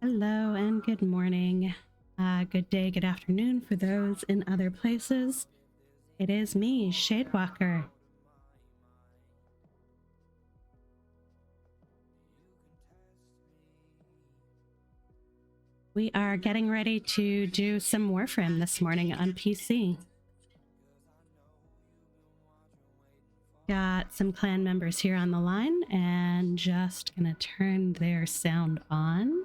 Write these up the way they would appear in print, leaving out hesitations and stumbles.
Hello and good morning. Good day, good afternoon for those in other places. It is me, Shaydwalkr. We are getting ready to do some Warframe this morning on PC. Got some clan members here on the line and just gonna turn their sound on.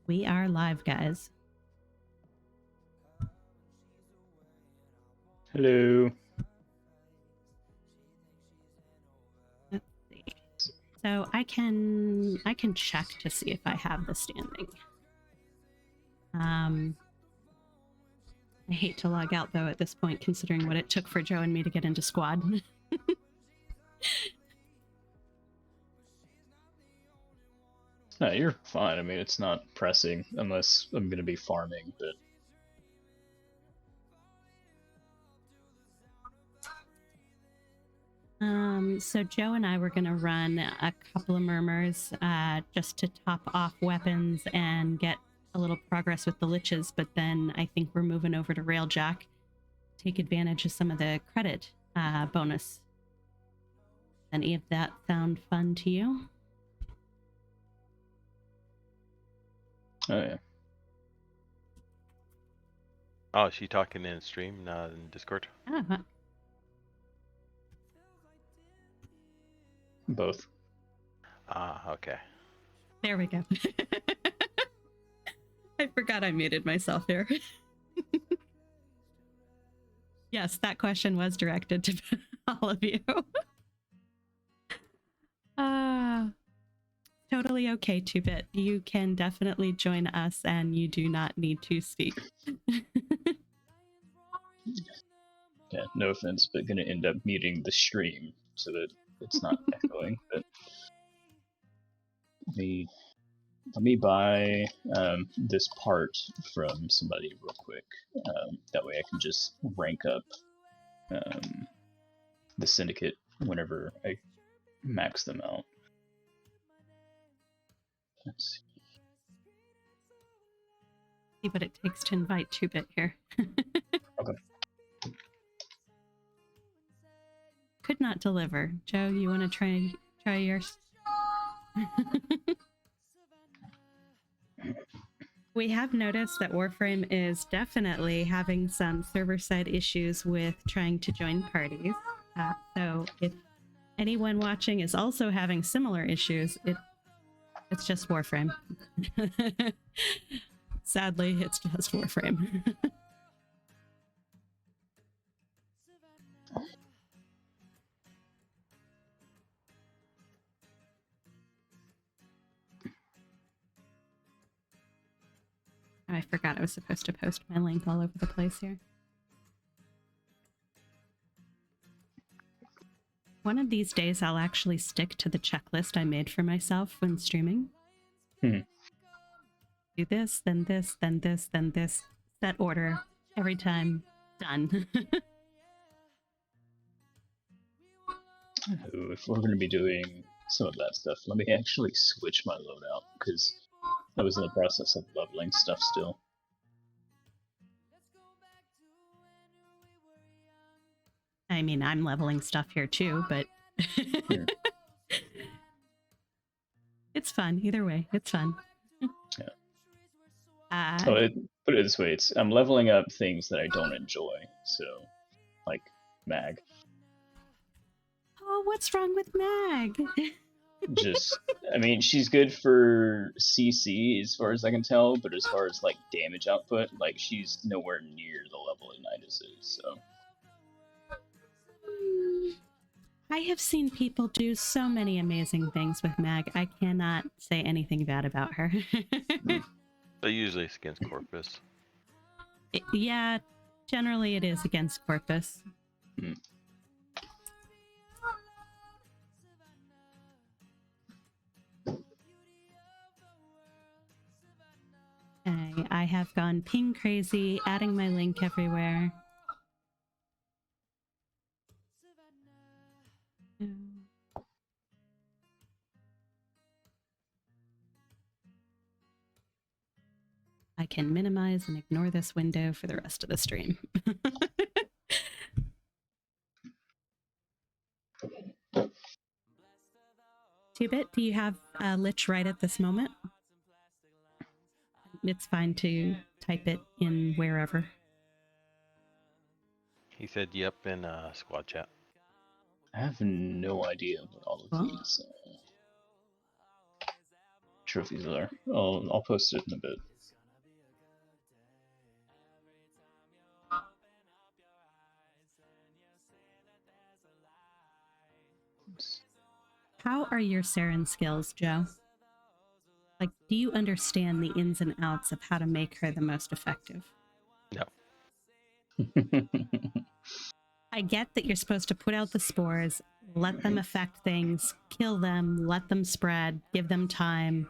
We are live, guys. Hello. Let's see. So I can check to see if I have the standing. I hate to log out though at this point, considering what it took for Joe and me to get into squad. No, you're fine. I mean, it's not pressing unless I'm going to be farming, but... So Joe and I were going to run a couple of murmurs just to top off weapons and get a little progress with the Liches, but then I think we're moving over to Railjack, take advantage of some of the credit bonus. Any of that sound fun to you? Oh, yeah. Oh, is she talking in stream, not in Discord? Both. Ah, okay. There we go. I forgot I muted myself here. Yes, that question was directed to all of you. Totally okay, 2-Bit. You can definitely join us and you do not need to speak. Yeah, no offense, but gonna end up muting the stream so that it's not echoing. But let me buy this part from somebody real quick. That way I can just rank up the syndicate whenever I max them out. Let's See what it takes to invite 2-Bit here. Okay. Could not deliver. Joe, you want to try yours? We have noticed that Warframe is definitely having some server-side issues with trying to join parties. So if anyone watching is also having similar issues, it's just Warframe. Sadly, it's just Warframe. I forgot I was supposed to post my link all over the place here. One of these days, I'll actually stick to the checklist I made for myself when streaming. Do this, then this, then this, then this. Set order every time. Done. If we're going to be doing some of that stuff, let me actually switch my loadout, because I was in the process of leveling stuff still. I mean, I'm leveling stuff here too, but it's fun. Either way, it's fun. Yeah. Put it this way, I'm leveling up things that I don't enjoy, so, like, Mag. Oh, what's wrong with Mag? Just, I mean, she's good for CC as far as I can tell, but as far as, like, damage output, like, she's nowhere near the level Ignitus is, so. I have seen people do so many amazing things with Mag. I cannot say anything bad about her. But usually it's against Corpus. Yeah, generally it is against Corpus. Okay, I have gone ping crazy, adding my link everywhere. can minimize and ignore this window for the rest of the stream. 2-Bit, do you have Lich right at this moment? It's fine to type it in wherever. He said yep in squad chat. I have no idea what all of these trophies are. I'll post it in a bit. How are your Saren skills, Joe? Like, do you understand the ins and outs of how to make her the most effective? No. I get that you're supposed to put out the spores, let them affect things, kill them, let them spread, give them time,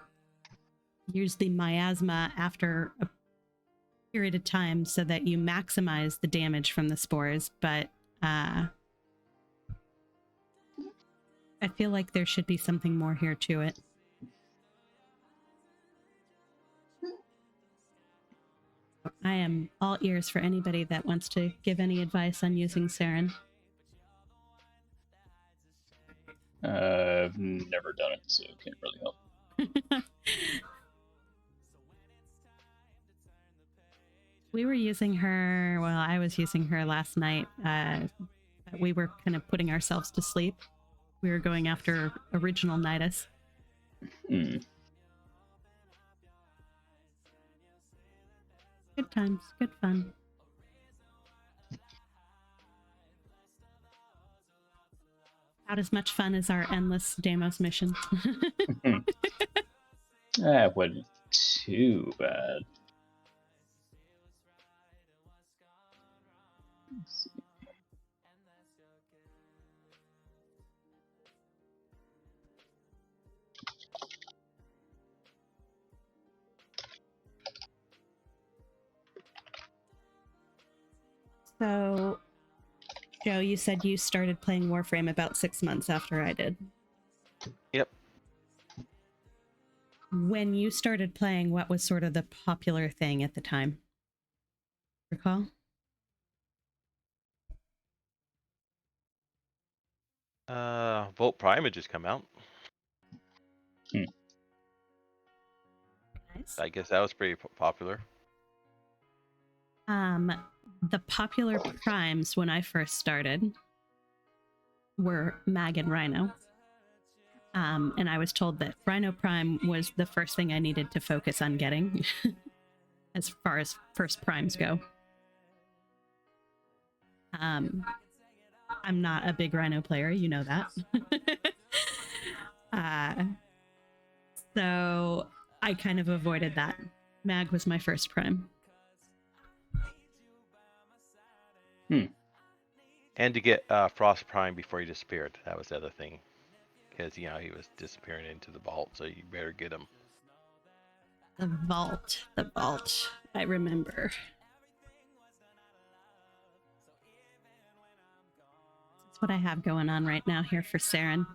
use the miasma after a period of time so that you maximize the damage from the spores, but I feel like there should be something more here to it. I am all ears for anybody that wants to give any advice on using Saren. I've never done it, so can't really help. We were using her, well, I was using her last night. We were kind of putting ourselves to sleep. We were going after original Nidus. Mm. Good times, good fun. About as much fun as our endless Deimos mission. That wasn't too bad. Let's see. So, Joe, you said you started playing Warframe about 6 months after I did. Yep. When you started playing, what was sort of the popular thing at the time? Recall? Volt Prime had just come out. Hmm. Nice. I guess that was pretty popular. The popular primes when I first started were Mag and Rhino. And I was told that Rhino Prime was the first thing I needed to focus on getting as far as first primes go. I'm not a big Rhino player, you know that. So I kind of avoided that. Mag was my first prime. And to get Frost Prime before he disappeared. That was the other thing. Because, you know, he was disappearing into the vault, so you better get him. The vault. I remember. That's what I have going on right now here for Saren.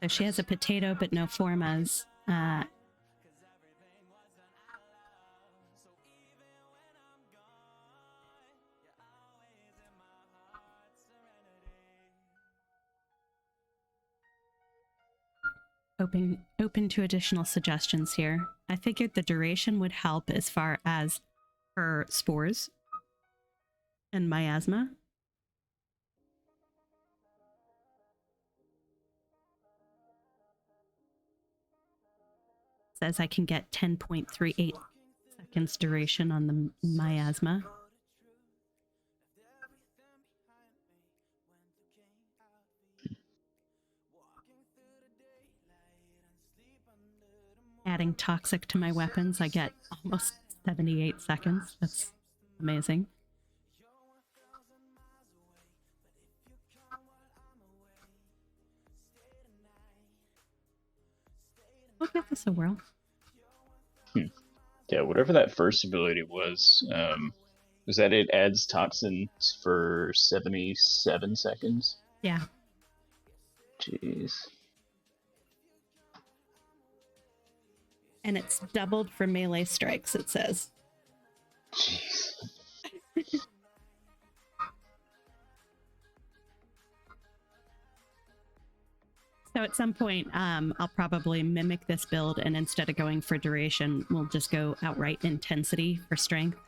So she has a potato, but no formas. Open to additional suggestions here. I figured the duration would help as far as her spores and miasma. Says I can get 10.38 seconds duration on the miasma. Adding toxic to my weapons, I get almost 78 seconds. That's amazing. We'll give this a whirl. Yeah, whatever that first ability was that it adds toxins for 77 seconds? Yeah. Jeez. And it's doubled for melee strikes, it says. Jeez. So at some point, I'll probably mimic this build, and instead of going for duration, we'll just go outright intensity for strength.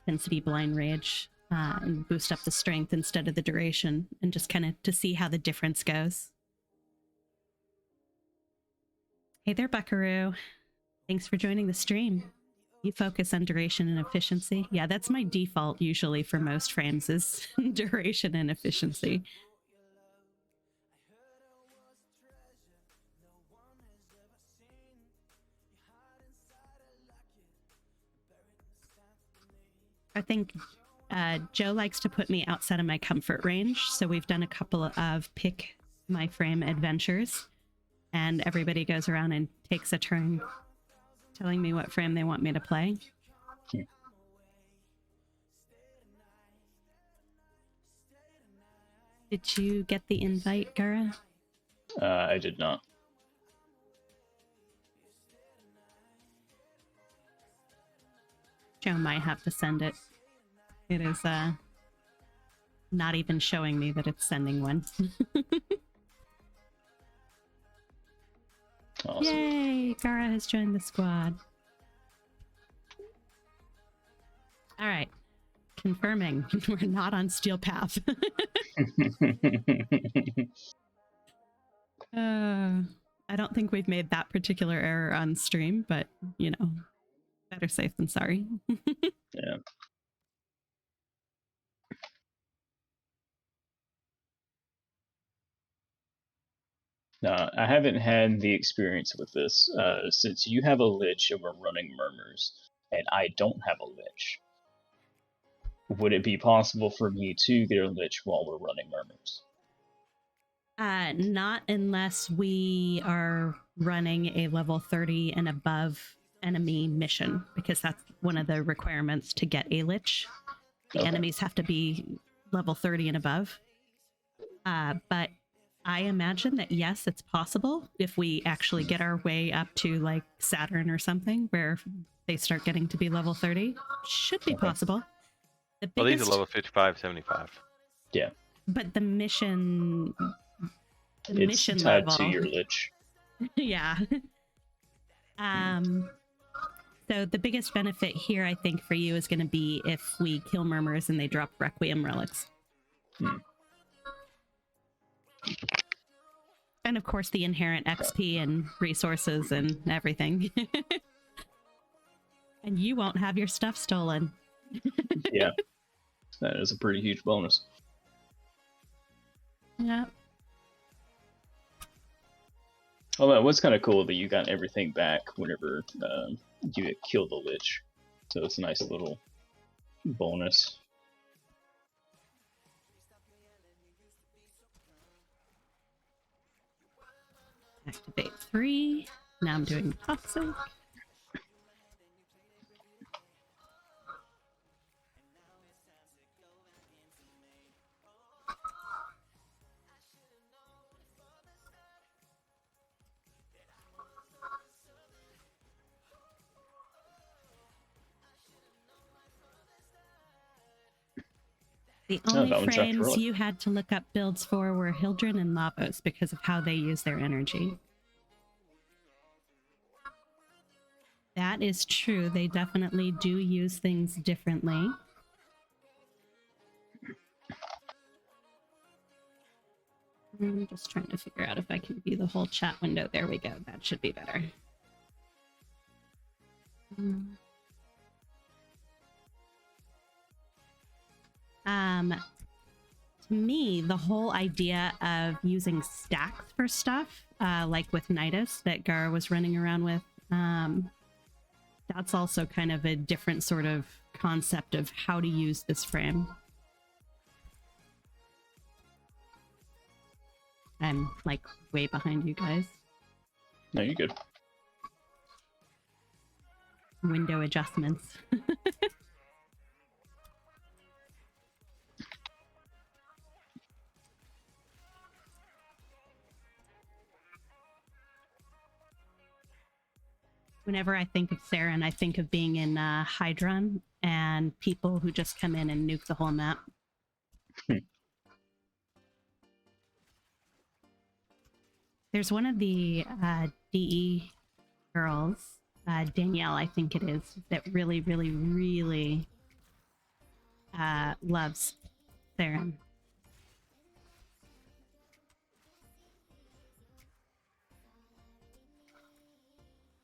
Intensity blind rage, and boost up the strength instead of the duration, and just kind of to see how the difference goes. Hey there, Buckaroo. Thanks for joining the stream. You focus on duration and efficiency. Yeah, that's my default usually for most frames is duration and efficiency. I think Joe likes to put me outside of my comfort range. So we've done a couple of pick my frame adventures, and everybody goes around and takes a turn telling me what frame they want me to play. Did you get the invite, Gara? I did not. Joe might have to send it. It is not even showing me that it's sending one. Awesome. Yay! Gara has joined the squad. All right. Confirming we're not on Steel Path. I don't think we've made that particular error on stream, but, you know, better safe than sorry. Yeah. No, I haven't had the experience with this. Since you have a Lich and we're running Murmurs, and I don't have a Lich, would it be possible for me to get a Lich while we're running Murmurs? Not unless we are running a level 30 and above enemy mission, because that's one of the requirements to get a Lich. The enemies have to be level 30 and above. But I imagine that, yes, it's possible if we actually get our way up to like Saturn or something, where they start getting to be level 30. Should be possible. The biggest, well, these are level 55, 75. Yeah. But the mission... The it's mission tied level. to your Lich. Yeah. So the biggest benefit here, I think, for you is going to be if we kill Murmurs and they drop Requiem relics. And of course, the inherent XP and resources and everything. And you won't have your stuff stolen. Yeah. That is a pretty huge bonus. Yeah. Oh, that was kind of cool that you got everything back whenever you get killed the Lich. So it's a nice little bonus. Activate 3. Now I'm doing Toxic. The only frames you had to look up builds for were Hildren and Lavos because of how they use their energy. That is true. They definitely do use things differently. I'm just trying to figure out if I can view the whole chat window. There we go. That should be better. To me, the whole idea of using stacks for stuff, like with Nidus that Gara was running around with, that's also kind of a different sort of concept of how to use this frame. I'm like way behind you guys. No, you're good. Window adjustments. Whenever I think of Saren, I think of being in Hydron and people who just come in and nuke the whole map. There's one of the DE girls, Danielle, I think it is, that really, really, really loves Saren.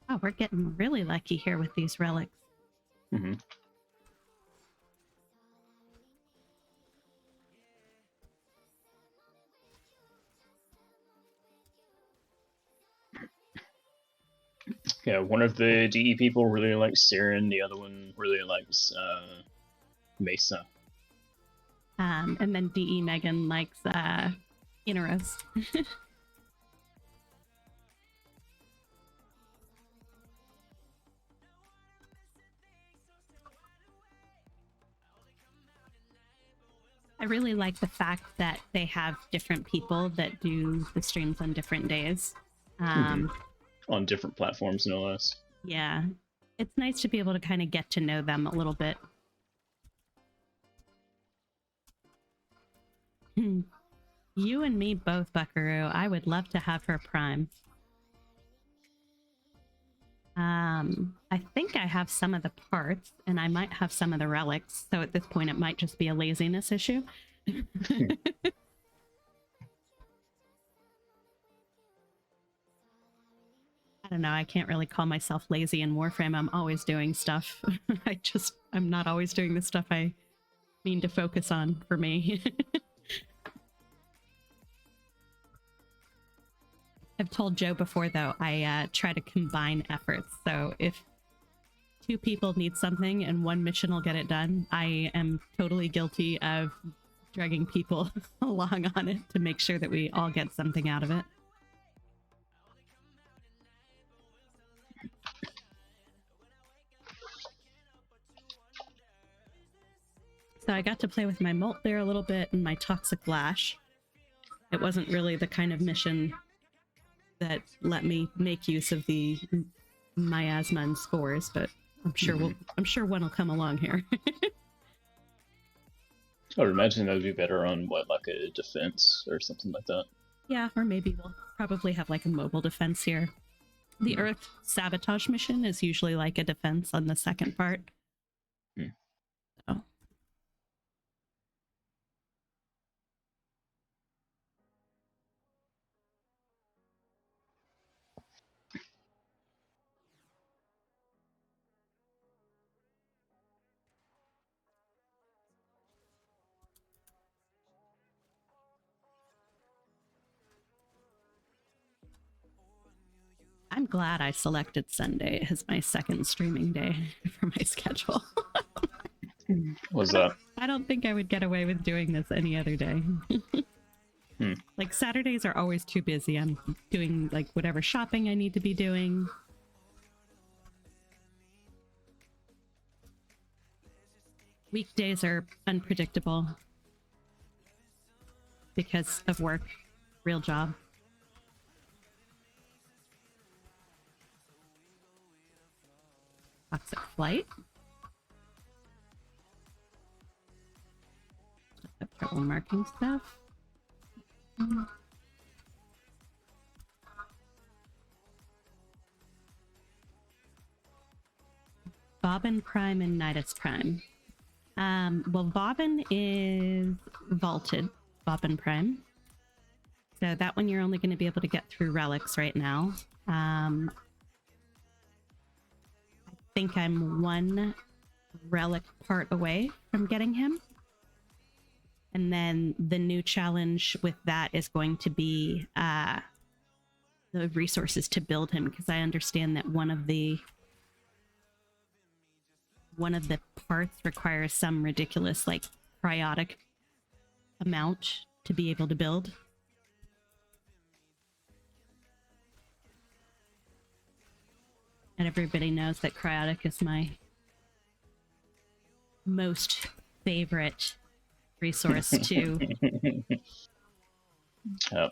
Oh, we're getting really lucky here with these relics. Mm-hmm. Yeah, one of the DE people really likes Siren, the other one really likes Mesa. And then DE Megan likes Inaros. I really like the fact that they have different people that do the streams on different days. On different platforms, no less. Yeah. It's nice to be able to kind of get to know them a little bit. You and me both, Buckaroo. I would love to have her prime. I think I have some of the parts, and I might have some of the relics, so at this point it might just be a laziness issue. I don't know, I can't really call myself lazy in Warframe. I'm always doing stuff. I'm not always doing the stuff I mean to focus on for me. I've told Joe before, though, I try to combine efforts. So if 2 people need something and 1 mission will get it done, I am totally guilty of dragging people along on it to make sure that we all get something out of it. So I got to play with my Molt there a little bit and my Toxic Lash. It wasn't really the kind of mission that let me make use of the miasma and spores, but I'm sure I'm sure one will come along here. I would imagine that would be better on like a defense or something like that. Yeah, or maybe we'll probably have like a mobile defense here. The Earth sabotage mission is usually like a defense on the second part. So. I'm glad I selected Sunday as my second streaming day for my schedule. What's that? I don't think I would get away with doing this any other day. Like Saturdays are always too busy. I'm doing like whatever shopping I need to be doing. Weekdays are unpredictable because of work, real job. Toxic Flight. Have trouble marking stuff. Bobbin Prime and Nidus Prime. Well, Bobbin is vaulted, Bobbin Prime. So that one you're only going to be able to get through relics right now. I think I'm 1 relic part away from getting him. And then the new challenge with that is going to be the resources to build him, because I understand that one of the parts requires some ridiculous like cryotic amount to be able to build. And everybody knows that cryotic is my most favorite resource to...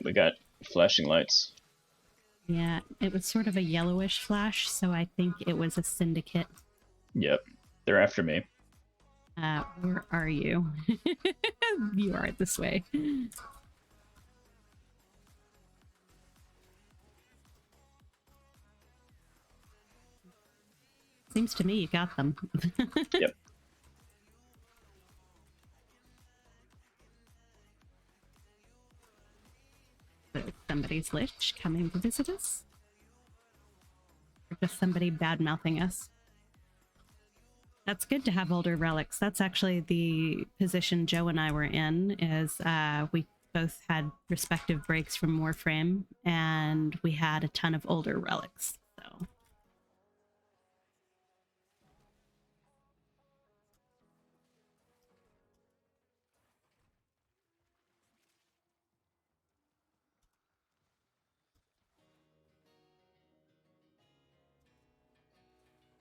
We got flashing lights. Yeah, it was sort of a yellowish flash, so I think it was a syndicate. Yep, they're after me. Where are you? You are this way. Seems to me you got them. Yep. Somebody's Lich coming to visit us? Or just somebody bad-mouthing us? That's good to have older relics. That's actually the position Joe and I were in, is we both had respective breaks from Warframe, and we had a ton of older relics. So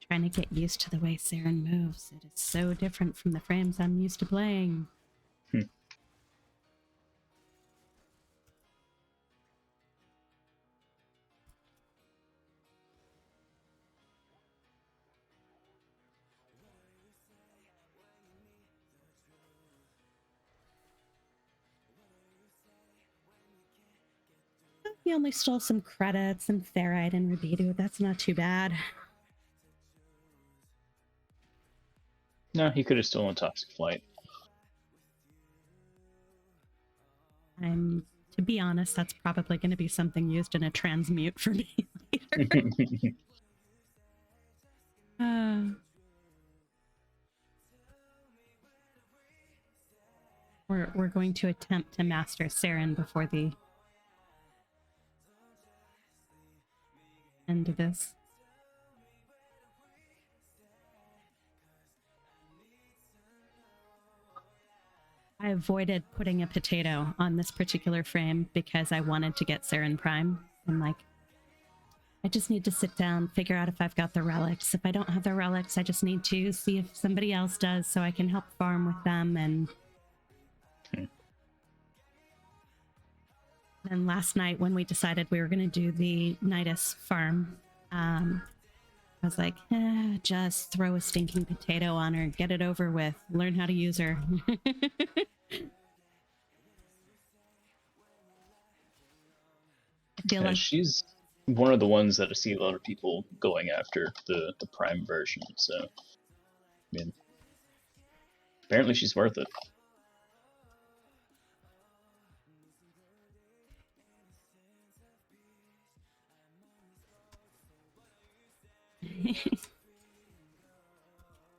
trying to get used to the way Saren moves. It is so different from the frames I'm used to playing. He only stole some credits and ferrite and rubido. That's not too bad. No, he could have stolen Toxic Flight. To be honest, that's probably going to be something used in a transmute for me later. We're going to attempt to master Saren before the end of this. I avoided putting a potato on this particular frame because I wanted to get Saren Prime. I'm like, I just need to sit down, figure out if I've got the relics. If I don't have the relics, I just need to see if somebody else does so I can help farm with them. And then last night when we decided we were going to do the Nidus farm, I was like, just throw a stinking potato on her, get it over with, learn how to use her. I feel like she's one of the ones that I see a lot of people going after, the Prime version. So, I mean, apparently she's worth it.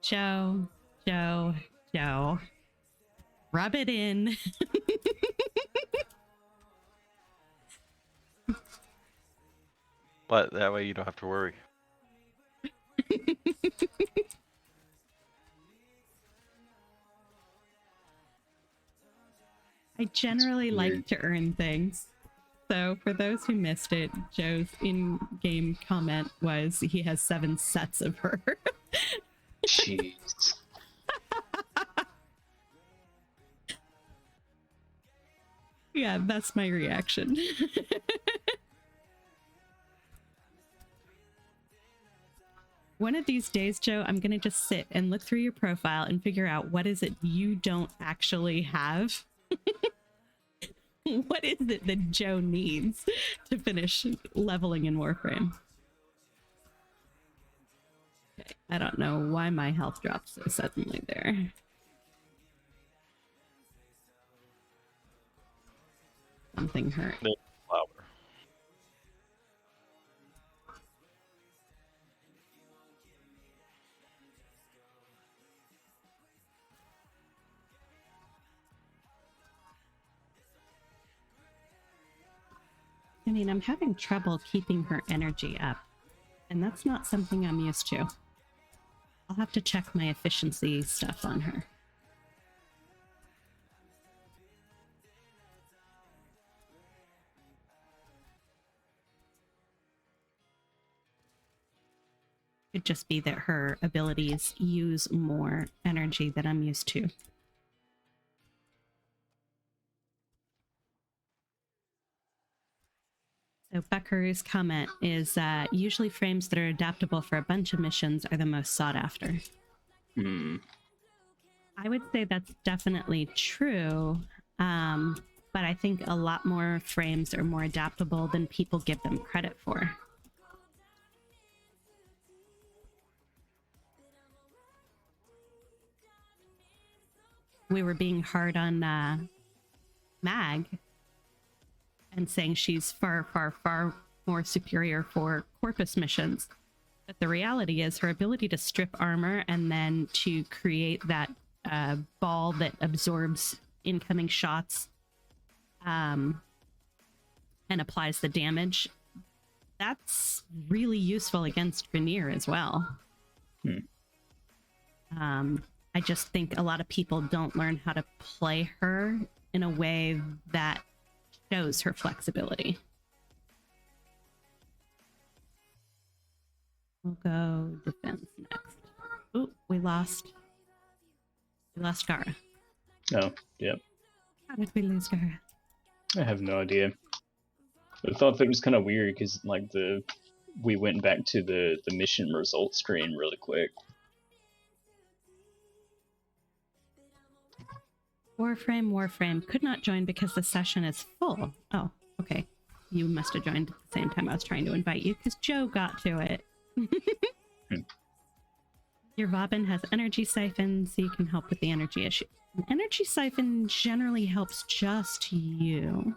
Joe. Rub it in. But that way you don't have to worry. I generally like to earn things. So for those who missed it, Joe's in-game comment was he has 7 sets of her. Jeez. Yeah, that's my reaction. One of these days, Joe, I'm going to just sit and look through your profile and figure out what is it you don't actually have. What is it that Joe needs to finish leveling in Warframe? Okay, I don't know why my health dropped so suddenly there. Something hurt. Flower. I mean, I'm having trouble keeping her energy up, and that's not something I'm used to. I'll have to check my efficiency stuff on her. Could just be that her abilities use more energy than I'm used to. So Buckaroo's comment is usually frames that are adaptable for a bunch of missions are the most sought after. Hmm. I would say that's definitely true, but I think a lot more frames are more adaptable than people give them credit for. We were being hard on Mag and saying she's far, far, far more superior for Corpus missions. But the reality is her ability to strip armor and then to create that ball that absorbs incoming shots and applies the damage, that's really useful against Grineer as well. I just think a lot of people don't learn how to play her in a way that shows her flexibility. We'll go defense next. Oh, we lost Gara. Oh, yep. How did we lose Gara? I have no idea. I thought that was kind of weird because like we went back to the mission results screen really quick. Warframe could not join because the session is full. Oh, okay. You must have joined at the same time I was trying to invite you because Joe got to it. Your Vauban has energy siphon, so you can help with the energy issue. An energy siphon generally helps just you.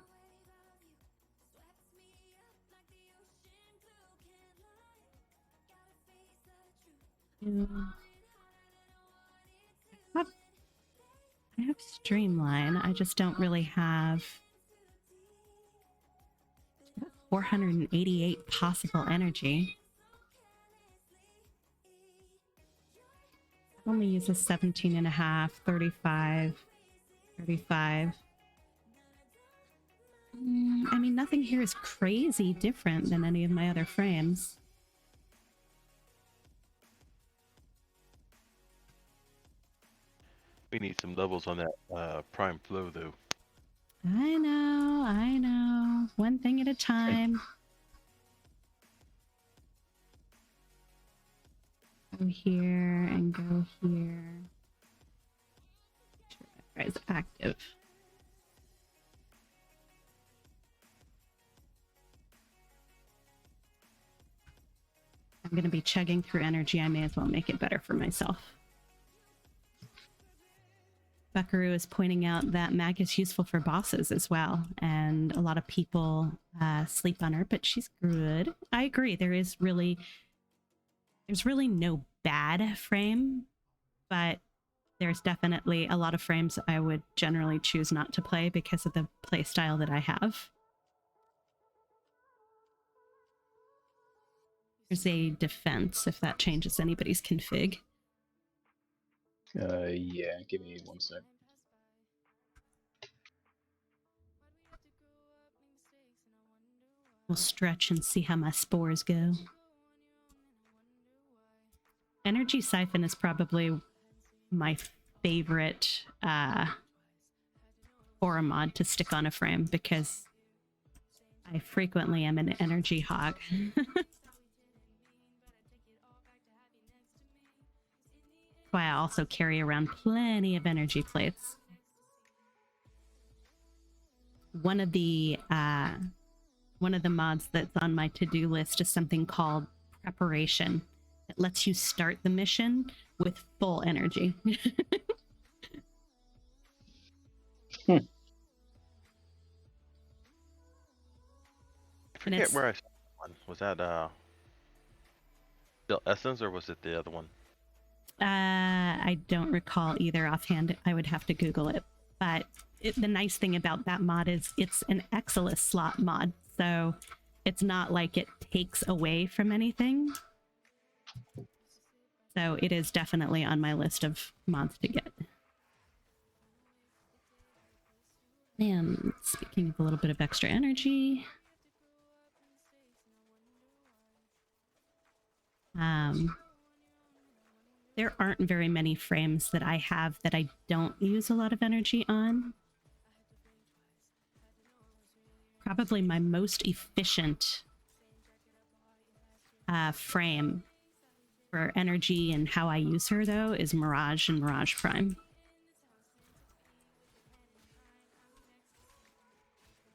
I have Streamline. I just don't really have 488 possible energy. It only uses 17 and a half, 35, 35. I mean, nothing here is crazy different than any of my other frames. We need some levels on that prime flow, though. I know. One thing at a time. Go here and go here. Make sure that guy's active. I'm going to be chugging through energy. I may as well make it better for myself. Buckaroo is pointing out that Mag is useful for bosses as well, and a lot of people sleep on her, but she's good. I agree. There's really no bad frame, but there's definitely a lot of frames I would generally choose not to play because of the play style that I have. There's a defense if that changes anybody's config. Yeah, give me 1 sec. We'll stretch and see how my spores go. Energy Siphon is probably my favorite aura mod to stick on a frame because I frequently am an energy hog. Why I also carry around plenty of energy plates. One of the mods that's on my to-do list is something called Preparation. It lets you start the mission with full energy. I forget where I saw one. Was that still Essence or was it the other one? I don't recall either offhand. I would have to Google it. But the nice thing about that mod is it's an Exilus slot mod. So it's not like it takes away from anything. So it is definitely on my list of mods to get. And speaking of a little bit of extra energy, there aren't very many frames that I have that I don't use a lot of energy on. Probably my most efficient frame for energy and how I use her, though, is Mirage and Mirage Prime.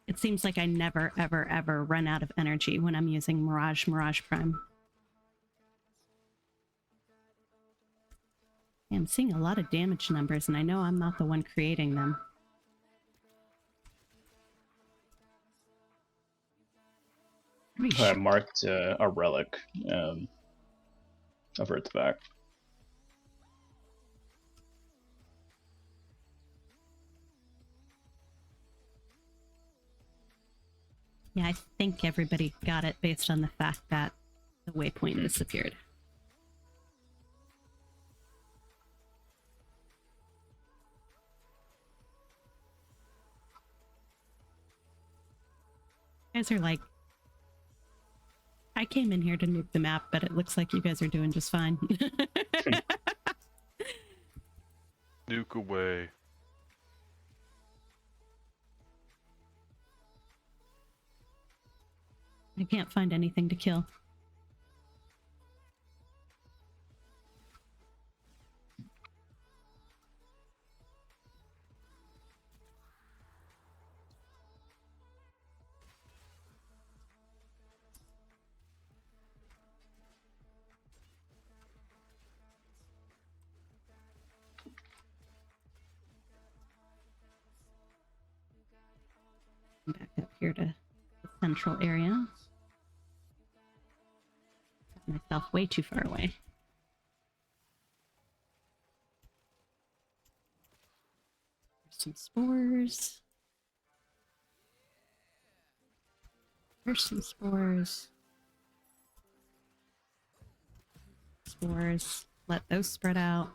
It seems like I never, ever, ever run out of energy when I'm using Mirage Prime. I'm seeing a lot of damage numbers, and I know I'm not the one creating them. I marked a relic over at the back. Yeah, I think everybody got it based on the fact that the waypoint disappeared. You guys are like, I came in here to nuke the map, but it looks like you guys are doing just fine. Nuke away. I can't find anything to kill. Back up here to the central area. Got myself way too far away. There's some spores. There's some spores. Spores. Let those spread out.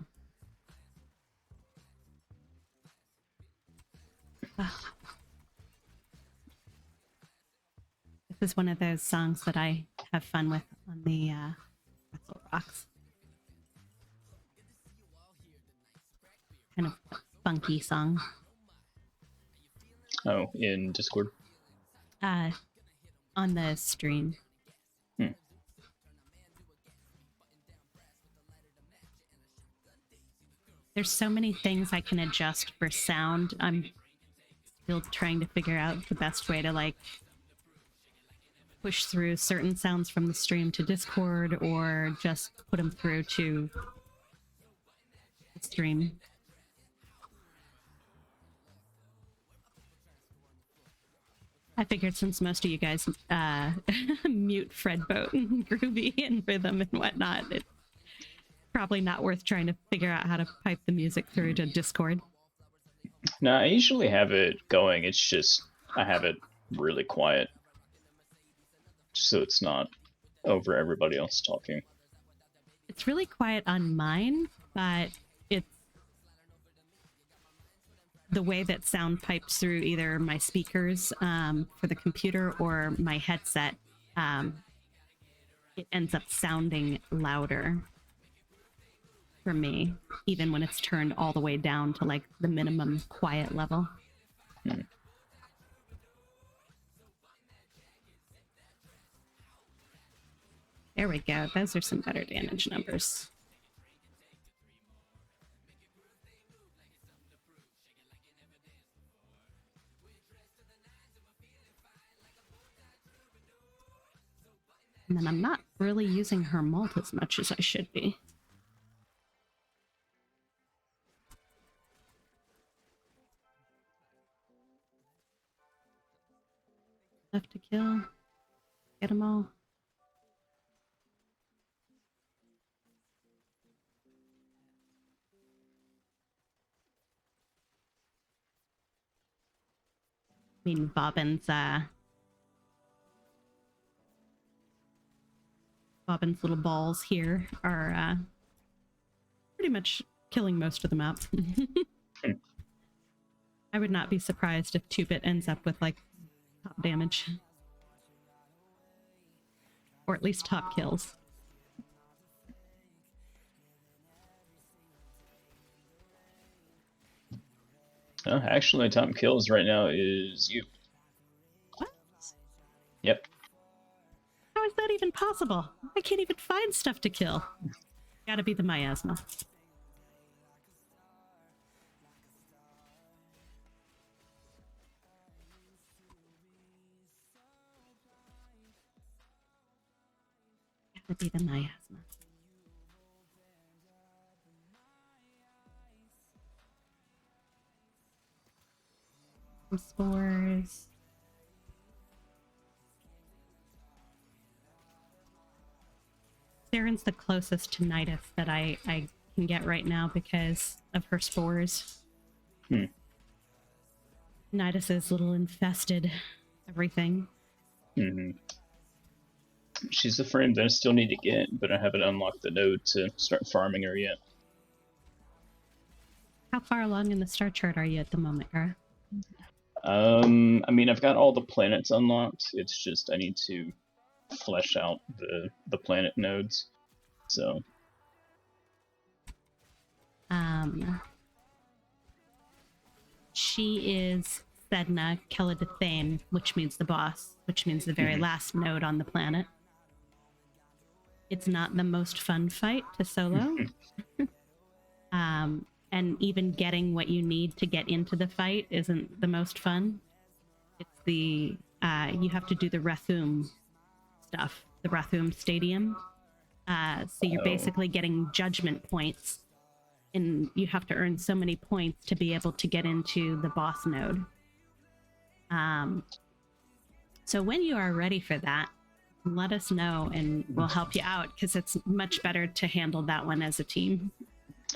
Ugh. This is one of those songs that I have fun with on the Pretzel Rocks. Kind of funky song. Oh, in Discord? On the stream. There's so many things I can adjust for sound. I'm still trying to figure out the best way to like push through certain sounds from the stream to Discord or just put them through to the stream. I figured since most of you guys mute Fredboat and Groovy and Rhythm and whatnot, it's probably not worth trying to figure out how to pipe the music through to Discord. No, I usually have it going. It's just I have it really quiet, so it's not over everybody else talking. It's really quiet on mine, but it's the way that sound pipes through either my speakers for the computer or my headset. It ends up sounding louder for me, even when it's turned all the way down to like the minimum quiet level. There we go. Those are some better damage numbers. And then I'm not really using her malt as much as I should be. Left to kill. Get them all. I mean, Bobbin's little balls here are pretty much killing most of the map. I would not be surprised if 2-bit ends up with like top damage. Or at least top kills. Actually, top kills right now is you. What? possible? I can't even find stuff to kill. Gotta be the miasma. Gotta be the miasma. Some spores. Saren's the closest to Nidus that I can get right now because of her spores. Nidus is little infested everything. She's a friend that I still need to get, but I haven't unlocked the node to start farming her yet. How far along in the star chart are you at the moment, Gara? I mean, I've got all the planets unlocked. It's just I need to flesh out the planet nodes. So. She is Sedna Keladathame, which means the boss, which means the very last node on the planet. It's not the most fun fight to solo. And even getting what you need to get into the fight isn't the most fun. It's the, you have to do the Rathum stuff, the Rathum Stadium. So you're basically getting judgment points, and you have to earn so many points to be able to get into the boss node. So when you are ready for that, let us know and we'll help you out, because it's much better to handle that one as a team.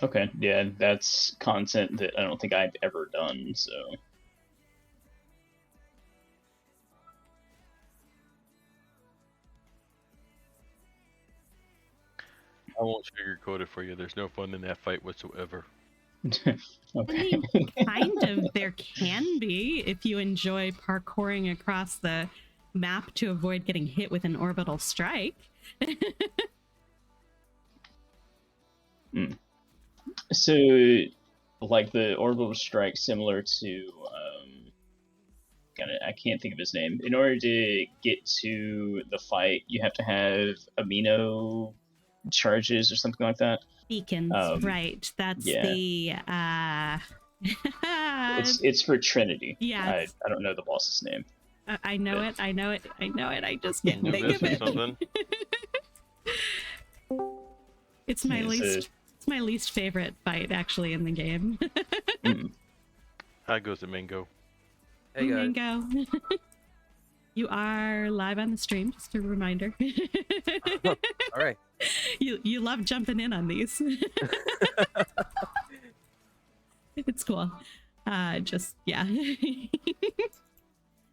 Okay, yeah, that's content that I don't think I've ever done, so. I won't sugarcoat it for you. There's no fun in that fight whatsoever. Okay. I mean, kind of. There can be if you enjoy parkouring across the map to avoid getting hit with an orbital strike. So, like the orbital strike, similar to, I can't think of his name. In order to get to the fight, you have to have amino charges or something like that. Beacons, right? That's the. It's for Trinity. Yeah. I don't know the boss's name. I know it. I know it. I know it. I just can't think of it. Something? It's my least. It's my least favorite fight, actually, in the game. How goes the mango? Hey guys. Mango. You are live on the stream, just a reminder. All right. You love jumping in on these. It's cool. Just yeah.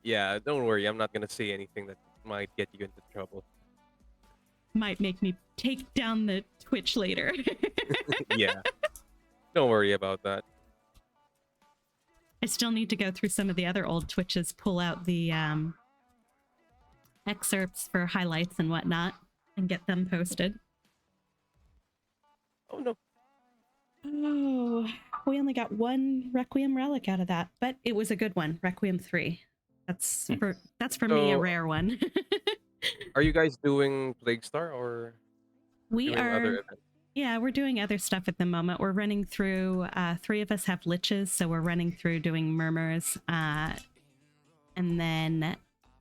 Yeah, don't worry. I'm not gonna say anything that might get you into trouble. Might make me take down the Twitch later. Yeah. Don't worry about that. I still need to go through some of the other old Twitches, pull out the excerpts for highlights and whatnot, and get them posted. Oh no. Oh, we only got one Requiem relic out of that, but it was a good one. Requiem 3. That's for me a rare one. Are you guys doing Plague Star or We doing are. other events? Yeah, we're doing other stuff at the moment. We're running through. 3 of us have liches, so we're running through doing murmurs, and then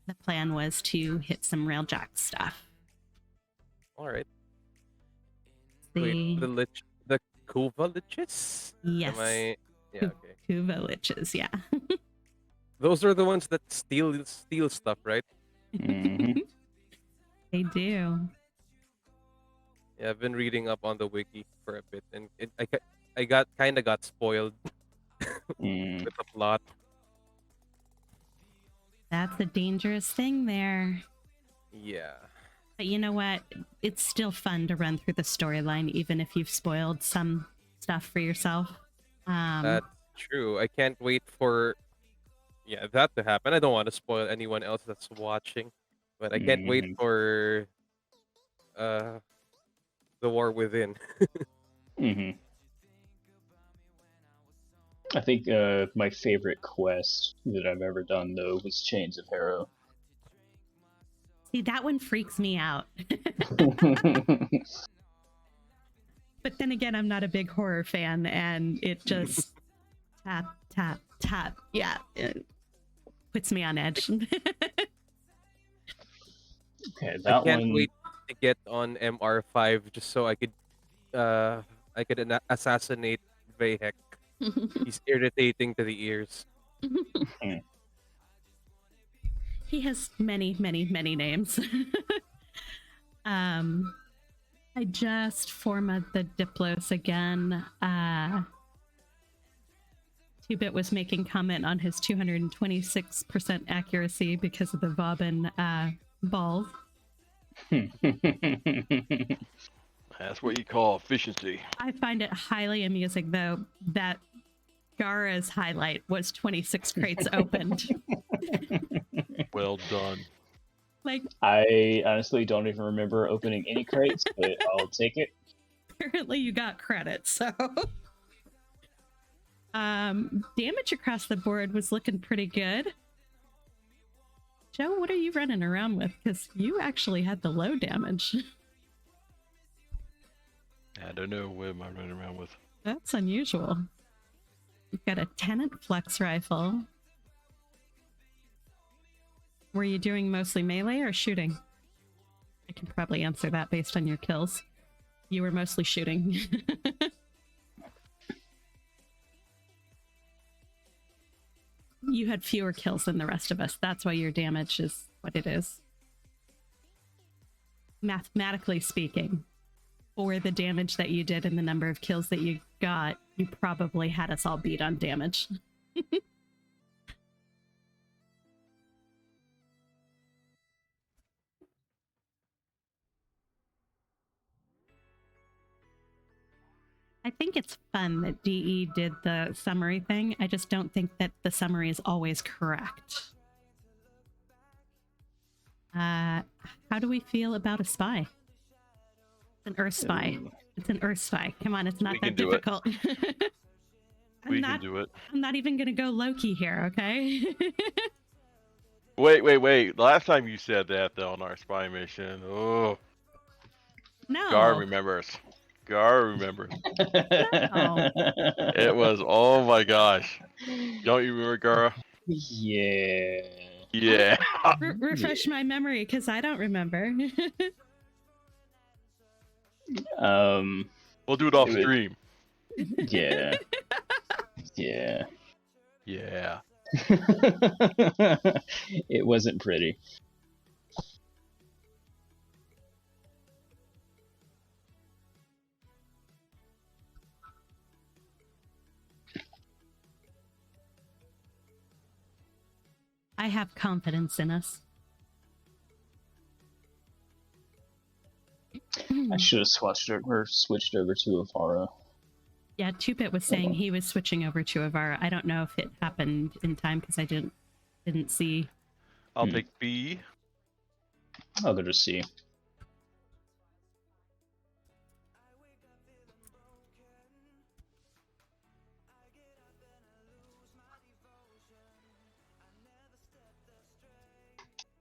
the plan was to hit some railjack stuff. All right. The Wait, the Kuva liches? yes, Yeah, okay. Kuva liches. Yeah. Those are the ones that steal stuff, right? Mm-hmm. They do. Yeah, I've been reading up on the wiki for a bit, and I got spoiled with the plot. That's a dangerous thing there. Yeah. But you know what? It's still fun to run through the storyline, even if you've spoiled some stuff for yourself. That's true. I can't wait for that to happen. I don't want to spoil anyone else that's watching, but I can't wait for the War Within. I think my favorite quest that I've ever done, though, was Chains of Harrow. See, that one freaks me out. But then again, I'm not a big horror fan, and it just tap, tap, tap. Yeah, it puts me on edge. Okay, I that can't one. wait to get on MR5 just so I could assassinate Vahek. He's irritating to the ears. He has many, many, many names. I just formatted the Diplos again. 2-Bit was making comment on his 226% accuracy because of the Vauban balls. That's what you call efficiency. I find it highly amusing, though, that Gara's highlight was 26 crates opened. Well done. Like, I honestly don't even remember opening any crates, but I'll take it. apparently you got credit, so... damage across the board was looking pretty good. Joe, what are you running around with? Because you actually had the low damage. I don't know what am I running around with. That's unusual. You've got a Tenant Flex rifle. Were you doing mostly melee or shooting? I can probably answer that based on your kills. You were mostly shooting. You had fewer kills than the rest of us. That's why your damage is what it is. Mathematically speaking, for the damage that you did and the number of kills that you got, you probably had us all beat on damage. I think it's fun that DE did the summary thing. I just don't think that the summary is always correct. How do we feel about a spy? It's an Earth spy. It's an Earth spy. Come on, it's not We that can do it. difficult. We can do it. I'm not even gonna go Loki here, okay? Wait. Last time you said that though on our spy mission. Oh, No. Gar remembers. No. It was, oh my gosh. Don't you remember, Gara? Yeah. Yeah. Refresh my memory, because I don't remember. We'll do it off It was- stream. Yeah. Yeah. Yeah. It wasn't pretty. I have confidence in us. I should have switched over to Avara. Yeah, 2-Bit was saying he was switching over to Avara. I don't know if it happened in time because I didn't see. I'll take B. I'll go to C.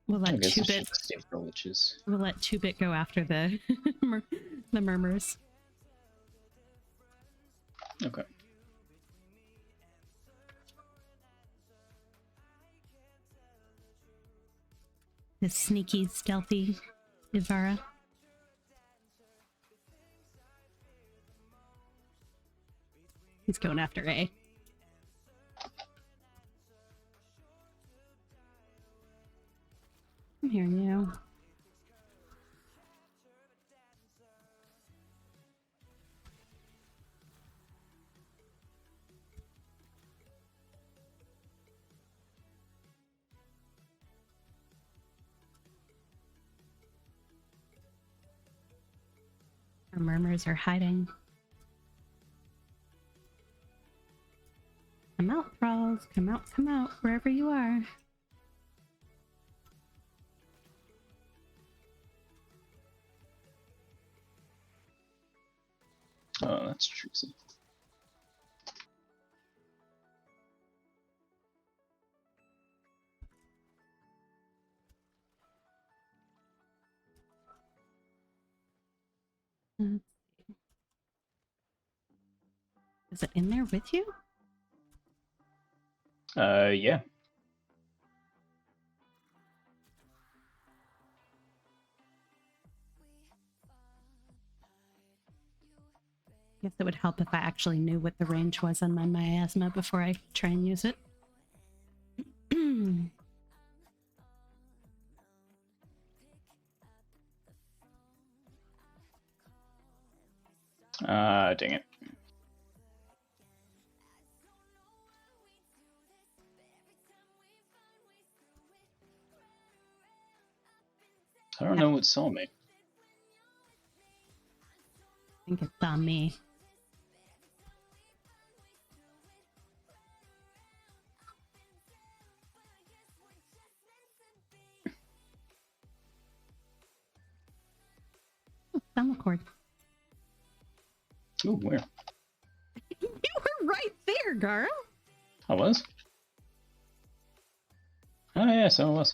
We'll I let guess I 2-Bit. should stay for Liches. We'll let 2-Bit go after the the murmurs. Okay. The sneaky, stealthy Ivara. He's going after A. I'm hearing you. Our murmurs are hiding. Come out, Thralls. Come out, wherever you are. Oh, that's Trixie. Let's see. Is it in there with you? Yeah. Guess it would help if I actually knew what the range was on my miasma before I try and use it. Dang it. I don't know what saw me. I think it's on me. Oh, thumb cord. Ooh, where? You were right there, Gara. I was? Oh, yeah, so I was.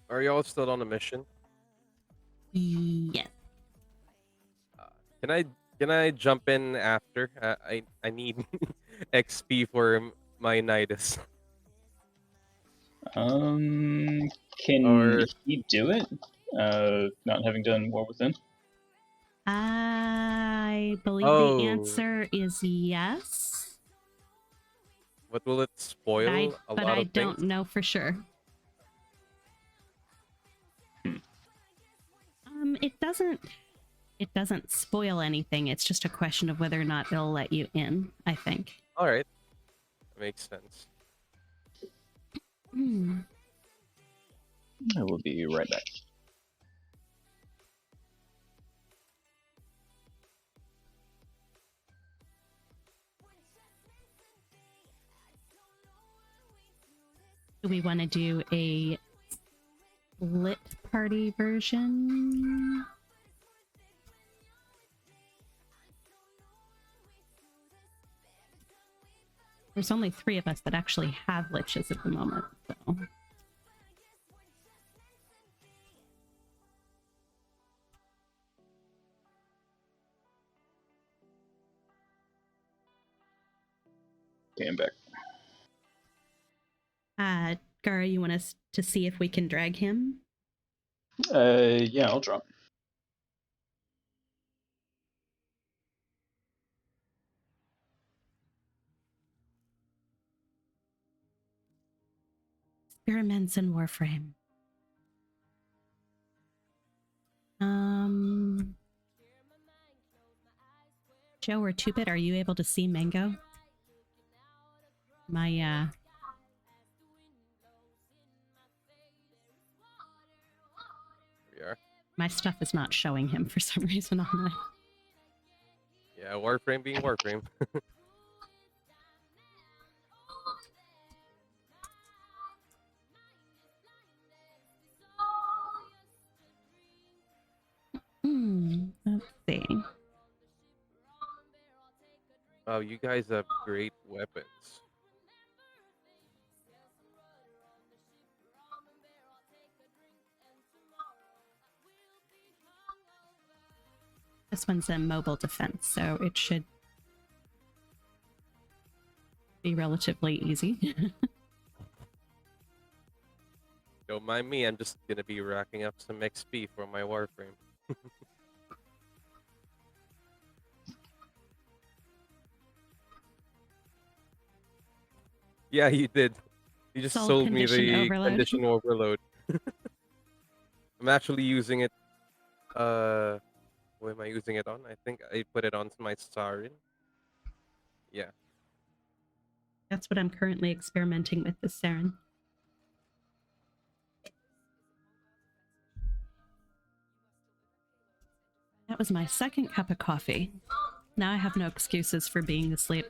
Are y'all still on a mission? Yes. Can I jump in after? I need XP for my Nidus. Can Or he do it? Not having done War Within? I believe Oh. the answer is yes. What will it spoil? But lot I of don't things? know for sure. It doesn't spoil anything. It's just a question of whether or not they'll let you in, I think. All right, makes sense. I will be right back. Do we want to do a lit party version? There's only 3 of us that actually have liches at the moment, so. Okay, I'm back. Gara, you want us to see if we can drag him? Yeah, I'll drop. Experiments in Warframe. Joe or 2-Bit, are you able to see Mango? My We are. my stuff is not showing him for some reason online. Yeah, Warframe being Warframe. Let's see. Oh, you guys have great weapons. This one's a mobile defense, so it should be relatively easy. Don't mind me, I'm just gonna be racking up some XP for my Warframe. Yeah, you did. You just sold me the condition overload. I'm actually using it. What am I using it on? I think I put it on my Sarin. Yeah. That's what I'm currently experimenting with this Saren. That was my second cup of coffee. Now I have no excuses for being asleep.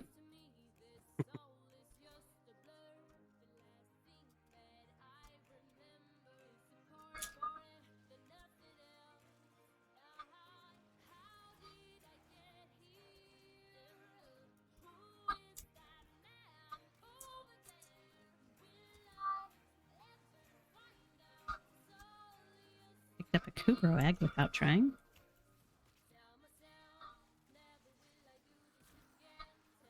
picked up a Kubro egg without trying.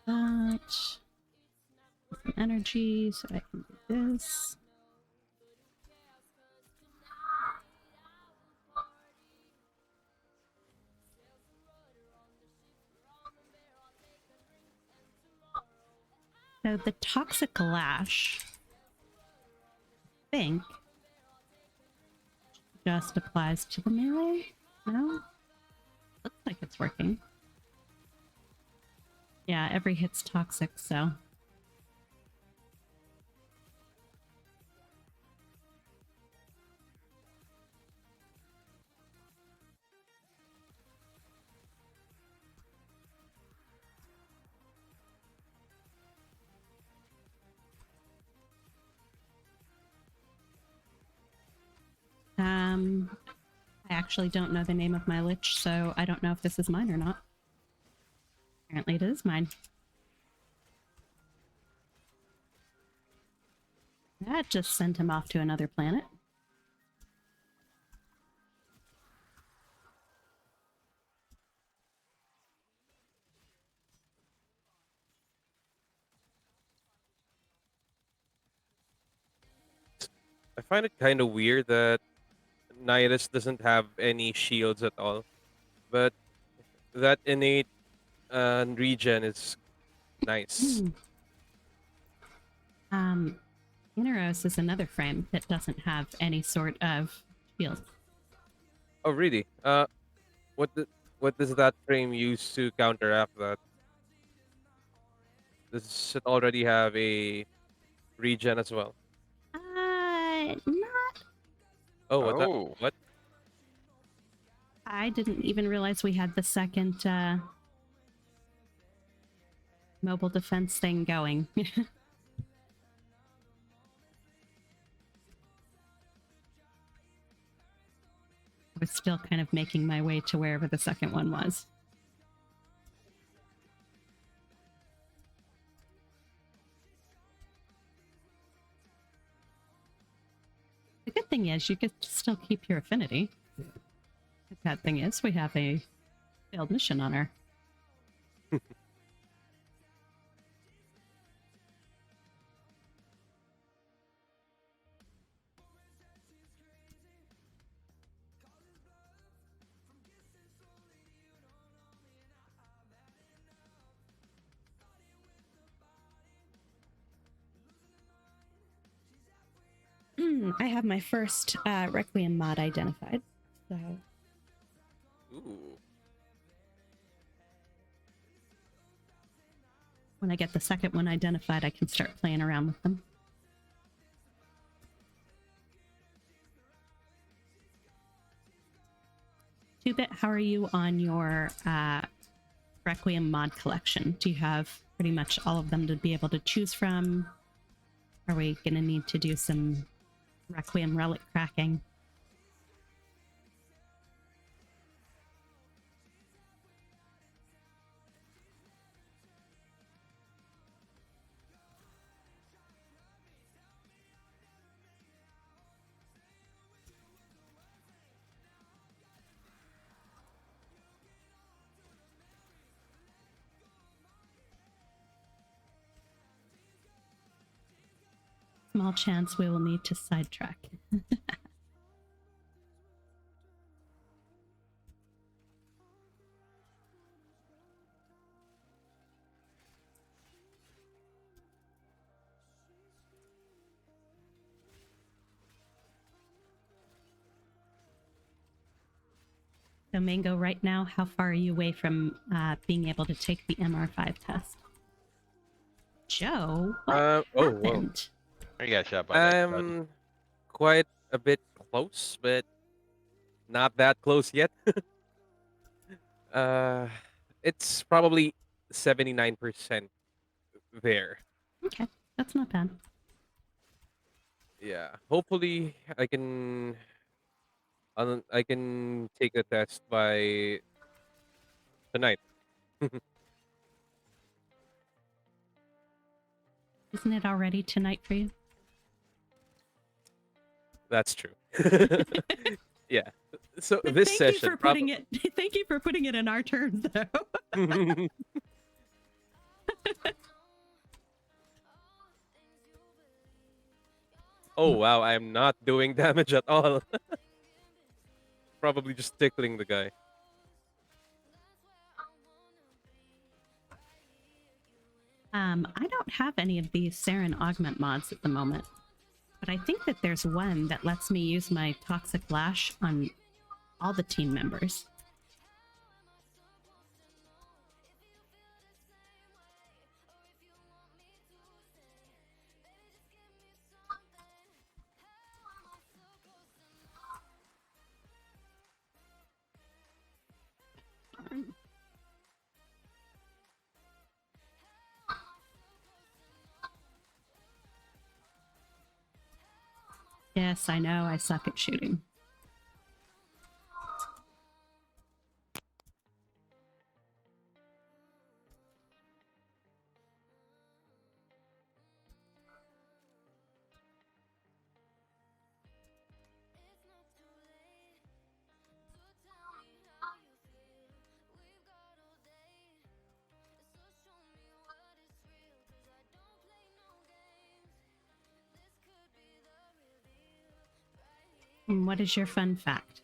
But some energy so I can do this. So the toxic lash, I think, just applies to the melee. No? Looks like it's working. Yeah, every hit's toxic, so. I actually don't know the name of my Lich, so I don't know if this is mine or not. Apparently it is mine. That just sent him off to another planet. I find it kind of weird that Nihilus doesn't have any shields at all, but that innate regen is nice. Inaros is another frame that doesn't have any sort of shield. Oh, really? What does that frame use to counteract that? Does it already have a regen as well? Not. Oh, what? Oh. What? I didn't even realize we had the second mobile defense thing going. I was still kind of making my way to wherever the second one was. The good thing is you could still keep your affinity. The bad thing is we have a failed mission on our... I have my first Requiem mod identified, so... Ooh. When I get the second one identified, I can start playing around with them. Two-Bit, how are you on your Requiem mod collection? Do you have pretty much all of them to be able to choose from? Are we going to need to do some Requiem relic cracking? Small chance we will need to sidetrack. So Mango, right now, how far are you away from being able to take the MR5 test? Joe, what Oh, whoa. happened? I got shot by that bud. I'm quite a bit close, but not that close yet. It's probably 79% there. Okay, that's not bad. Yeah, hopefully I can take the test by tonight. Isn't it already tonight for you? That's true. Yeah. So this Thank session, you for putting it. Thank you for putting it in our terms, though. Oh wow, I am not doing damage at all. Probably just tickling the guy. I don't have any of these Saren augment mods at the moment, but I think that there's one that lets me use my toxic lash on all the team members. Yes, I know I suck at shooting. And what is your fun fact?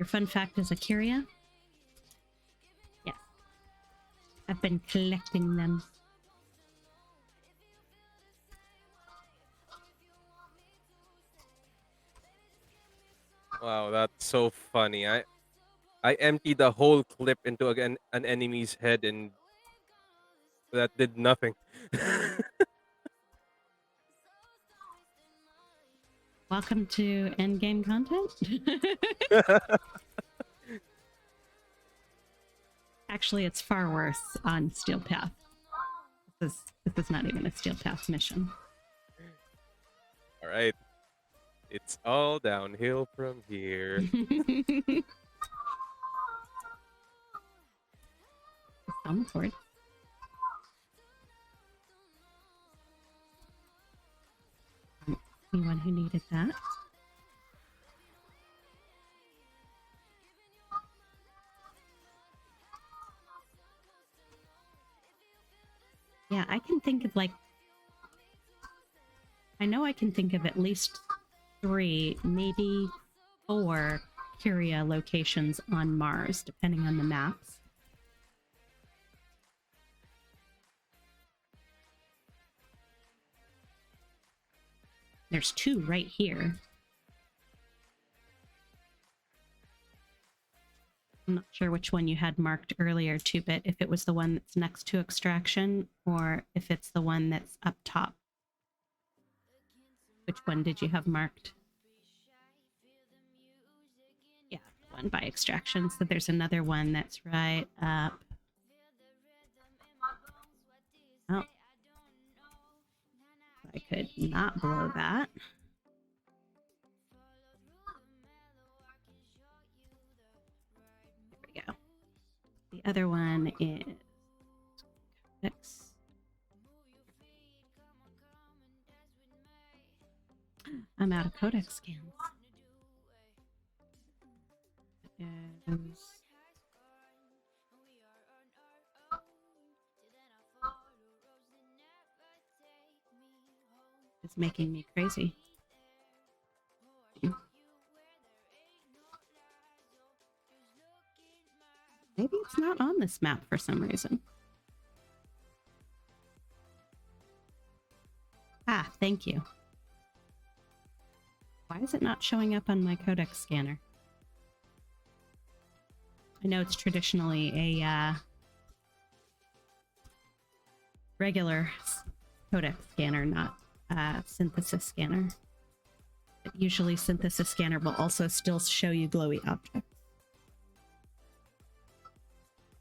Your fun fact is a curia? Yes. I've been collecting them. Wow, that's so funny. I emptied the whole clip into an enemy's head and that did nothing. Welcome to endgame content. Actually, it's far worse on Steel Path. This is not even a Steel Path mission. All right. It's all downhill from here. On the board. Anyone who needed that. Yeah, I can think of I know I can think of at least 3, maybe 4 curia locations on Mars, depending on the maps. There's 2 right here. I'm not sure which one you had marked earlier, 2-bit, if it was the one that's next to extraction or if it's the one that's up top. Which one did you have marked? Yeah, one by extraction. So there's another one that's right up. Oh. I could not blow that. There we go. The other one is Codex. I'm out of Codex scans. It's making me crazy. Maybe it's not on this map for some reason. Ah, thank you. Why is it not showing up on my Codex scanner? I know it's traditionally a regular Codex scanner, not synthesis scanner. But usually synthesis scanner will also still show you glowy objects.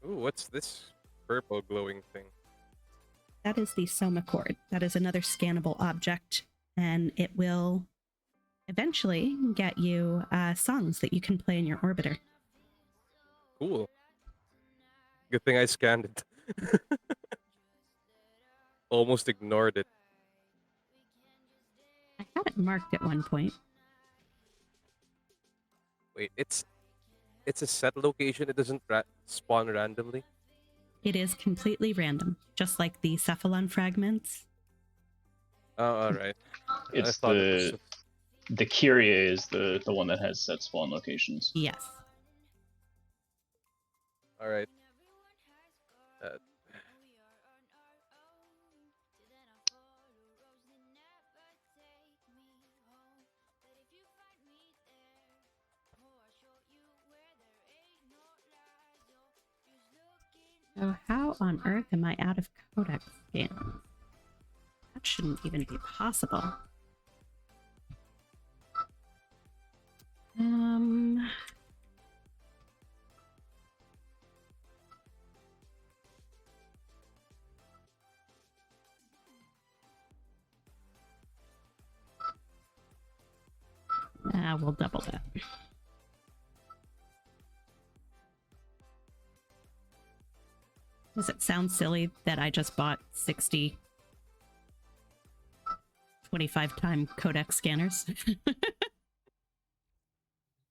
Ooh, what's this purple glowing thing? That is the Soma cord. That is another scannable object, and it will eventually get you songs that you can play in your orbiter. Cool. Good thing I scanned it. Almost ignored it. I had it marked at one point. Wait, it's a set location. It doesn't spawn randomly. It is completely random, just like the cephalon fragments. Oh, all right. I It's thought it was. the Kyria is the one that has set spawn locations. Yes. All right. So how on earth am I out of codex scans? That shouldn't even be possible. We'll double that. Does it sound silly that I just bought 60 25-time codex scanners?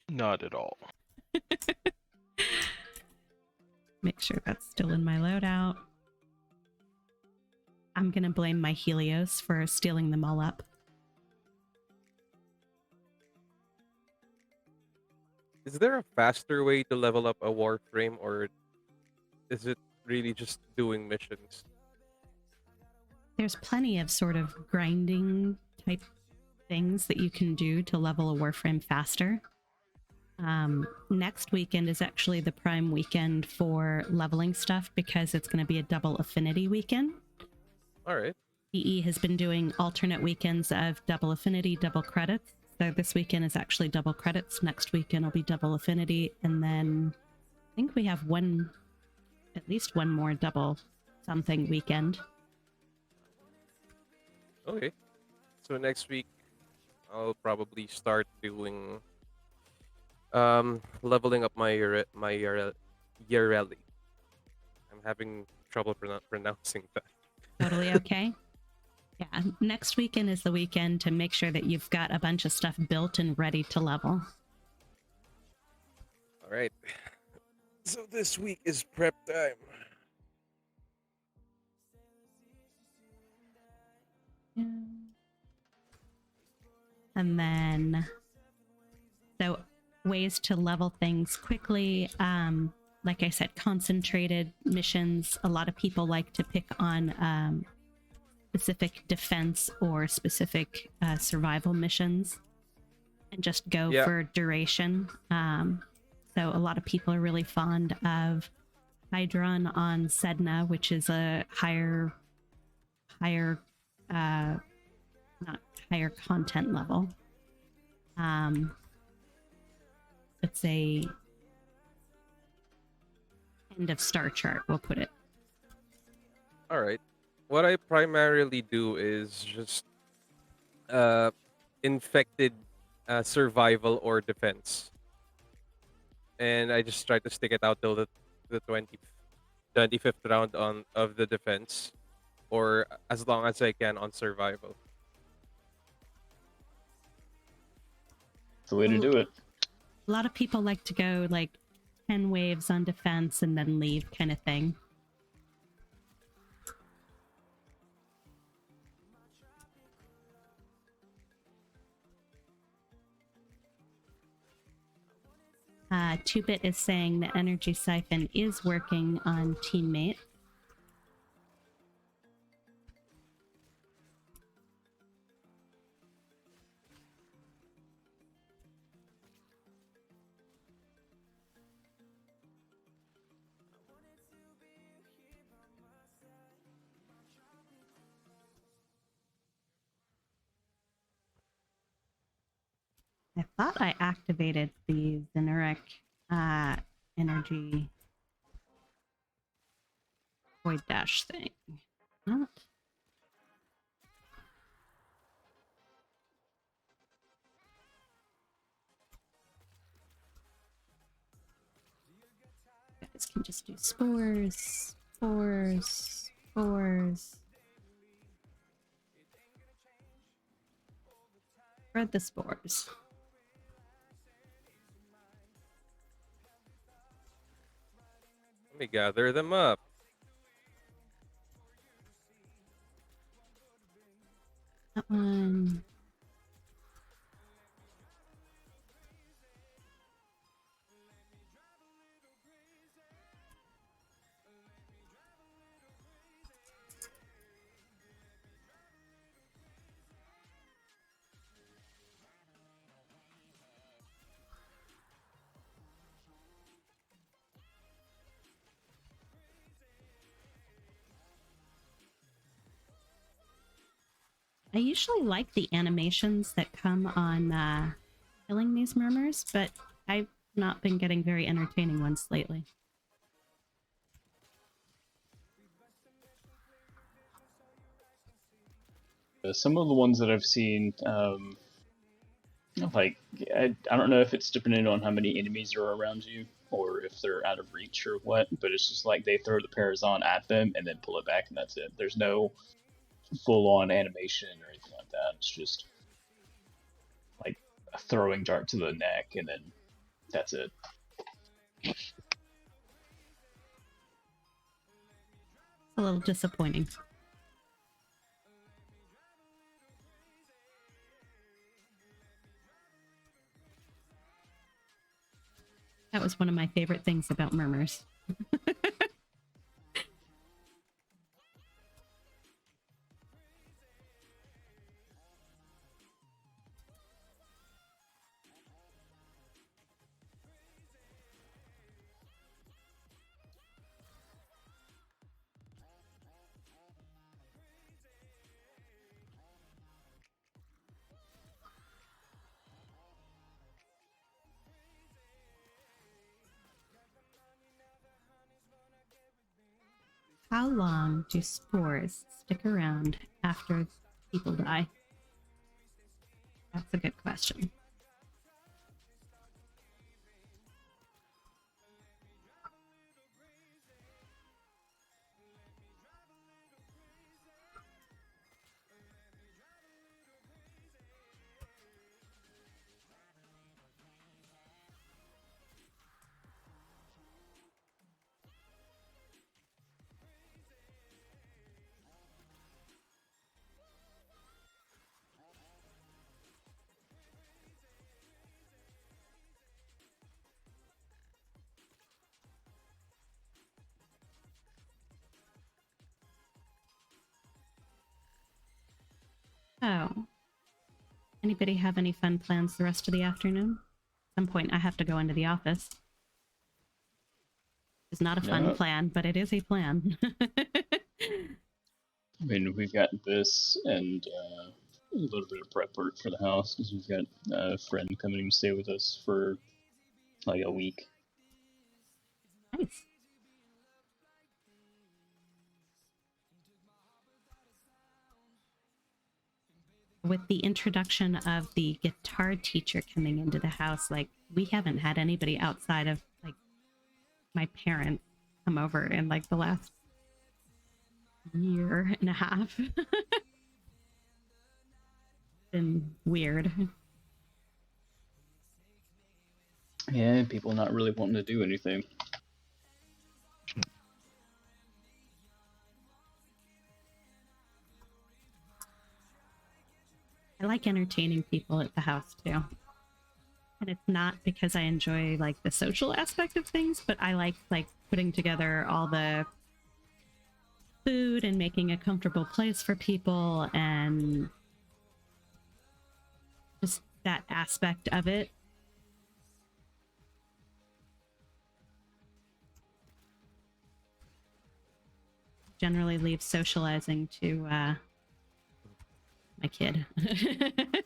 Not at all. Make sure that's still in my loadout. I'm gonna blame my Helios for stealing them all up. Is there a faster way to level up a Warframe, or is it really just doing missions? There's plenty of sort of grinding type things that you can do to level a Warframe faster. Next weekend is actually the prime weekend for leveling stuff because it's going to be a double affinity weekend. All right. EE has been doing alternate weekends of double affinity, double credits. So this weekend is actually double credits. Next weekend will be double affinity. And then I think we have at least one more double something weekend. Okay. So next week, I'll probably start doing leveling up my Yareli. I'm having trouble pronouncing that. Totally okay. Yeah, next weekend is the weekend to make sure that you've got a bunch of stuff built and ready to level. All right. So this week is prep time. And then, so ways to level things quickly. Like I said, concentrated missions. A lot of people like to pick on specific defense or specific survival missions and just go for duration. So a lot of people are really fond of Hydron on Sedna, which is a higher not higher content level. It's a end of star chart, we'll put it. All right. What I primarily do is just infected survival or defense. And I just try to stick it out till the 25th round of the defense, or as long as I can on survival. It's the way to do it. A lot of people like to go like 10 waves on defense and then leave kind of thing. Two-Bit is saying the energy siphon is working on teammate. I thought I activated the Zenuric energy void dash thing. Not. You guys can just do spores, spores, spores. Spread the spores. Let me gather them up. That one. I usually like the animations that come on killing these murmurs, but I've not been getting very entertaining ones lately. Some of the ones that I've seen, like, I don't know if it's depending on how many enemies are around you or if they're out of reach or what, but it's just like they throw the Parazon at them and then pull it back and that's it. There's no full-on animation or anything like that. It's just like a throwing dart to the neck and then that's it. It's a little disappointing. That was one of my favorite things about murmurs. How long do spores stick around after people die? That's a good question. Oh. Anybody have any fun plans the rest of the afternoon? At some point, I have to go into the office. It's not a fun plan, but it is a plan. I mean, we've got this and a little bit of prep work for the house because we've got a friend coming to stay with us for like a week. Nice. With the introduction of the guitar teacher coming into the house, like, we haven't had anybody outside of like my parents come over in like the last year and a half. Been weird. Yeah, people not really wanting to do anything. I like entertaining people at the house too. And it's not because I enjoy like the social aspect of things, but I like putting together all the food and making a comfortable place for people and just that aspect of it. Generally leave socializing to my kid. I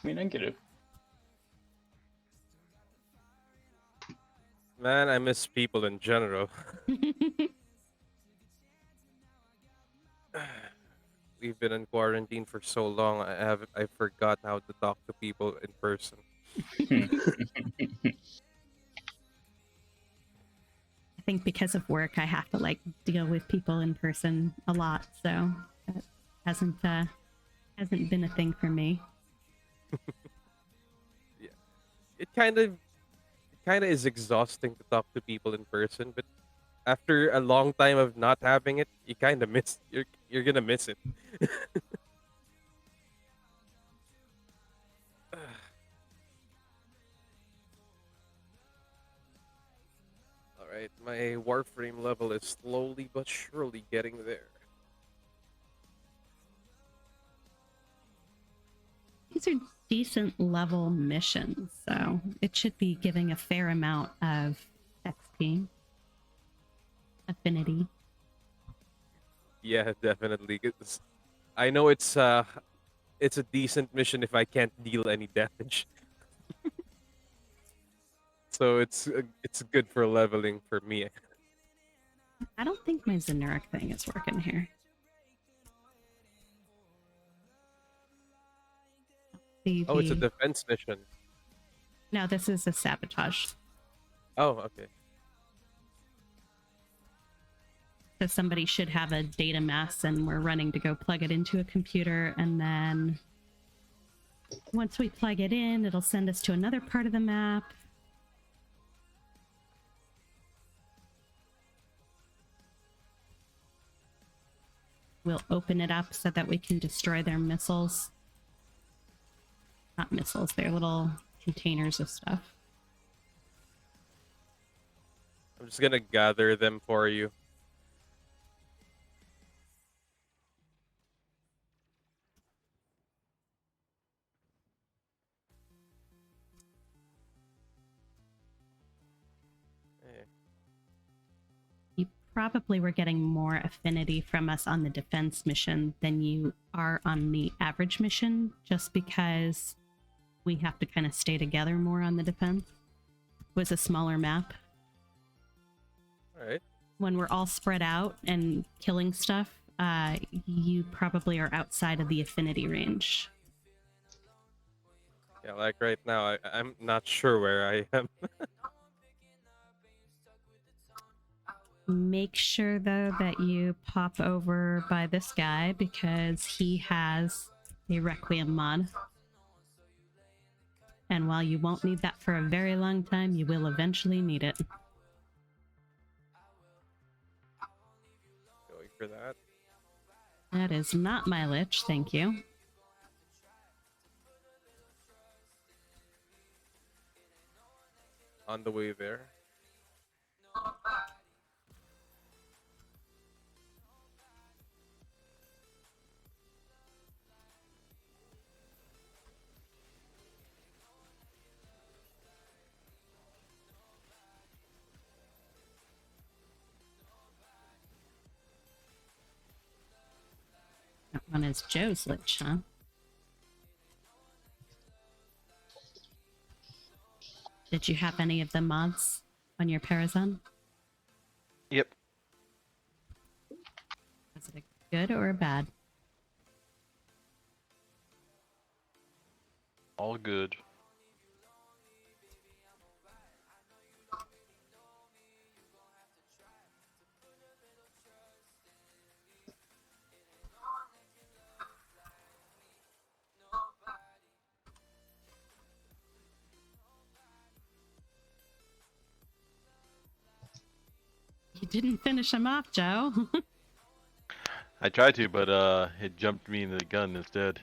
mean, I get it. Man, I miss people in general. We've been in quarantine for so long. I forgot how to talk to people in person. I think because of work, I have to like deal with people in person a lot, so that hasn't been a thing for me. Yeah, it kind of is exhausting to talk to people in person, but after a long time of not having it, you kind of miss you're gonna miss it. All right, my Warframe level is slowly but surely getting there. These are decent level missions, so it should be giving a fair amount of XP affinity. Yeah, definitely. 'Cause I know it's a decent mission if I can't deal any damage. So it's good for leveling for me. I don't think my Zenuric thing is working here. Oh, it's a The defense mission. No, this is a sabotage. Oh, okay. So somebody should have a data mass and we're running to go plug it into a computer, and then once we plug it in, it'll send us to another part of the map. We'll open it up so that we can destroy their missiles. Not missiles, they're little containers of stuff. I'm just gonna gather them for you. Eh, You probably were getting more affinity from us on the defense mission than you are on the average mission, just because we have to kind of stay together more on the defense. It was a smaller map. All right. When we're all spread out and killing stuff, you probably are outside of the affinity range. Yeah, like right now, I'm not sure where I am. Make sure, though, that you pop over by this guy because he has a Requiem mod. And while you won't need that for a very long time, you will eventually need it. Going for that. That is not my Lich, thank you. On the way there. That one is Joe's Lich, huh? Did you have any of the mods on your Parazon? Yep. Was it a good or a bad? All good. You didn't finish him off, Joe. I tried to, but it jumped me in the gun instead.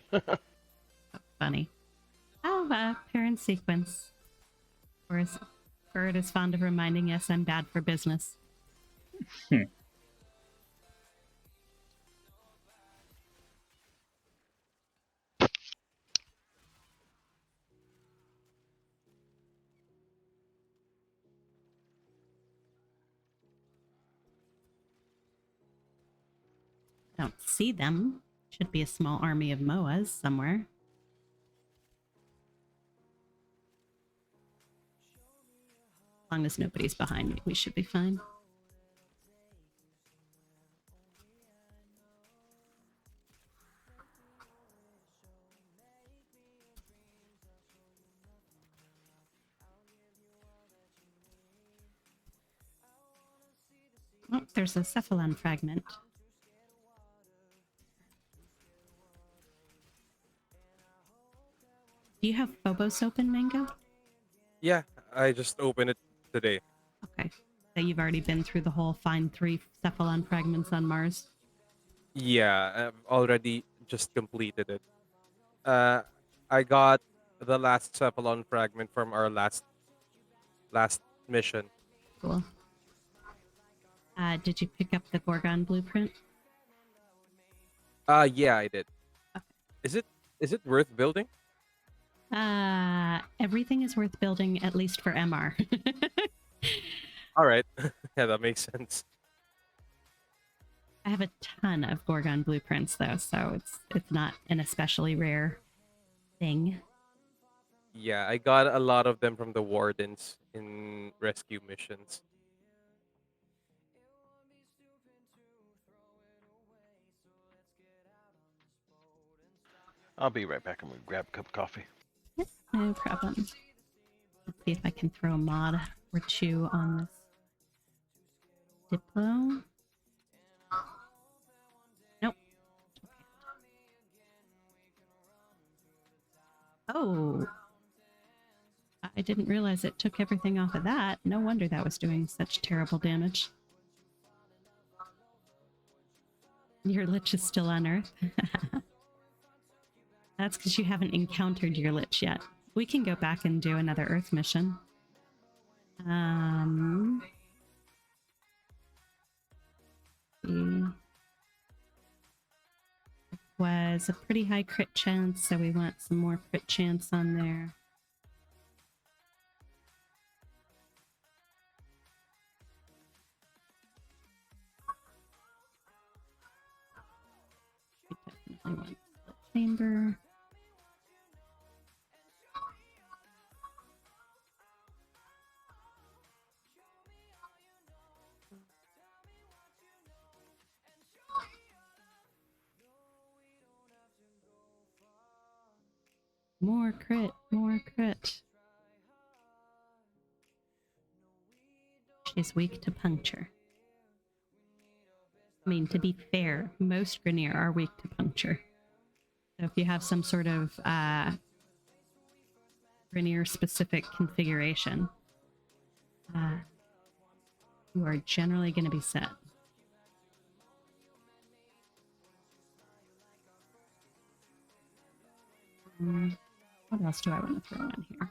Funny. Oh, parent sequence. Or as Bird is fond of reminding us, I'm bad for business. Don't see them. Should be a small army of Moas somewhere. As long as nobody's behind me, we should be fine. Oh, there's a cephalon fragment. Do you have Phobos open, Mango? Yeah, I just opened it today. Okay. So you've already been through the whole find 3 cephalon fragments on Mars. Yeah, I've already just completed it. I got the last Cephalon fragment from our last mission. Cool. Did you pick up the Gorgon blueprint? Yeah, I did. Okay. Is it worth building? Everything is worth building, at least for MR. All right. Yeah, that makes sense. I have a ton of Gorgon blueprints though, so it's not an especially rare thing. Yeah, I got a lot of them from the wardens in rescue missions. I'll be right back. I'm gonna grab a cup of coffee. Yep, no problem. Let's see if I can throw a mod or two on this Diplo. Nope. Oh. I didn't realize it took everything off of that. No wonder that was doing such terrible damage. Your Lich is still on Earth. That's because you haven't encountered your Lich yet. We can go back and do another Earth mission. It was a pretty high crit chance, so we want some more crit chance on there. We definitely want split chamber. More crit, more crit. She's weak to puncture. I mean, to be fair, most Grineer are weak to puncture. So if you have some sort of Grineer-specific configuration, you are generally going to be set. What else do I want to throw in here?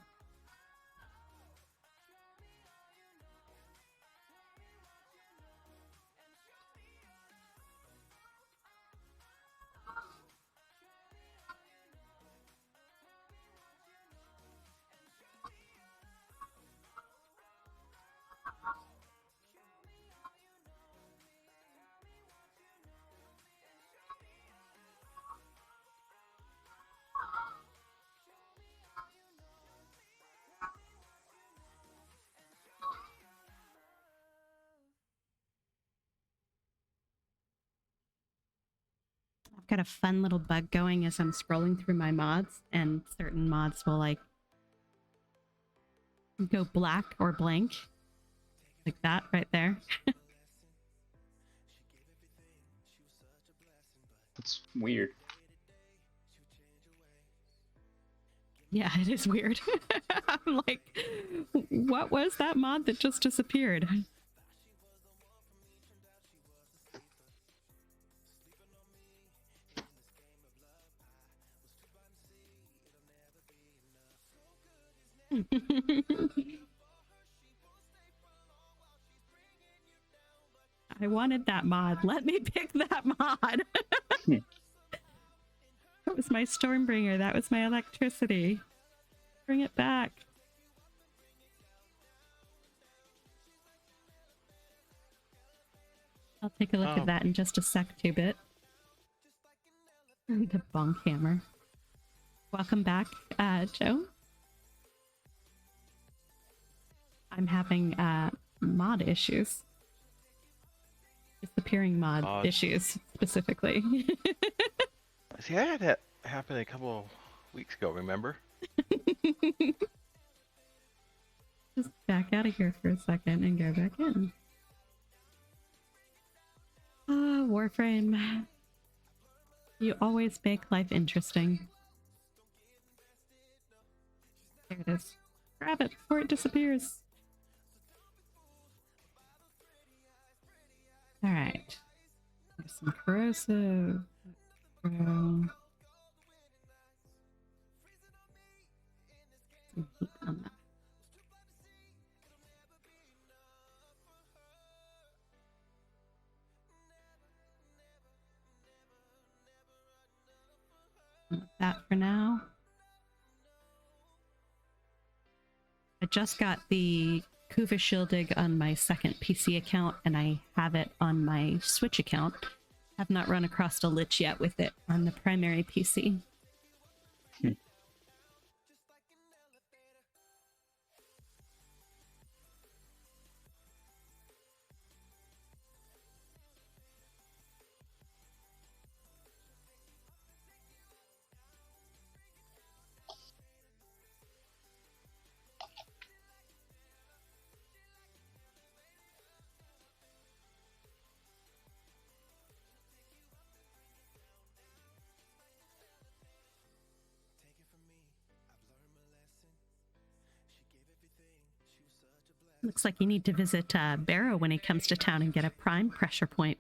I've got a fun little bug going as I'm scrolling through my mods, and certain mods will like go black or blank. Like that right there. It's weird. Yeah, it is weird. I'm like, what was that mod that just disappeared? I wanted that mod. Let me pick that mod. That was my Stormbringer. That was my electricity. Bring it back. I'll take a look at that in just a sec, 2-bit. The bonk hammer. Welcome back, Joe. I'm having mod issues. Disappearing mod issues, specifically. See, I had that happen a couple weeks ago, remember? Just back out of here for a second and go back in. Warframe. You always make life interesting. There it is. Grab it before it disappears. All right. There's some corrosive. Some heat on that. That for now. I just got the Kuva Shildig on my second PC account, and I have it on my Switch account. Have not run across a Lich yet with it on the primary PC. Looks like you need to visit Barrow when he comes to town and get a prime pressure point.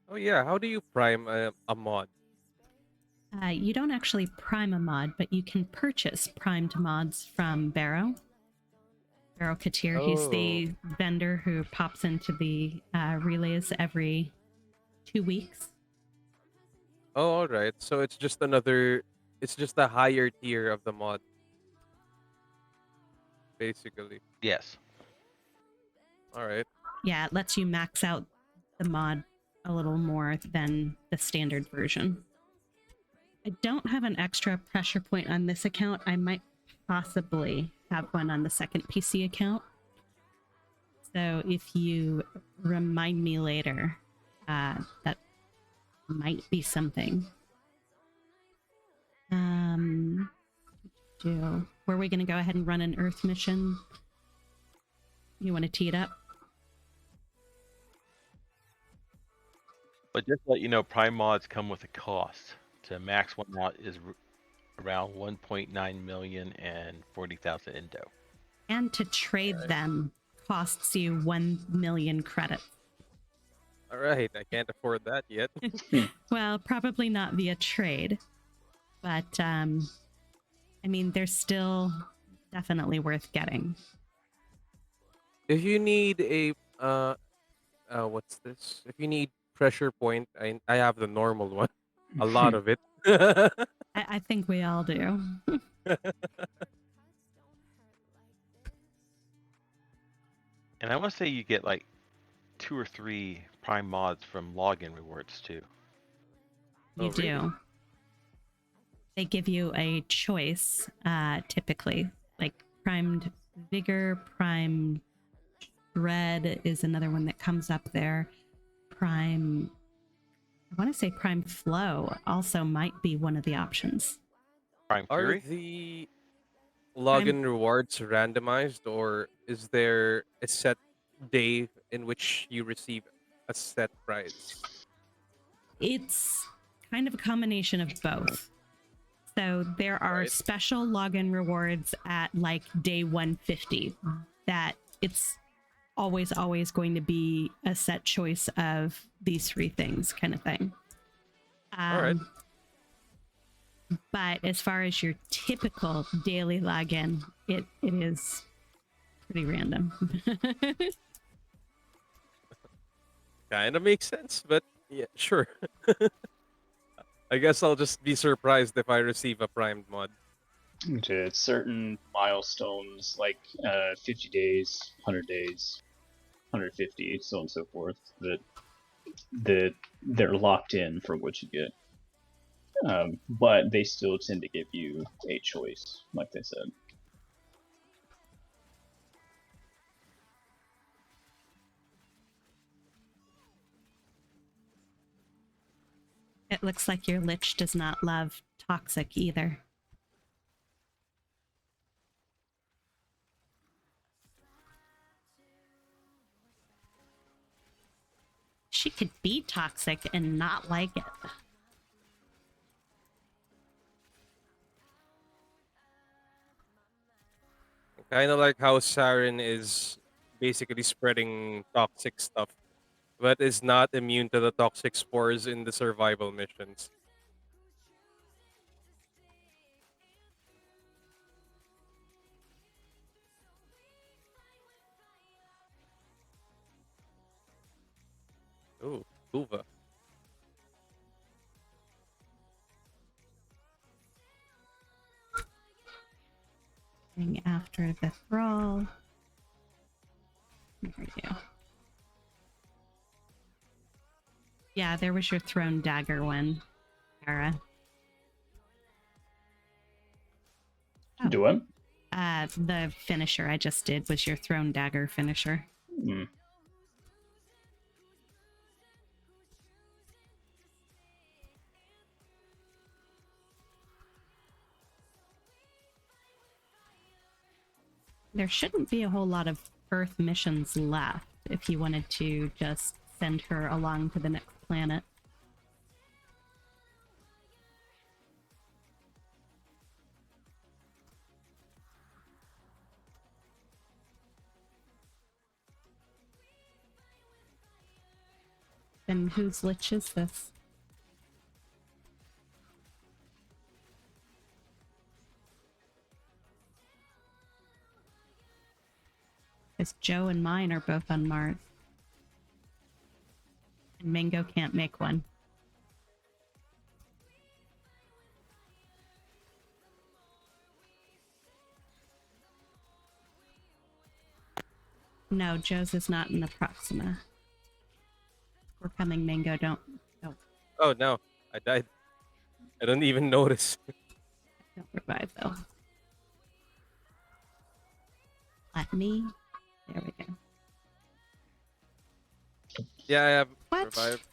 Oh yeah, how do you prime a mod? You don't actually prime a mod, but you can purchase primed mods from Barrow. Barrow Katir, he's the vendor who pops into the relays every 2 weeks. Oh, all right. So it's just another. It's just a higher tier of the mod, basically. Yes. All right. Yeah, it lets you max out the mod a little more than the standard version. I don't have an extra pressure point on this account. I might possibly have one on the second PC account. So if you remind me later, that might be something. Were we going to go ahead and run an Earth mission? You want to tee it up? But just to let you know, Prime mods come with a cost. To max one out is around 1.9 million and 40,000 Indo. And to trade them costs you 1 million credits. All right. I can't afford that yet. Well, probably not via trade, but I mean, they're still definitely worth getting. If you need a what's this? If you need pressure point, I have the normal one. A lot of it. I think we all do. And I want to say you get like 2 or 3 Prime mods from login rewards too. You Oh, really? do. They give you a choice, typically. Like primed vigor, primed dread is another one that comes up there. I want to say prime flow also might be one of the options. Prime Are Fury? the login rewards randomized, or is there a set day in which you receive a set prize? It's kind of a combination of both. So there are special login rewards at like day 150 that it's always going to be a set choice of these 3 things kind of thing. All right. But as far as your typical daily login, it is pretty random. Kind of makes sense, but yeah, sure. I guess I'll just be surprised if I receive a primed mod. To certain milestones like 50 days, 100 days, 150, so on and so forth, that they're locked in for what you get. But they still tend to give you a choice, like they said. It looks like your Lich does not love toxic either. she could be toxic and not like it. Kind of like how Siren is basically spreading toxic stuff, but is not immune to the toxic spores in the survival missions. Ooh, Uva. Going after the thrall. There we go. Yeah, there was your thrown dagger one, Tara. Oh. Do it. The finisher I just did was your thrown dagger finisher. Hmm. There shouldn't be a whole lot of Earth missions left if you wanted to just send her along to the next planet. Then whose Lich is this? Because Joe and mine are both on Mars. And Mango can't make one. No, Joe's is not in the Proxima. We're coming, Mango. Don't. Oh no, I died. I don't even notice. Don't revive, though. Let me. There we go. Yeah, I have What? revived.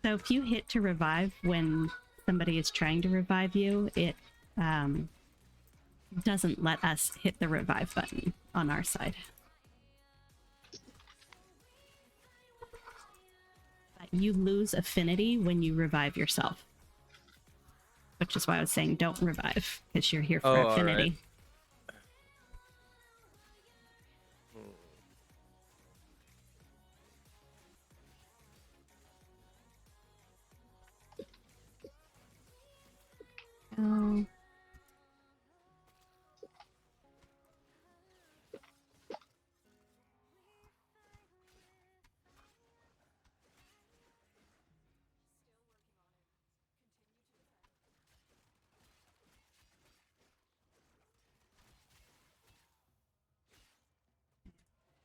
So if you hit to revive when somebody is trying to revive you, it doesn't let us hit the revive button on our side. But you lose affinity when you revive yourself. Which is why I was saying don't revive, because you're here for Oh, affinity. Oh.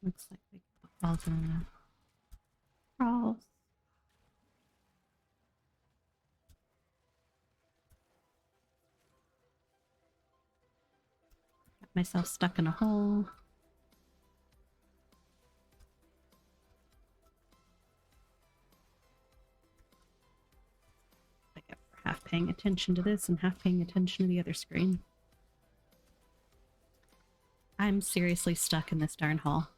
Looks like we all gonna crawl. Got myself stuck in a hole. I get for half paying attention to this and half paying attention to the other screen. I'm seriously stuck in this darn hole.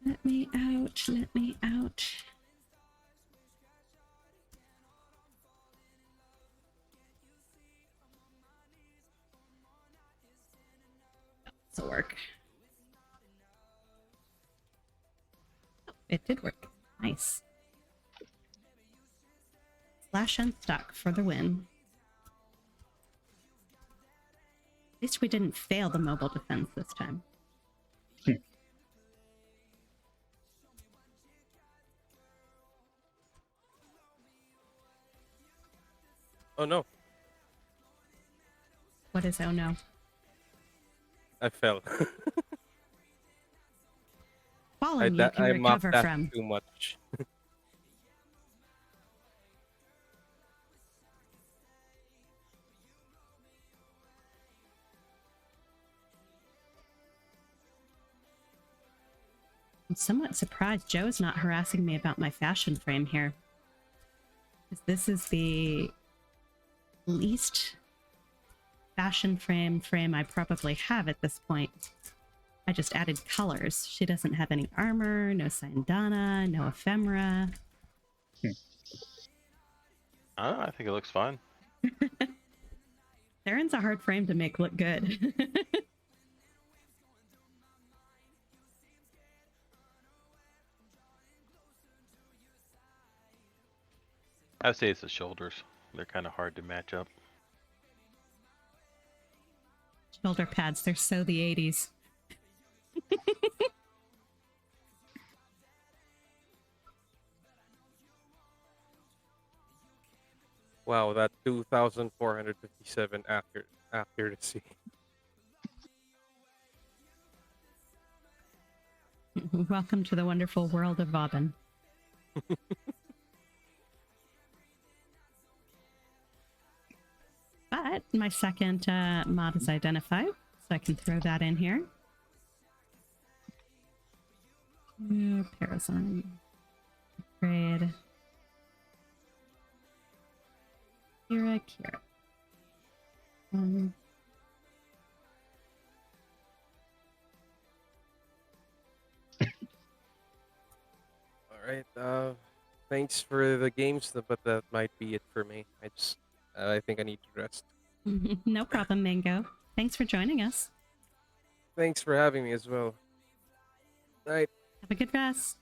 Let me out, let me out. This'll work. Oh, it did work. Nice. Slash unstuck for the win. At least we didn't fail the mobile defense this time. Oh no, What is oh no? I fell. Falling you can I mopped recover that from. too much. I'm somewhat surprised Joe is not harassing me about my fashion frame here. Because this is the least fashion frame I probably have at this point. I just added colors. She doesn't have any armor, no Sandana, no ephemera. I think it looks fine. Theron's a hard frame to make look good. I would say it's the shoulders. They're kind of hard to match up. Shoulder pads, they're so the 80s. Wow, that 2,457 accuracy. Welcome to the wonderful world of Vauban. But my second mod is identified, so I can throw that in here. Parazon. Upgrade. Kira. Alright, thanks for the games, but that might be it for me. I think I need to rest. No problem, Mango. Thanks for joining us. Thanks for having me as well. Night. Have a good rest.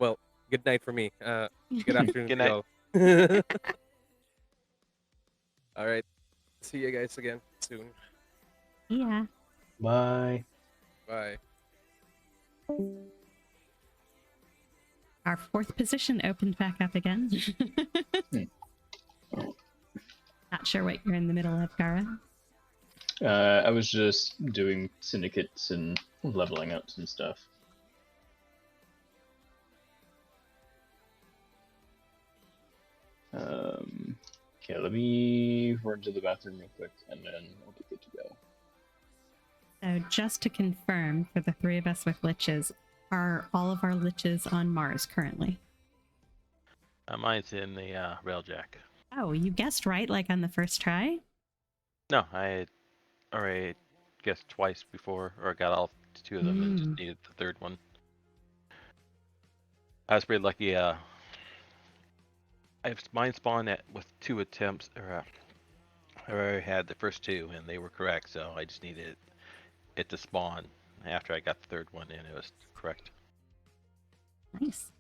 Well, good night for me. Good afternoon Good to night. y'all. Alright, see you guys again soon. Yeah. Bye. Bye. Our fourth position opened back up again. Not sure what you're in the middle of, Gara. I was just doing syndicates and leveling ups and stuff. Okay, let me run to the bathroom real quick, and then we'll be good to go. So just to confirm, for the three of us with liches, are all of our liches on Mars currently? Mine's in the railjack. Oh, you guessed right, like on the first try? No, I had already guessed twice before, or got all two of them and just needed the third one. I was pretty lucky. Mine spawned with 2 attempts, or I already had the first 2, and they were correct. So I just needed it to spawn after I got the third one, and it was correct. Nice.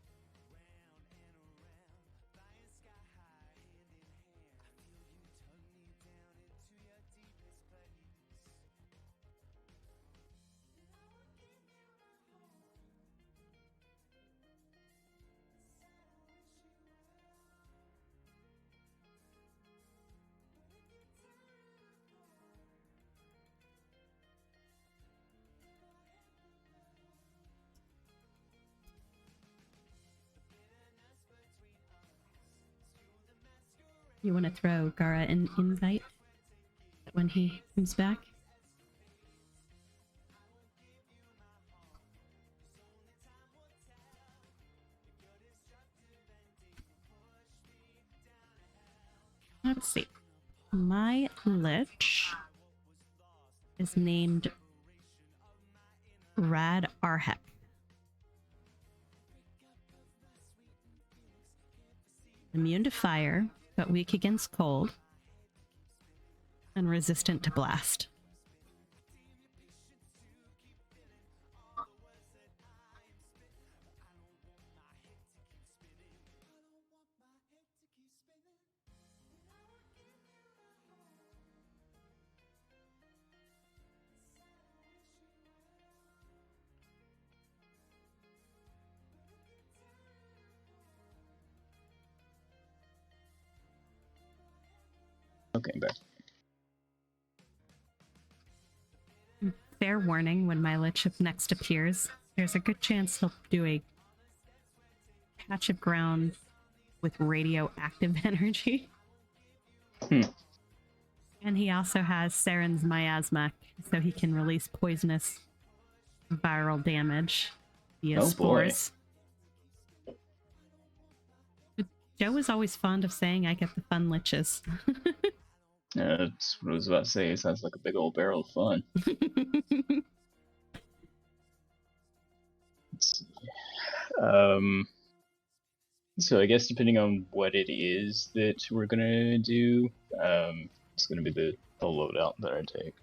You want to throw Gara an invite when he comes back? Let's see. My Lich is named Rad Arhek. Immune to fire, but weak against cold, and resistant to blast. Okay, back. Fair warning, when my Lich next appears, there's a good chance he'll do a patch of ground with radioactive energy. And he also has Saren's miasma, so he can release poisonous viral damage via spores. Joe is always fond of saying I get the fun liches. That's what I was about to say. It sounds like a big old barrel of fun. Let's see. So I guess depending on what it is that we're gonna do, it's gonna be the loadout that I take.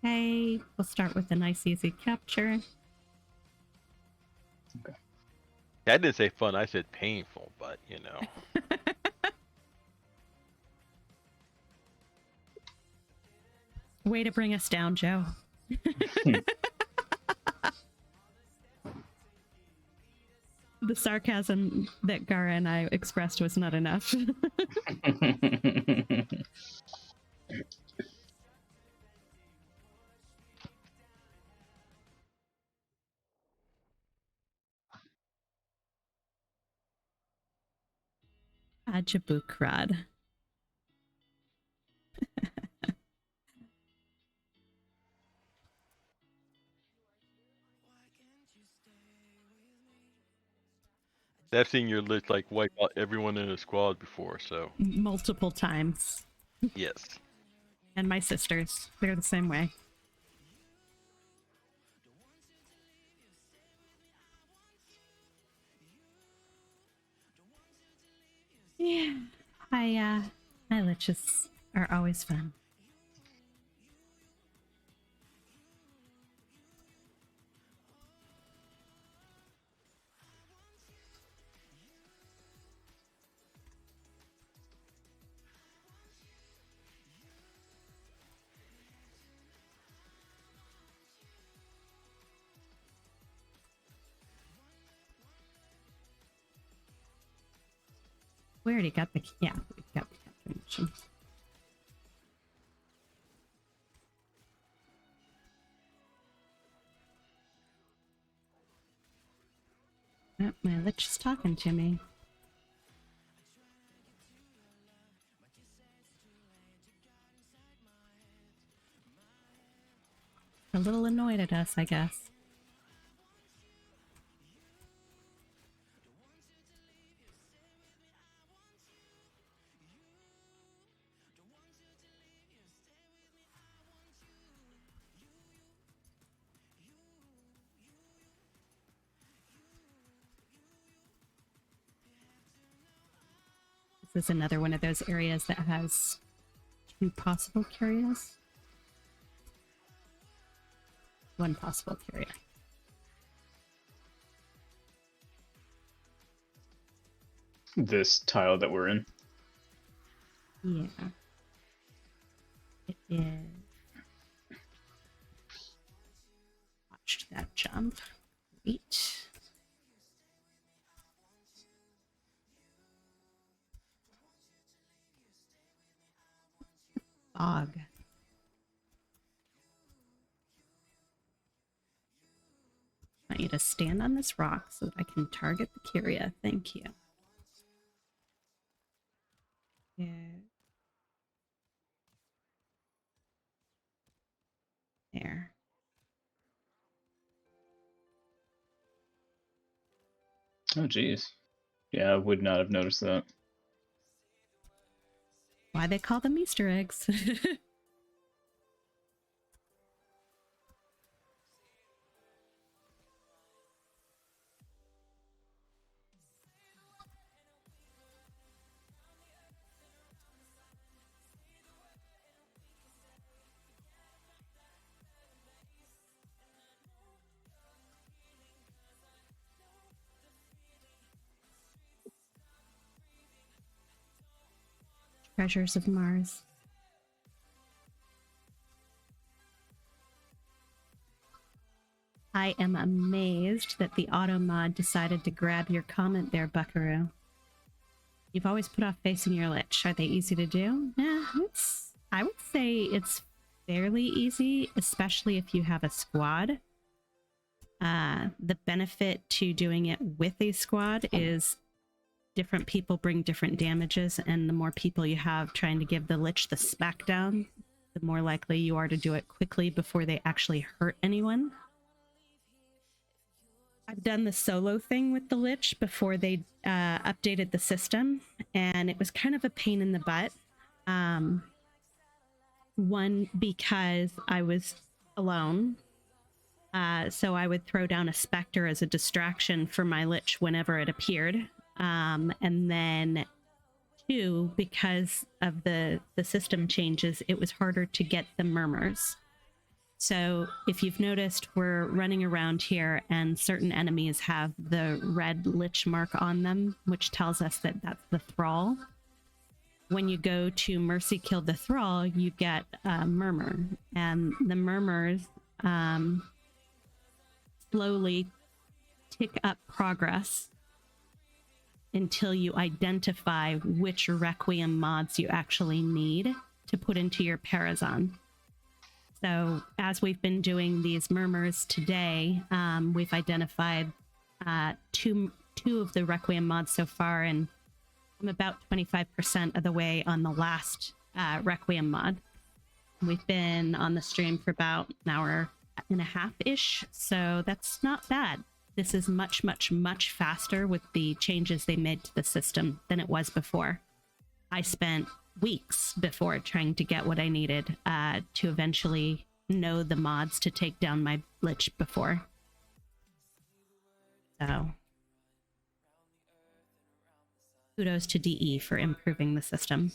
Okay, we'll start with a nice easy capture. I didn't say fun, I said painful, but you know. Way to bring us down, Joe. The sarcasm that Gara and I expressed was not enough. Ajabukrad. I've seen your Lich like wipe out everyone in a squad before, so Multiple times. yes. And my sisters. They're the same way. Yeah. My liches are always fun. We already got the, yeah, we got the capture mission. Oh, my lich is talking to me. A little annoyed at us, I guess. This is another one of those areas that has 2 possible curios. 1 possible curio. This tile that we're in. Yeah. It is. Watched that jump. Great. Fog. I want you to stand on this rock so that I can target the curia. Thank you. Yeah. There. Oh, geez. Yeah, I would not have noticed that. Why they call them Easter eggs. Treasures of Mars. I am amazed that the auto mod decided to grab your comment there, Buckaroo. You've always put off facing your lich. Are they easy to do? Yeah, I would say it's fairly easy, especially if you have a squad. The benefit to doing it with a squad is different people bring different damages, and the more people you have trying to give the lich the smack down, the more likely you are to do it quickly before they actually hurt anyone. I've done the solo thing with the Lich before they updated the system, and it was kind of a pain in the butt. One, because I was alone. So I would throw down a specter as a distraction for my Lich whenever it appeared. And then two, because of the system changes, it was harder to get the murmurs. So if you've noticed, we're running around here and certain enemies have the red Lich mark on them, which tells us that that's the thrall. When you go to Mercy Kill the Thrall, you get a murmur. And the murmurs slowly tick up progress until you identify which Requiem mods you actually need to put into your Parazon. So as we've been doing these murmurs today, we've identified two of the Requiem mods so far, and I'm about 25% of the way on the last Requiem mod. We've been on the stream for about an hour and a half-ish, so that's not bad. This is much, much, much faster with the changes they made to the system than it was before. I spent weeks before trying to get what I needed to eventually know the mods to take down my Lich before. So kudos to DE for improving the system.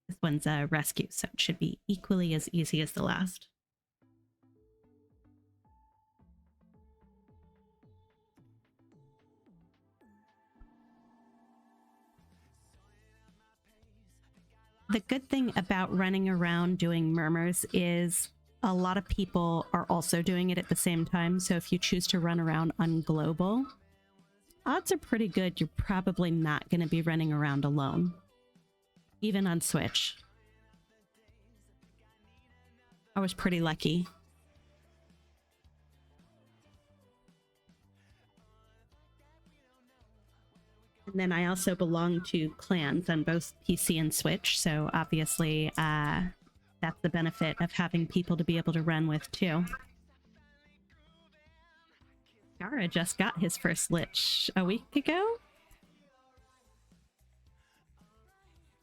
This one's a rescue, so it should be equally as easy as the last. The good thing about running around doing murmurs is a lot of people are also doing it at the same time. So if you choose to run around on global, odds are pretty good you're probably not going to be running around alone, even on Switch. I was pretty lucky. And then I also belong to clans on both PC and Switch, so obviously that's the benefit of having people to be able to run with too. Gara just got his first Lich a week ago?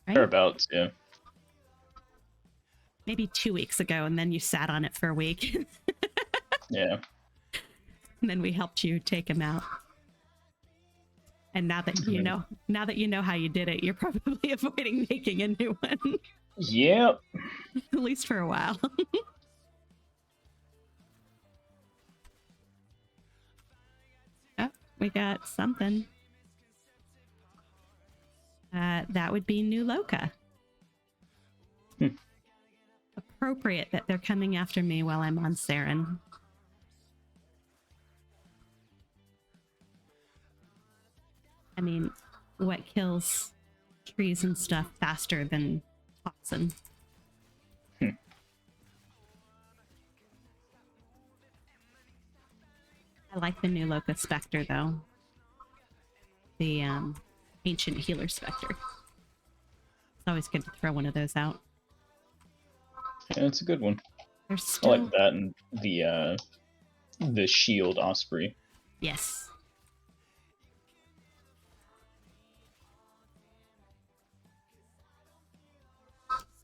Right? Thereabouts, yeah. Maybe 2 weeks ago, and then you sat on it for a week. Yeah. And then we helped you take him out. And now that you know how you did it, you're probably avoiding making a new one. Yep. At least for a while. Oh, we got something. That would be New Loka. Appropriate that they're coming after me while I'm on Saren. I mean, what kills trees and stuff faster than toxin? I like the new Loka Spectre, though. The Ancient Healer Spectre. It's always good to throw one of those out. Yeah, it's a good one. There's still... I like that and the Shield Osprey. Yes.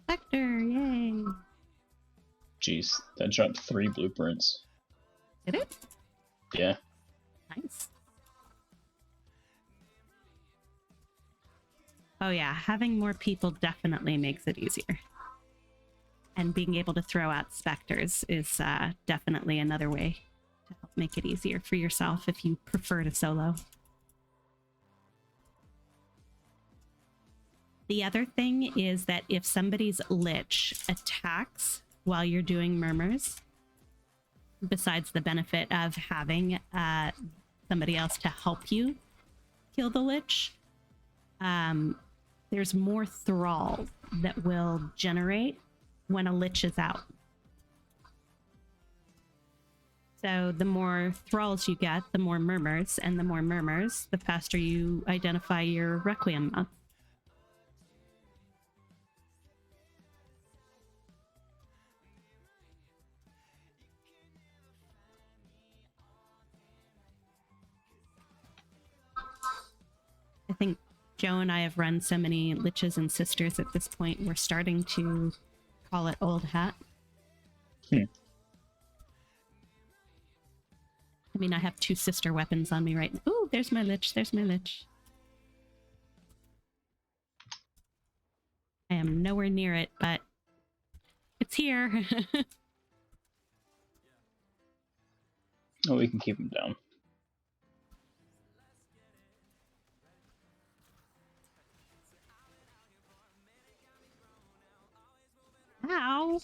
Spectre, yay! Jeez, that dropped 3 blueprints. Did it? Yeah. Nice. Oh yeah, having more people definitely makes it easier. And being able to throw out specters is definitely another way to help make it easier for yourself if you prefer to solo. The other thing is that if somebody's Lich attacks while you're doing murmurs, besides the benefit of having somebody else to help you kill the Lich, there's more thrall that will generate when a Lich is out. So the more thralls you get, the more murmurs, and the more murmurs, the faster you identify your Requiem mods. Joe and I have run so many Liches and Sisters at this point, we're starting to call it old hat. Hmm. I mean, I have 2 sister weapons on me right now. Ooh, there's my Lich. There's my Lich. I am nowhere near it, but it's here. Oh, we can keep him down. Ow!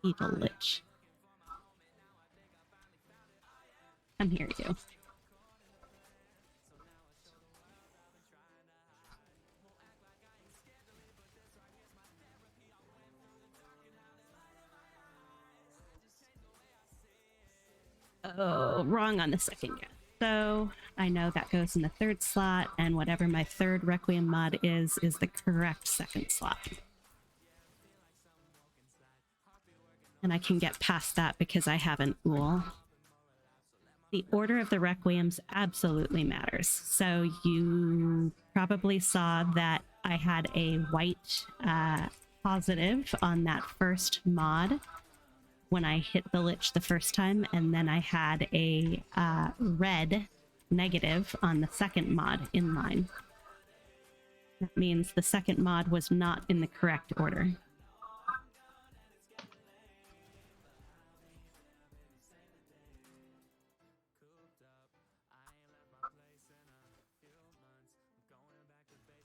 Evil Lich. Come here, you. Oh, wrong on the second guess. So I know that goes in the 3rd slot, and whatever my 3rd Requiem mod is the correct 2nd slot. And I can get past that because I have an Ool. The order of the Requiems absolutely matters. So you probably saw that I had a white positive on that first mod when I hit the Lich the first time, and then I had a red negative on the 2nd mod in line. That means the 2nd mod was not in the correct order.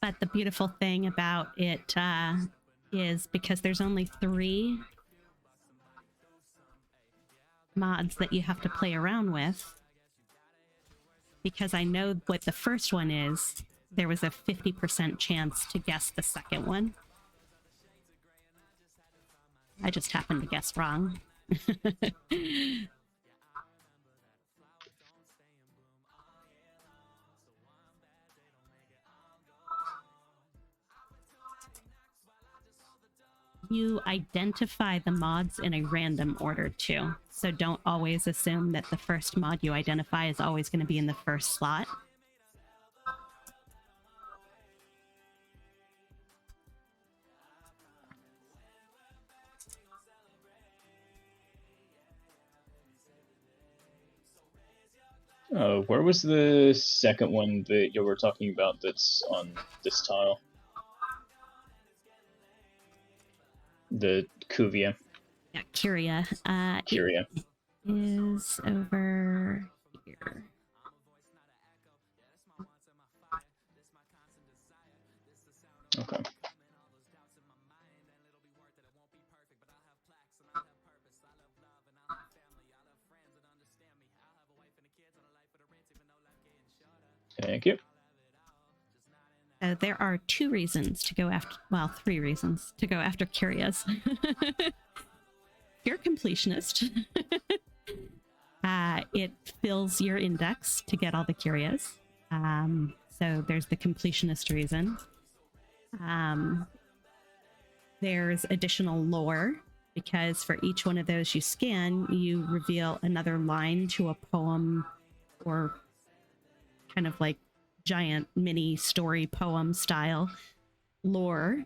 But the beautiful thing about it is because there's only 3 mods that you have to play around with, because I know what the first one is, there was a 50% chance to guess the 2nd one. I just happened to guess wrong. You identify the mods in a random order too. So don't always assume that the first mod you identify is always going to be in the first slot. Where was the 2nd one that you were talking about that's on this tile? The Kuvia. Yeah, Curia. Curia. It is over here. Okay. Thank you. There are 2 reasons to go after, well, 3 reasons to go after Curias. You're a completionist. It fills your index to get all the Curias. So there's the completionist reason. There's additional lore, because for each one of those you scan, you reveal another line to a poem, or kind of like giant mini story poem style lore.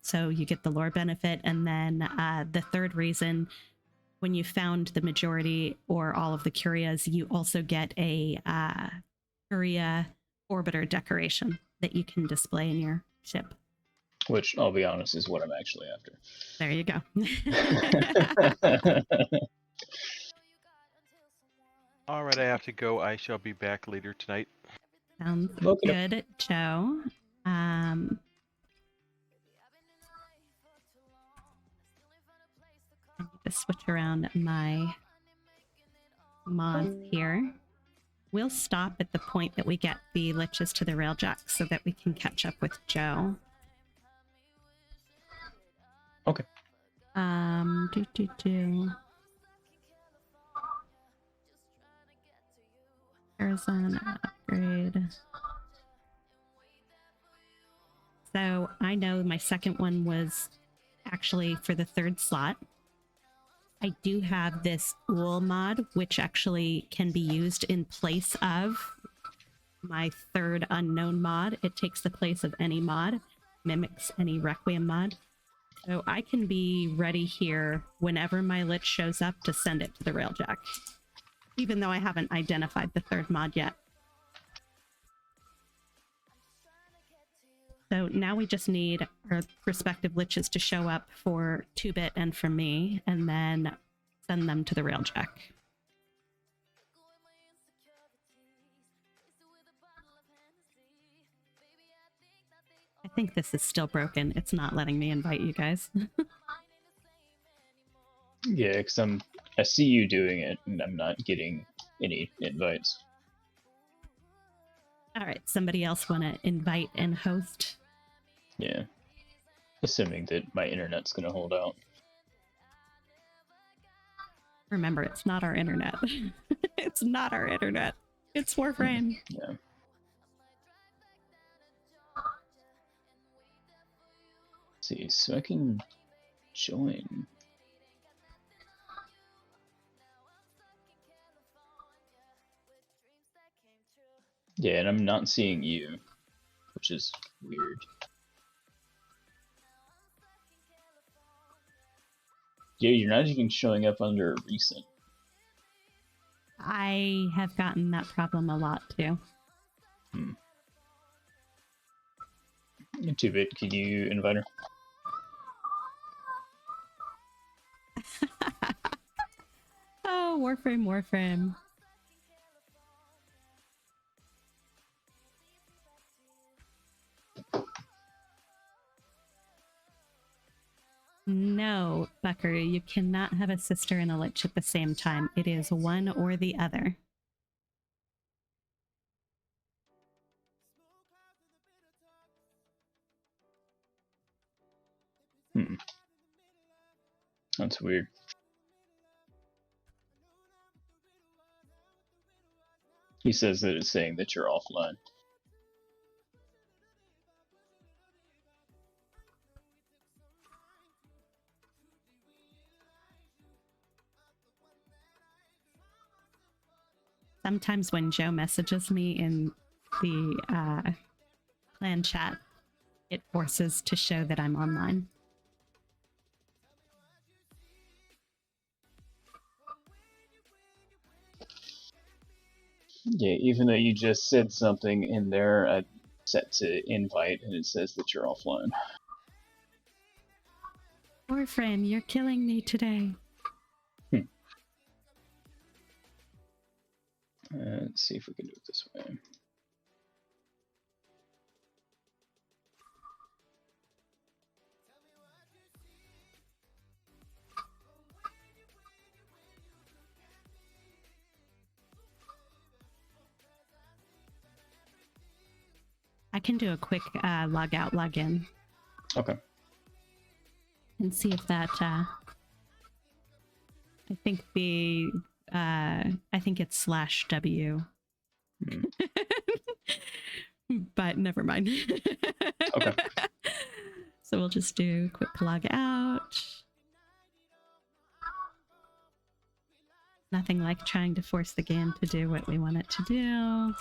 So you get the lore benefit. And then the 3rd reason, when you found the majority or all of the Curias, you also get a Curia orbiter decoration that you can display in your ship. Which, I'll be honest, is what I'm actually after. There you go. All right, I have to go. I shall be back later tonight. Sounds Okay. good, Joe. I need to switch around my mods here. We'll stop at the point that we get the Liches to the Railjack so that we can catch up with Joe. Okay. Arizona upgrade. So I know my 2nd one was actually for the 3rd slot. I do have this Ool mod, which actually can be used in place of my third unknown mod. It takes the place of any mod, mimics any Requiem mod. So I can be ready here whenever my Lich shows up to send it to the Railjack, even though I haven't identified the third mod yet. So now we just need our respective Liches to show up for 2-bit and for me, and then send them to the Railjack. I think this is still broken. It's not letting me invite you guys. Yeah, because I see you doing it, and I'm not getting any invites. All right, somebody else want to invite and host? Yeah. Assuming that my internet's going to hold out. Remember, it's not our internet. It's not our internet. It's Warframe. Yeah. Let's see, so I can join. Yeah, and I'm not seeing you, which is weird. Yeah, you're not even showing up under recent. I have gotten that problem a lot too. 2-bit, could you invite her? Oh, Warframe, Warframe. No, Bucker, you cannot have a sister and a Lich at the same time. It is one or the other. That's weird. He says that it's saying that you're offline. Sometimes when Joe messages me in the clan chat, it forces to show that I'm online. Yeah, even though you just said something in there, I set to invite and it says that you're offline. Warframe, you're killing me today. Let's see if we can do it this way. I can do a quick log out, log in. Okay. And see if that I think the I think it's /W. But never mind. Okay. So we'll just do quick log out. Nothing like trying to force the game to do what we want it to do.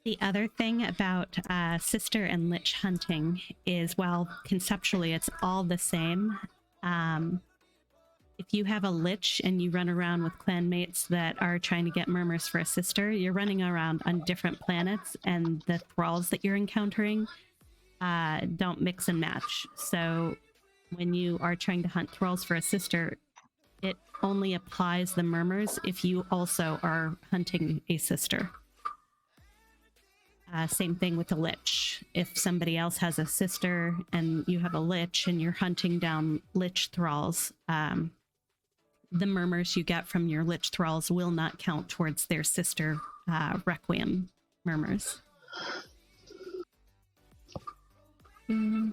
The other thing about sister and Lich hunting is, while conceptually it's all the same, if you have a Lich and you run around with clanmates that are trying to get murmurs for a sister, you're running around on different planets, and the thralls that you're encountering don't mix and match. So when you are trying to hunt thralls for a sister, it only applies the murmurs if you also are hunting a sister. Same thing with the Lich. If somebody else has a sister and you have a Lich and you're hunting down Lich thralls, the murmurs you get from your Lich thralls will not count towards their sister Requiem murmurs. So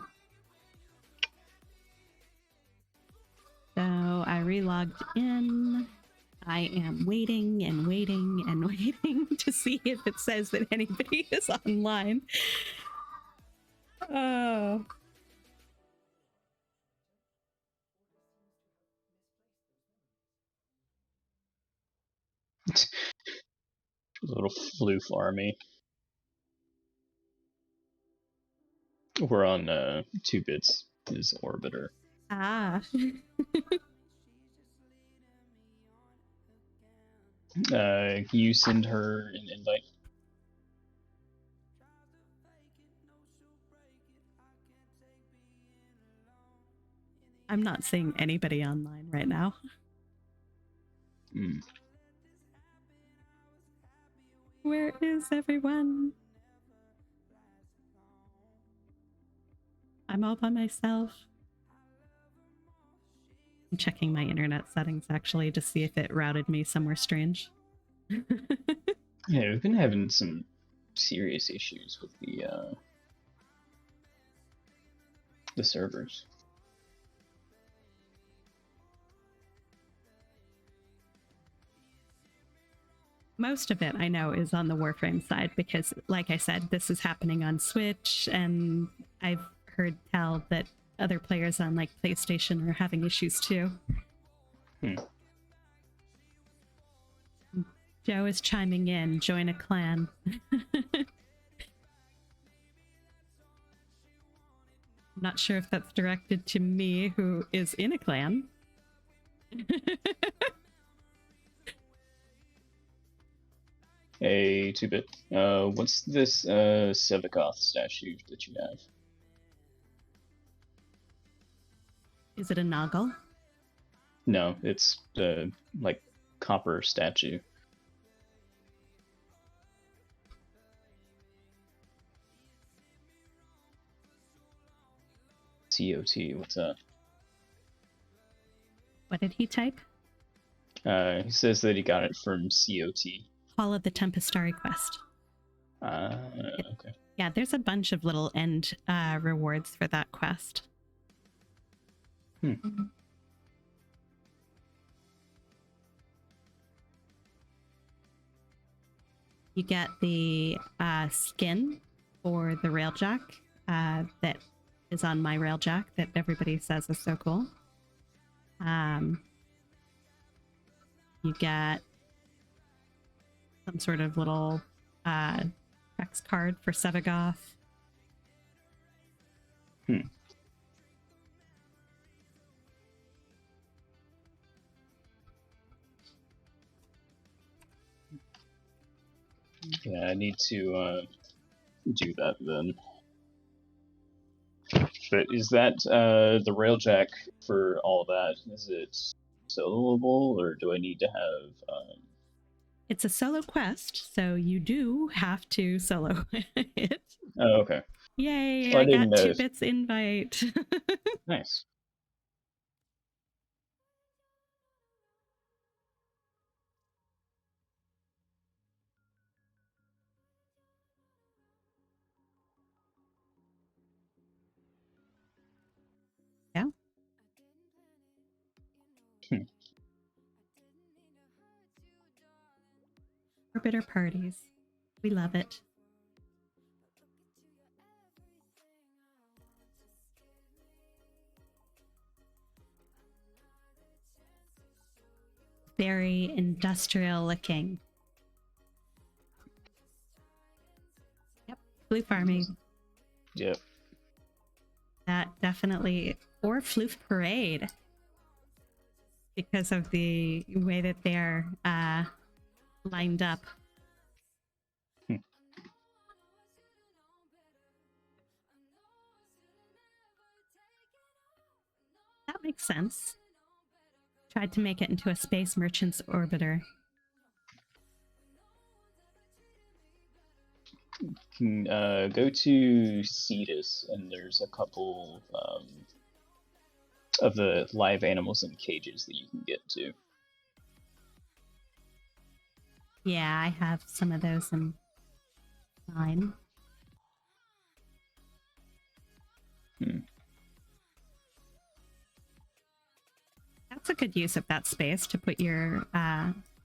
I relogged in. I am waiting and waiting and waiting to see if it says that anybody is online. Oh. Little floof army. We're on 2 bits is Orbiter. Ah. Can you send her an invite? I'm not seeing anybody online right now. Hmm. Where is everyone? I'm all by myself. I'm checking my internet settings actually to see if it routed me somewhere strange. Yeah, we've been having some serious issues with the servers. Most of it I know is on the Warframe side because, like I said, this is happening on Switch, and I've heard tell that other players on like PlayStation are having issues too. Joe is chiming in. Join a clan. I'm not sure if that's directed to me, who is in a clan. Hey, 2-bit. What's this Sevikoth statue that you have? Is it a Noggle? No, it's the like copper statue. COT, what's up? What did he type? He says that he got it from COT. Hall of the Tempestari quest. Okay. Yeah, there's a bunch of little end rewards for that quest. You get the skin for the railjack that is on my railjack that everybody says is so cool. You get some sort of little text card for Sevagoth. Yeah, I need to do that then. But is that the railjack for all that? Is it soloable, or do I need to have? It's a solo quest, so you do have to solo it. Oh, okay. Yay! Well, I I got didn't know. 2-bits invite. Nice. Yeah. Orbiter parties. We love it. Very industrial looking. Yep. Blue farming. Yep. That definitely, or Floof Parade, because of the way that they're lined up. That makes sense. Tried to make it into a space merchant's orbiter. Can go to Cetus, and there's a couple of the live animals in cages that you can get to. Yeah, I have some of those in mine. That's a good use of that space to put your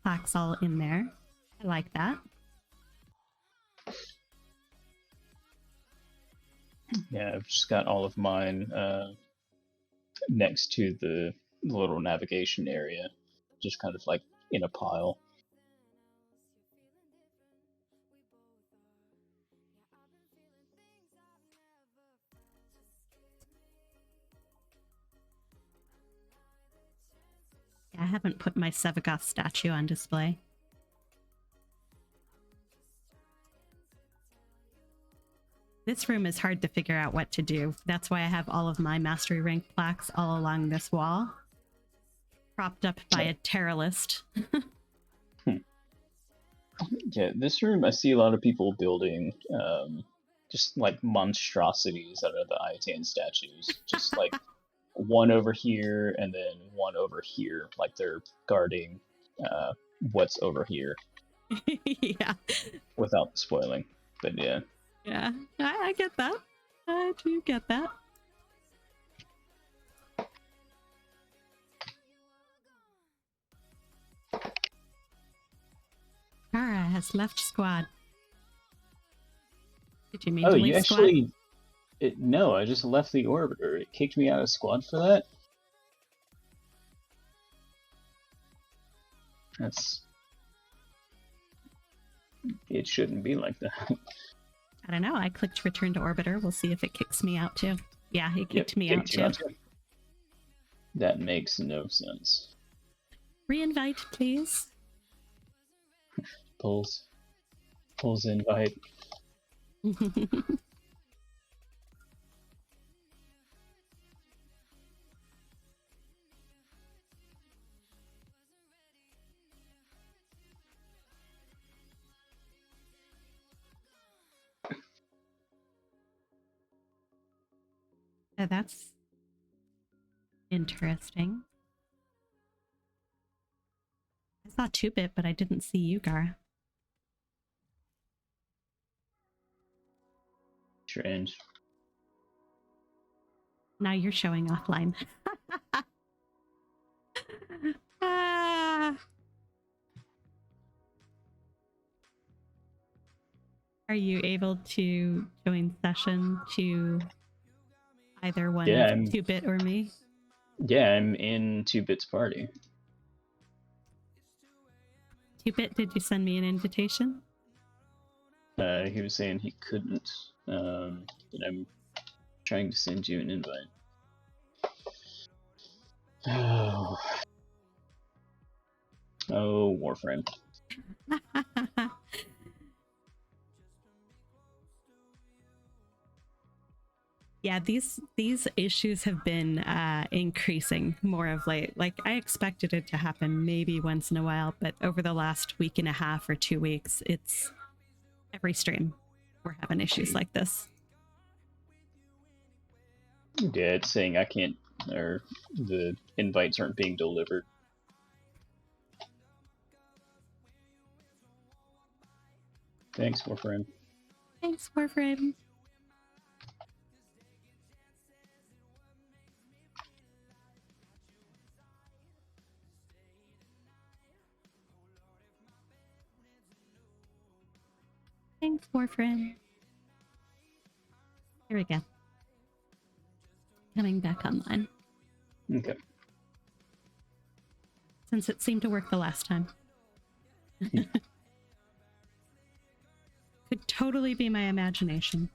plaques all in there. I like that. Yeah, I've just got all of mine next to the little navigation area, just kind of like in a pile. haven't put my Sevagoth statue on display. This room is hard to figure out what to do. That's why I have all of my mastery rank plaques all along this wall, propped up by a terror list. Yeah, this room I see a lot of people building just like monstrosities out of the Itan statues. Just like one over here and then one over here, like they're guarding what's over here. Yeah. Without spoiling. But yeah. Yeah, I get that. I do get that. Kara has left squad. Did you mean to leave you squad? actually... no, I just left the orbiter. It kicked me out of squad for that? That's... It shouldn't be like that. I don't know. I clicked return to orbiter. We'll see if it kicks me out too. Yeah, it kicked me out too. That makes no sense. Reinvite, please. Pulls invite. Yeah, that's interesting. I saw 2-bit, but I didn't see you, Gara. Strange. Now you're showing offline. Ah. Are you able to join session to either one of 2-bit or me? Yeah, I'm in 2-bit's party. 2-bit, did you send me an invitation? He was saying he couldn't, but I'm trying to send you an invite. Oh, Warframe. Yeah, these issues have been increasing more of late. Like, I expected it to happen maybe once in a while, but over the last week and a half or 2 weeks, it's every stream we're having issues like this. Yeah, it's saying I can't, or the invites aren't being delivered. Thanks, Warframe. Thanks, Warframe. Thanks, Warframe. Here we go. Coming back online. Okay. Since it seemed to work the last time. Could totally be my imagination.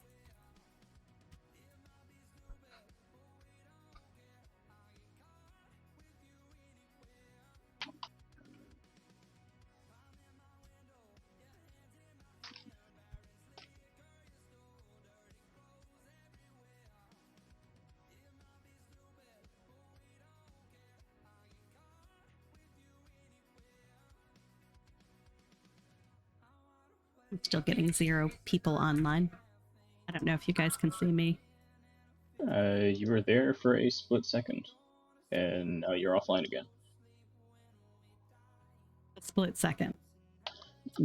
I'm still getting 0 people online. I don't know if you guys can see me. You were there for a split second, and now you're offline again. A split second.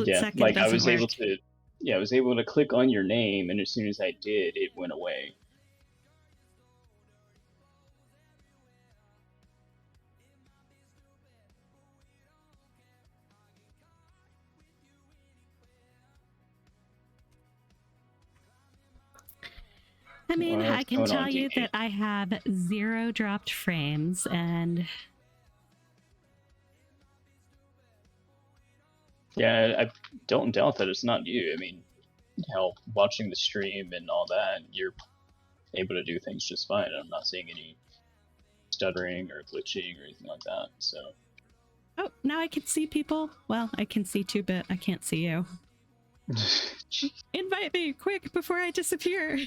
Second like I was able to. Yeah, I was able to click on your name, and as soon as I did, it went away. I mean, I can tell you that I have 0 dropped frames, and yeah, I don't doubt that it's not you. I mean, hell, watching the stream and all that, you're able to do things just fine. I'm not seeing any stuttering or glitching or anything like that. So Oh, now I can see people. Well, I can see 2-bit. I can't see you. Invite me quick before I disappear.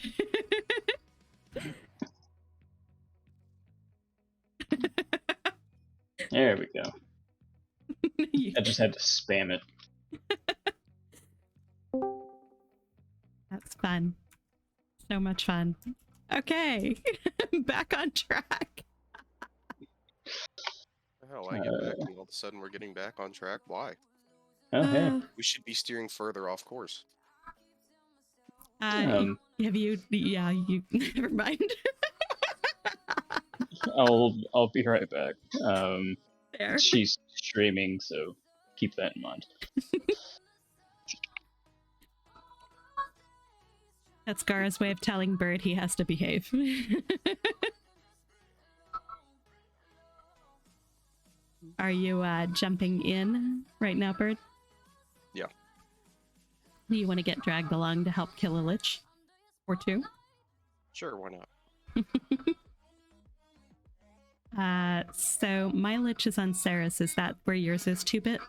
There we go. I just had to spam it. That's fun. So much fun. Okay. Back on track. The hell, I get back and all of a sudden we're getting back on track? Why? Oh, hey. We should be steering further off course. Have you? Yeah, you. Never mind. I'll be right back. There. She's streaming, so keep that in mind. That's Gara's way of telling Bird he has to behave. Are you jumping in right now, Bird? Yeah. Do you want to get dragged along to help kill a Lich? Or two? Sure, why not? So my Lich is on Sarah's. Is that where yours is, 2-bit?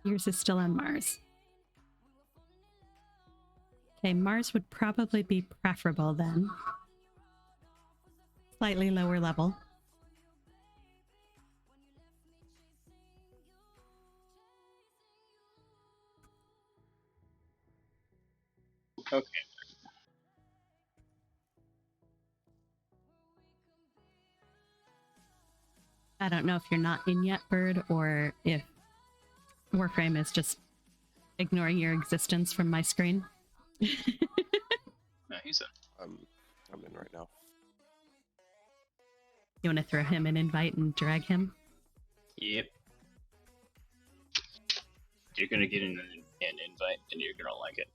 Yours is still on Mars. Okay, Mars would probably be preferable then. Slightly lower level. Okay. I don't know if you're not in yet, Bird, or if Warframe is just ignoring your existence from my screen. No, he's in. I'm in right now. You want to throw him an invite and drag him? Yep. You're gonna get an invite, and you're gonna like it.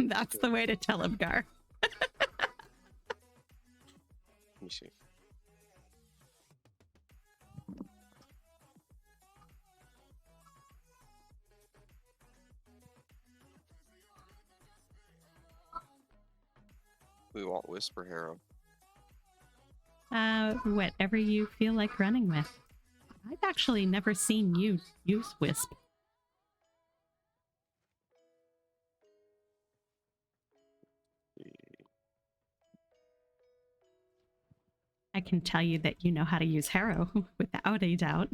That's the way to tell him, Gar. Let me see. We want Whisper Harrow. Whatever you feel like running with. I've actually never seen you use Wisp. I can tell you that you know how to use Harrow without a doubt.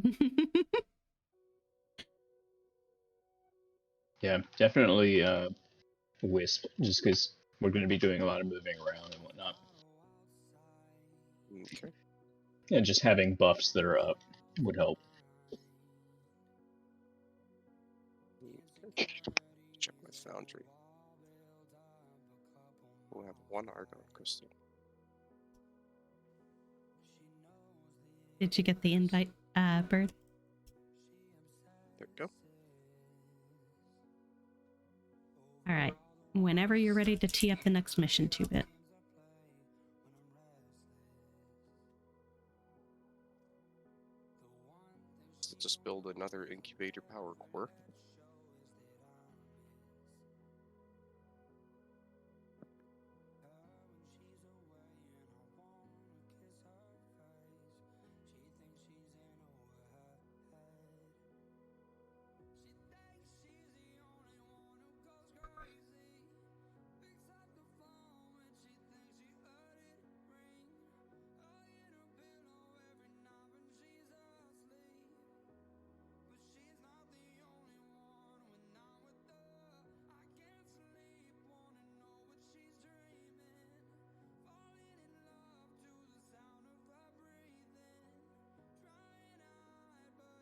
Yeah, definitely Wisp, just because we're going to be doing a lot of moving around and whatnot. Okay. And just having buffs that are up would help. Check my foundry. We'll have one Argon crystal. Did you get the invite, Bird? There we go. All right. Whenever you're ready to tee up the next mission, 2-bit. So just build another incubator power core.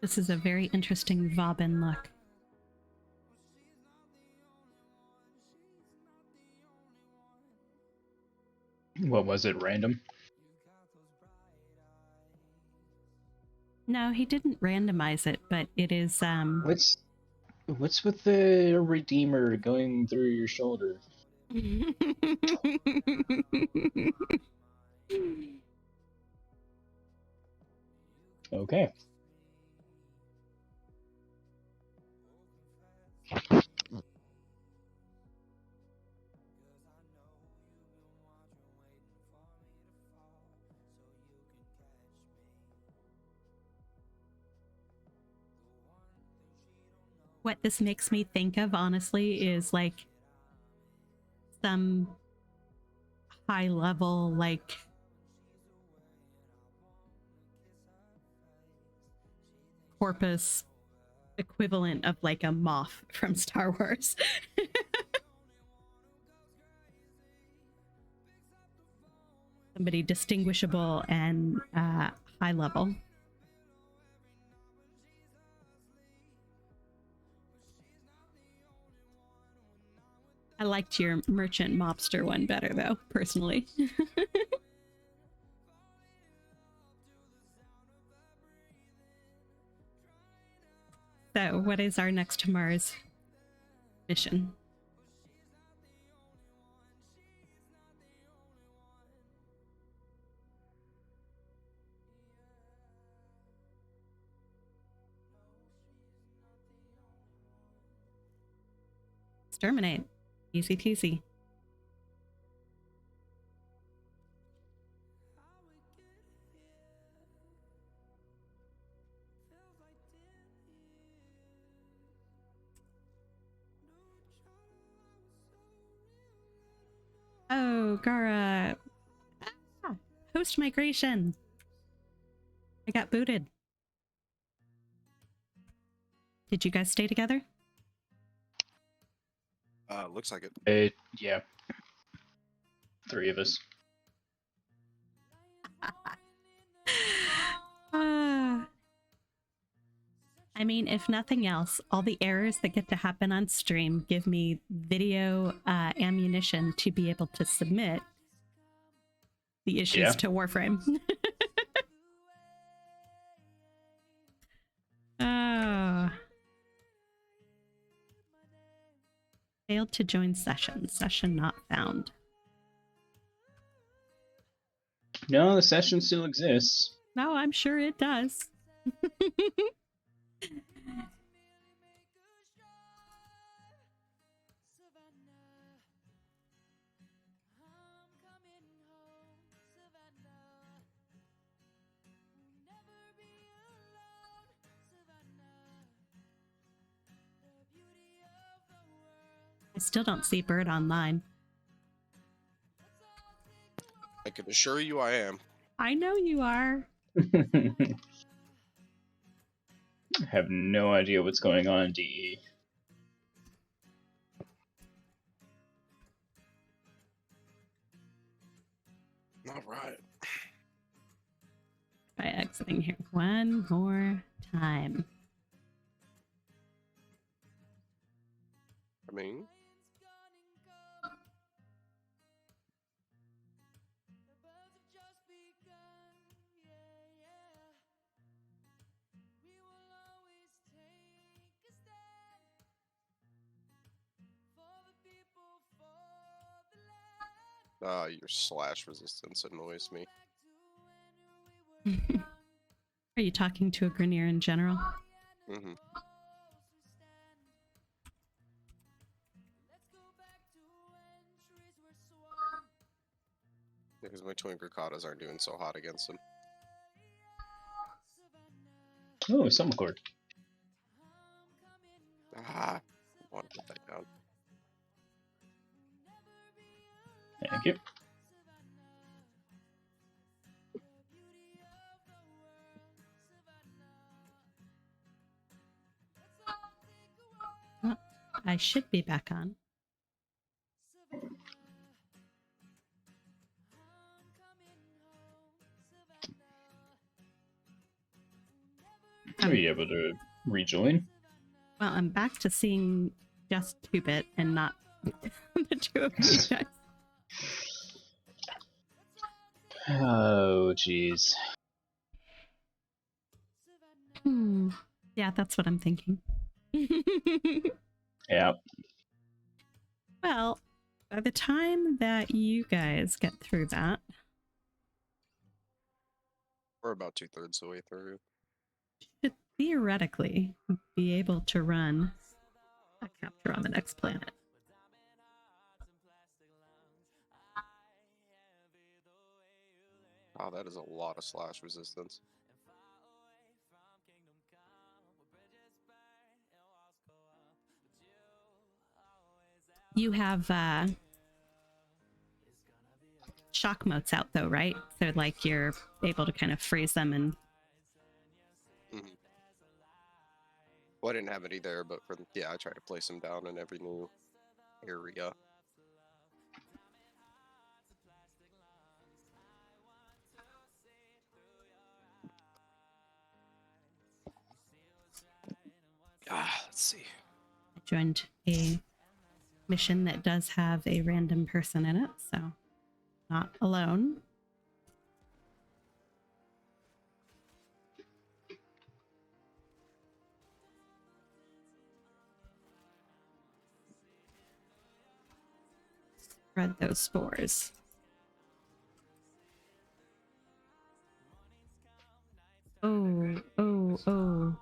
This is a very interesting Vauban look. What was it, random? No, he didn't randomize it, but it is, What's with the Redeemer going through your shoulder? what this makes me think of, honestly, is like some high level, like corpus equivalent of like a moth from Star Wars. Somebody distinguishable and high level. I liked your merchant mobster one better, though, personally. So, what is our next Mars mission? Exterminate. Easy peasy. Oh, Gara. Ah, post migration. I got booted. Did you guys stay together? Looks like it. Yeah. 3 of us. I mean, if nothing else, all the errors that get to happen on stream give me video ammunition to be able to submit the issues Yeah. to Warframe. Oh. Failed to join session. Session not found. No, the session still exists. No, I'm sure it does. I still don't see Bird online. I can assure you I am. I know you are. I have no idea what's going on in DE. All right. Try exiting here one more time. I mean, your slash resistance annoys me. Are you talking to a Grenier in general? Mm-hmm. Because my twin Grakatas aren't doing so hot against him. Oh, Summon Cord. Ah, I want to put that down. Thank you. Oh, I should be back on. Are you able to rejoin? Well, I'm back to seeing just 2-bit and not the two of you guys. Oh, jeez. Yeah, that's what I'm thinking. Yeah. Well, by the time that you guys get through that, We're about 2/3 the way through. should theoretically be able to run a capture on the next planet. Oh, that is a lot of slash resistance. You have shock motes out though, right? So like you're able to kind of freeze them and Mhm. Well, I didn't have any there, but yeah, I try to place them down in every new area. Let's see. I joined a mission that does have a random person in it, so not alone. Spread those spores. Oh, oh, oh.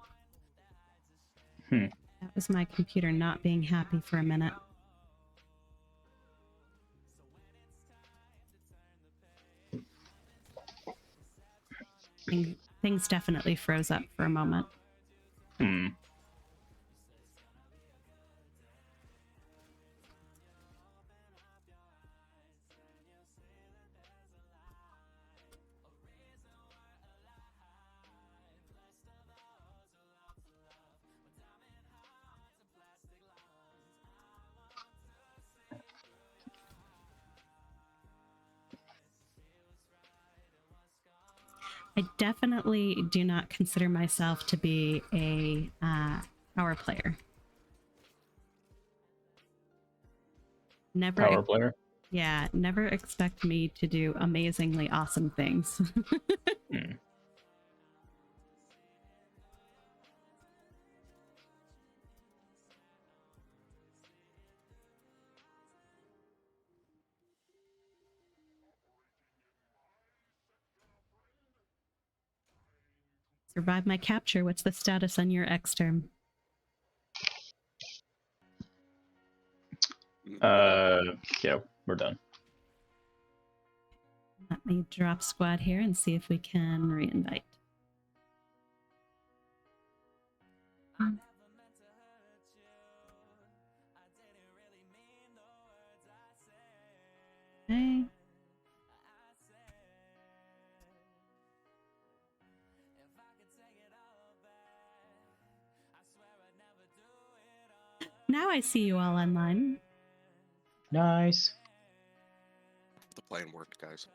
Hmm. That was my computer not being happy for a minute. Things definitely froze up for a moment. Hmm. I definitely do not consider myself to be a power player. Never, Power player. yeah, never expect me to do amazingly awesome things. Hmm. Survive my capture. What's the status on your exterm? Yeah, we're done. Let me drop squad here and see if we can reinvite. Okay. Now I see you all online. Nice. The plan worked, guys.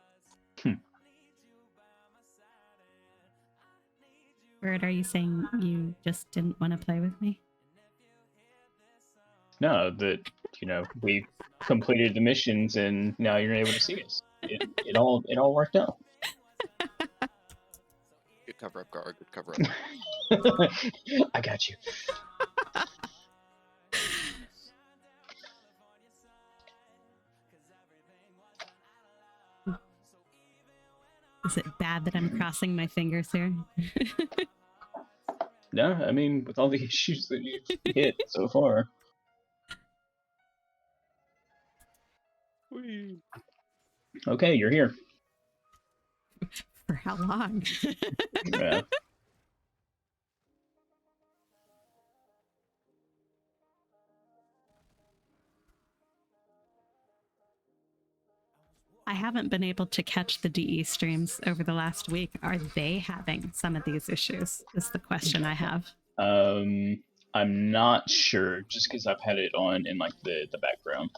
Bird, are you saying you just didn't want to play with me? No, that we completed the missions and now you're able to see us. It all worked out. Good cover up, guard. Good cover up. I got you. Is it bad that I'm crossing my fingers here? No, I mean with all the issues that you've hit so far. Whee. Okay, you're here. For how long? Yeah. I haven't been able to catch the DE streams over the last week. Are they having some of these issues? Is the question I have. I'm not sure, just because I've had it on in like the background.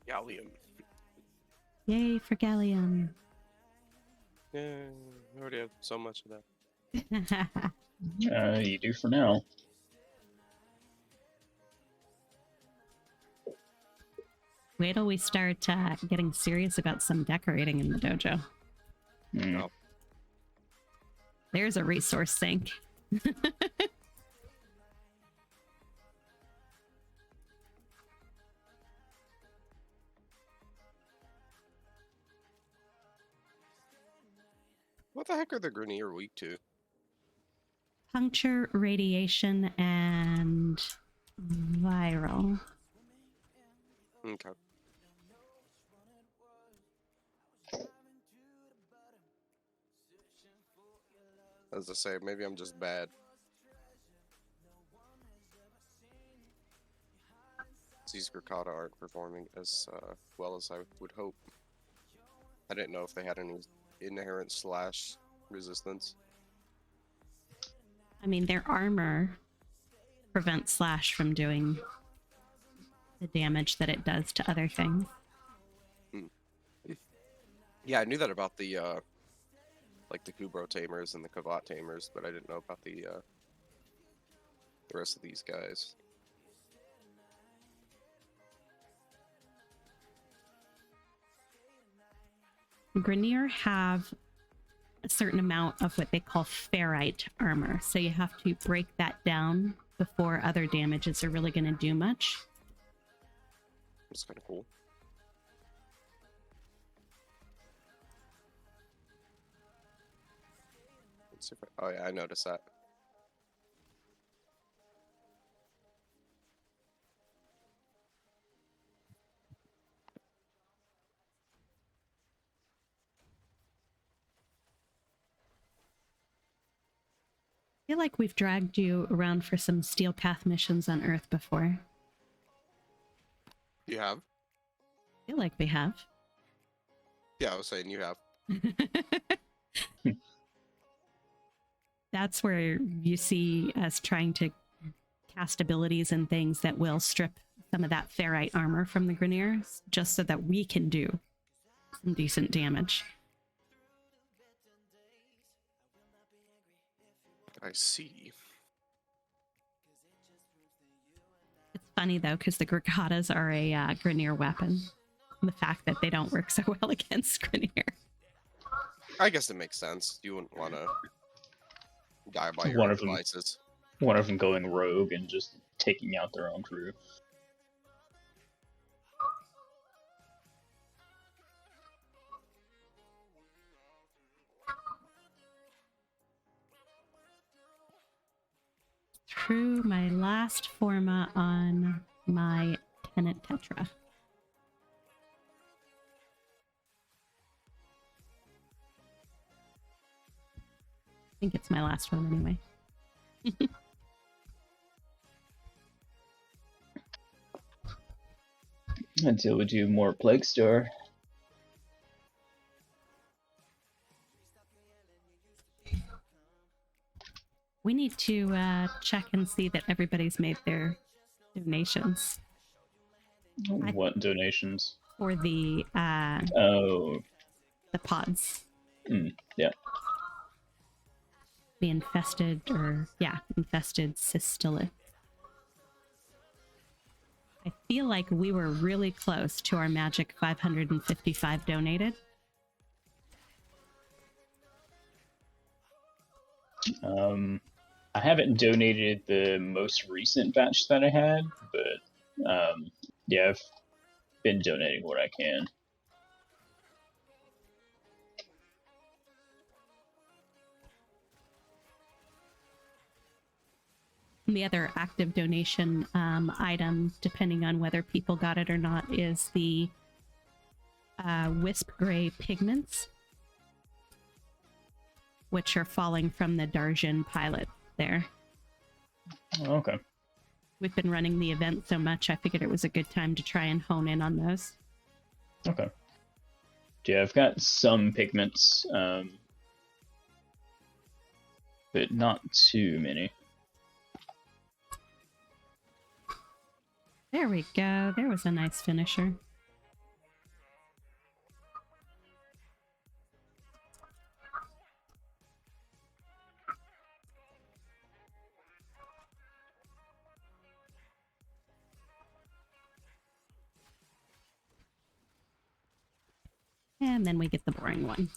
Gallium. Yay for Gallium. Yeah, I already have so much of that. You do for now. Wait till we start getting serious about some decorating in the dojo. No. There's a resource sink. What the heck are the Grenier weak to? Puncture, radiation, and viral. Okay. As I say, maybe I'm just bad. These Gurkata aren't performing as well as I would hope. I didn't know if they had any inherent slash resistance. I mean, their armor prevents slash from doing the damage that it does to other things. Yeah, I knew that about the like the Kubro tamers and the Kavat tamers, but I didn't know about the rest of these guys. Grineer have a certain amount of what they call ferrite armor, so you have to break that down before other damages are really going to do much. It's kind of cool. Let's see if oh yeah, I noticed that. I feel like we've dragged you around for some Steel Path missions on Earth before. You have? I feel like we have. Yeah, I was saying you have. That's where you see us trying to cast abilities and things that will strip some of that ferrite armor from the Grineers, just so that we can do some decent damage. I see. It's funny though, because the Grigatas are a Grineer weapon. The fact that they don't work so well against Grineer. I guess it makes sense. You wouldn't want to die by your One own of them. devices. One of them going rogue and just taking out their own crew. Threw my last forma on my Tenant Tetra. I think it's my last one anyway. Until we do more Plague Star. We need to check and see that everybody's made their donations What donations? for the Oh, pods. yeah. The infested cystillith. I feel like we were really close to our magic 555 donated. I haven't donated the most recent batch that I had, but yeah, I've been donating what I can. And the other active donation item, depending on whether people got it or not, is the Wisp Gray pigments, which are falling from the Darjan pilot there. Okay. We've been running the event so much, I figured it was a good time to try and hone in on those. Okay. Yeah, I've got some pigments, but not too many. There we go. There was a nice finisher. And then we get the boring one.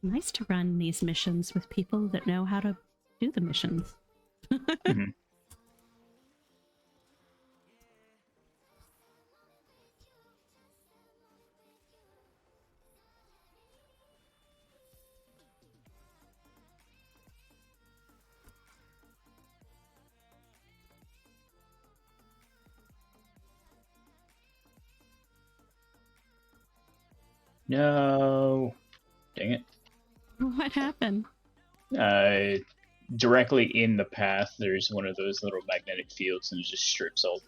Nice to run these missions with people that know how to do the missions. Mhm. No. Dang it. What happened? Directly in the path, there's one of those little magnetic fields, and it just strips all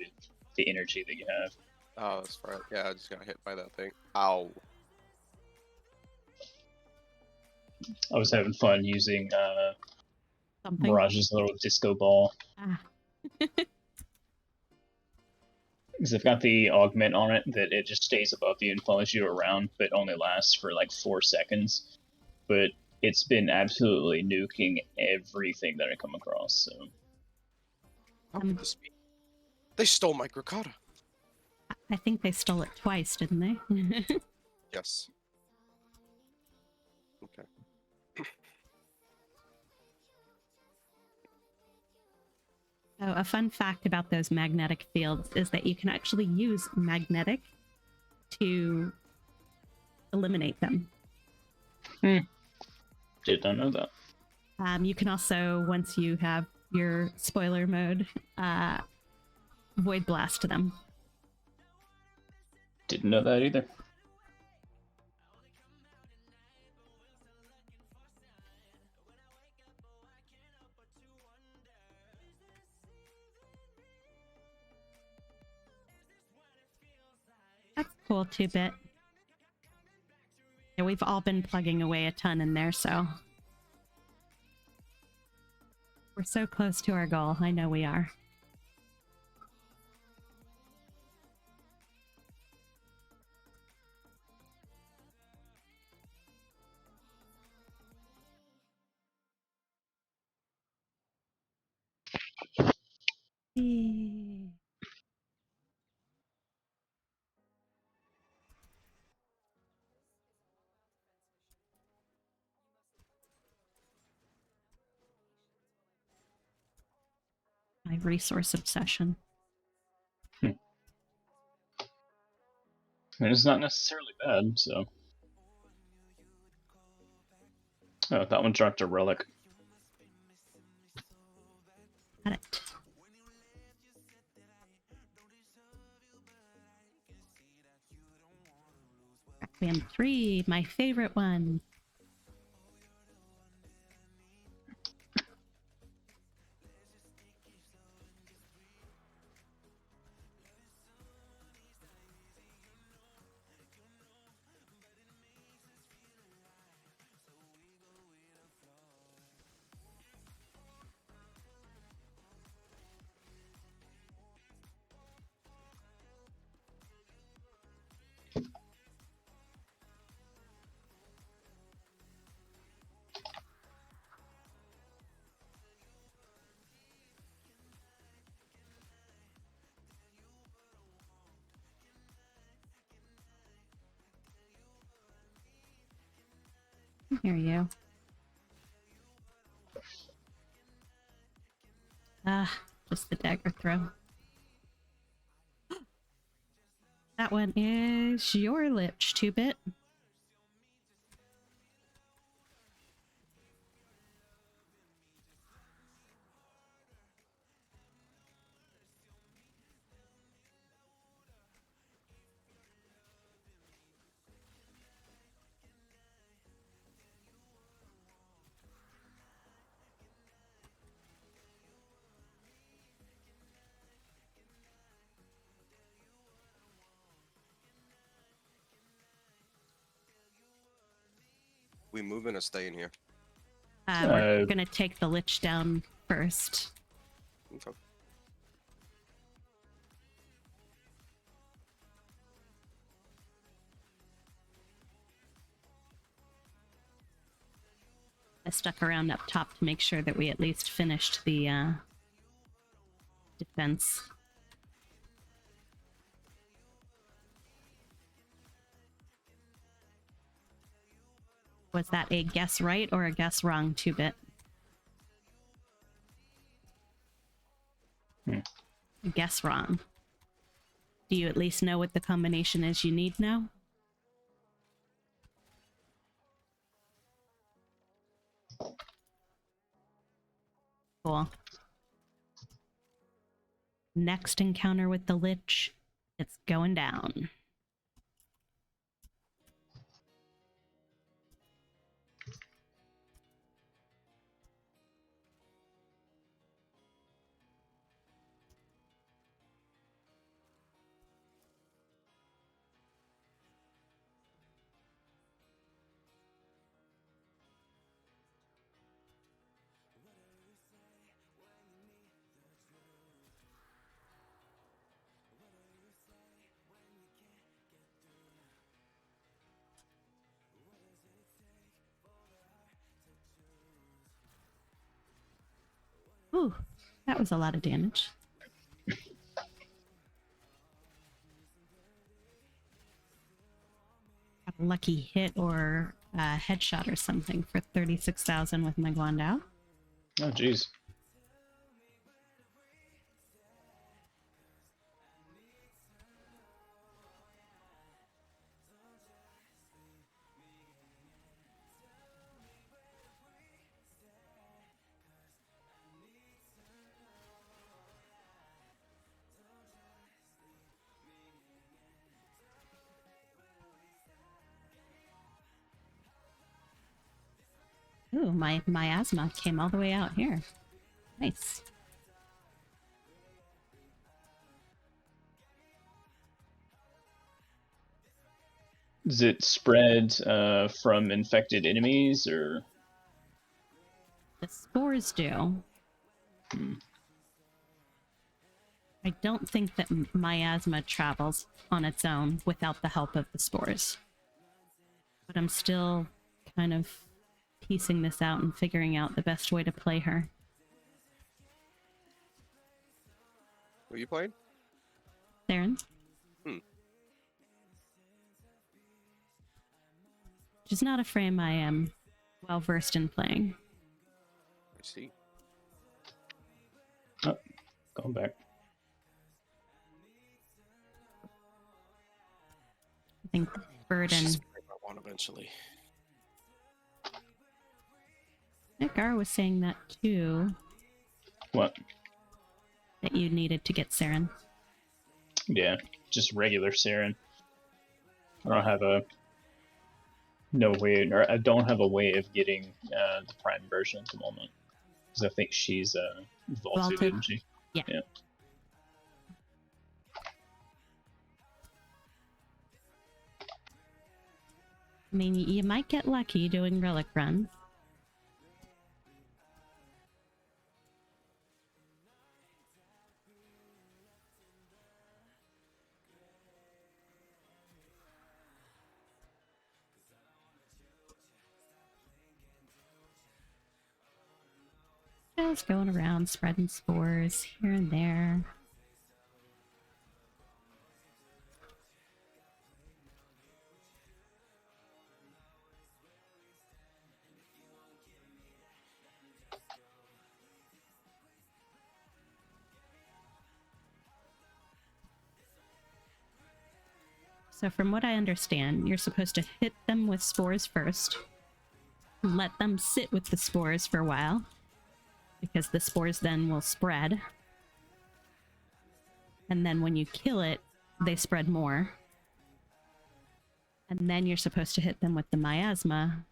the energy that you have. Oh, that's right. Yeah, I just got hit by that thing. Ow. I was having fun using Something? Mirage's little disco ball. Ah. Because I've got the augment on it that it just stays above you and follows you around, but only lasts for like 4 seconds. But it's been absolutely nuking everything that I come across. So How could this be? They stole my Grikata. I think they stole it twice, didn't they? Yes. Okay. Oh, a fun fact about those magnetic fields is that you can actually use magnetic to eliminate them. did not know that. You can also, once you have your spoiler mode, void blast them. Didn't know that either. That's cool, 2-bit. Yeah, we've all been plugging away a ton in there, so we're so close to our goal. I know we are. Yay. My resource obsession. And it's not necessarily bad, so. Oh, that one dropped a relic. Got it. Requiem 3, my favorite one. I hear you. Just the dagger throw. That one is your Lich, 2-bit. We moving or staying here? We're gonna take the Lich down first. Okay. I stuck around up top to make sure that we at least finished the defense. Was that a guess right or a guess wrong 2-bit? Guess wrong. Do you at least know what the combination is you need now? Cool. Next encounter with the Lich, it's going down. Ooh, that was a lot of damage. A lucky hit or a headshot or something for 36,000 with my Guandao. Oh, jeez. Ooh, my miasma came all the way out here. Nice. Does it spread from infected enemies, or? The spores do. Hmm. I don't think that miasma travels on its own without the help of the spores. But I'm still kind of piecing this out and figuring out the best way to play her. Who you playing? Theron? Which is not a frame I am well versed in playing. I see. Oh, going back. I think Bird and She's gonna get one eventually. Gar was saying that too, What? that you needed to get Saren. Yeah, just regular Siren. I don't have a or I don't have a way of getting the Prime version at the moment, because I think she's vaulted, Vaulted. isn't she? Yeah. Yeah. I mean, you might get lucky doing relic runs. Just going around spreading spores here and there. So from what I understand, you're supposed to hit them with spores first, let them sit with the spores for a while, because the spores then will spread. And then when you kill it, they spread more. And then you're supposed to hit them with the miasma,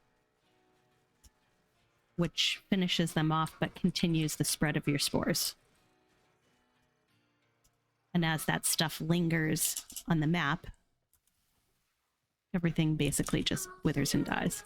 which finishes them off but continues the spread of your spores. And as that stuff lingers on the map, everything basically just withers and dies.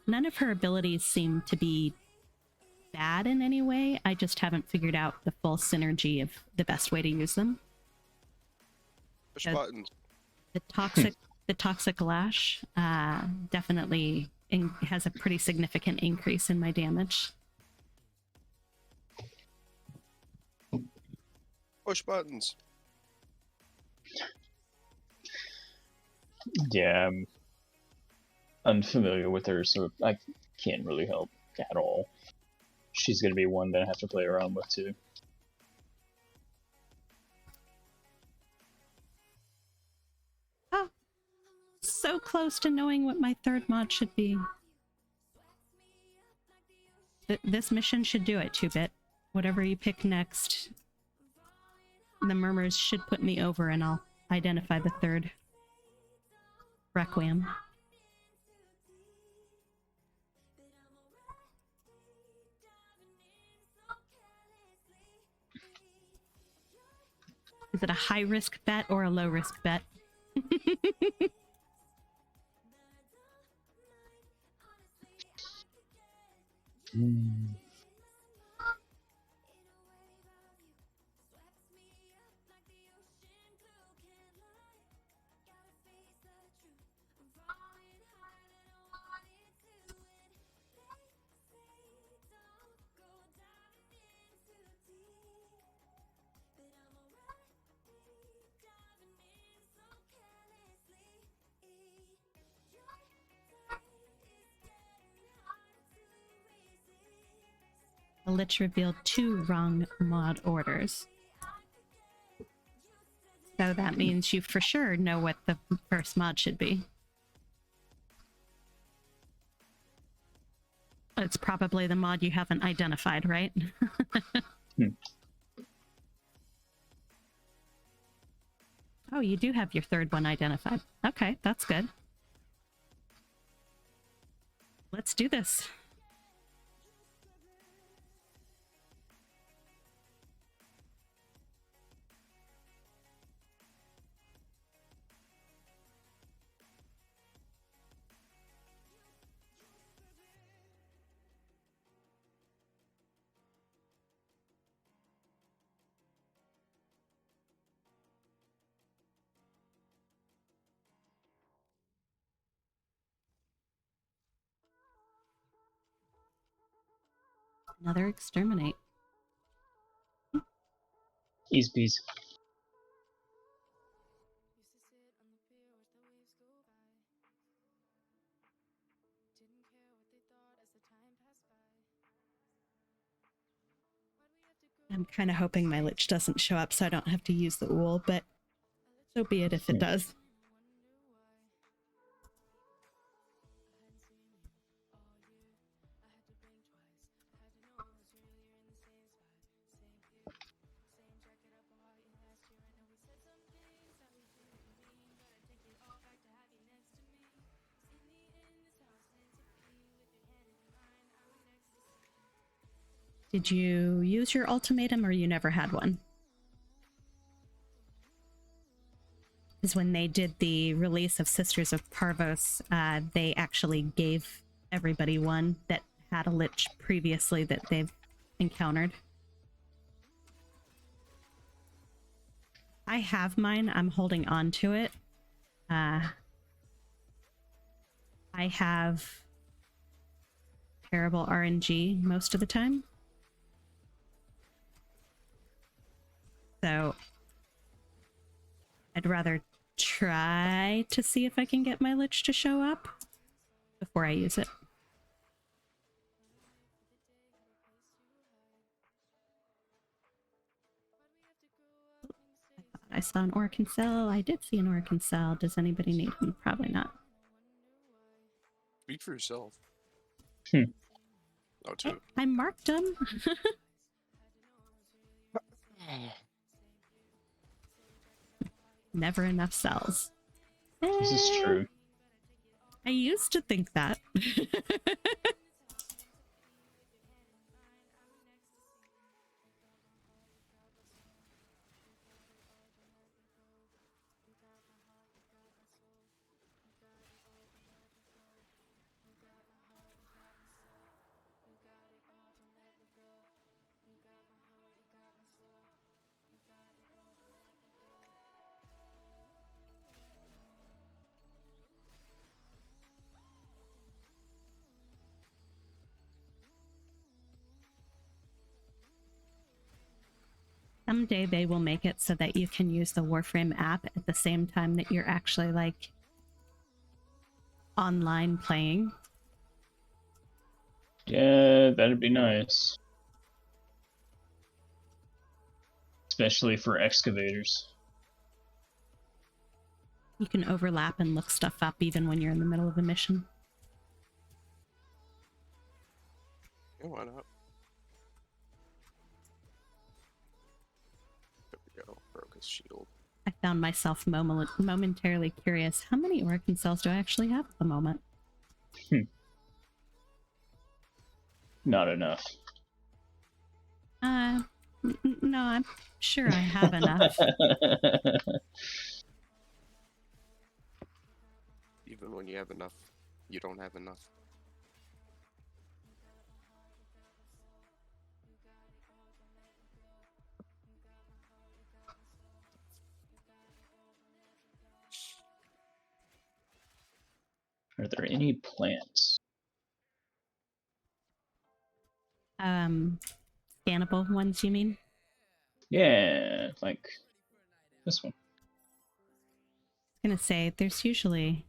None of her abilities seem to be bad in any way. I just haven't figured out the full synergy of the best way to use them. Push Yeah. buttons. The toxic lash definitely has a pretty significant increase in my damage. Push buttons. Yeah, I'm unfamiliar with her, so I can't really help at all. She's gonna be one that I have to play around with too. Oh, so close to knowing what my third mod should be. This mission should do it, 2-bit. Whatever you pick next, the murmurs should put me over and I'll identify the third. Requiem. Is it a high risk bet or a low risk bet? The Lich revealed 2 wrong mod orders. So that means you for sure know what the first mod should be. It's probably the mod you haven't identified, right? Oh, you do have your third one identified. Okay, that's good. Let's do this. Another exterminate. Easy peasy. I'm kind of hoping my Lich doesn't show up so I don't have to use the wool, but so be it if it does. Did you use your ultimatum or you never had one? Because when they did the release of Sisters of Parvos, they actually gave everybody one that had a Lich previously that they've encountered. I have mine. I'm holding on to it. I have terrible RNG most of the time. So I'd rather try to see if I can get my Lich to show up before I use it. I saw an Orcan cell. I did see an Orcan cell. Does anybody need him? Probably not. Speak for yourself. Hmm. Oh, two. I marked them. Never enough cells. This is true. I used to think that. someday they will make it so that you can use the Warframe app at the same time that you're actually like online playing. Yeah, that'd be nice. Especially for excavators. You can overlap and look stuff up even when you're in the middle of a mission. Yeah, why not? There we go. Broke his shield. I found myself momentarily curious. How many Orkin cells do I actually have at the moment? Not enough. No, I'm sure I have enough. Even when you have enough, you don't have enough. Are there any plants? Scannable ones, you mean? Yeah, like this one. I was gonna say, there's usually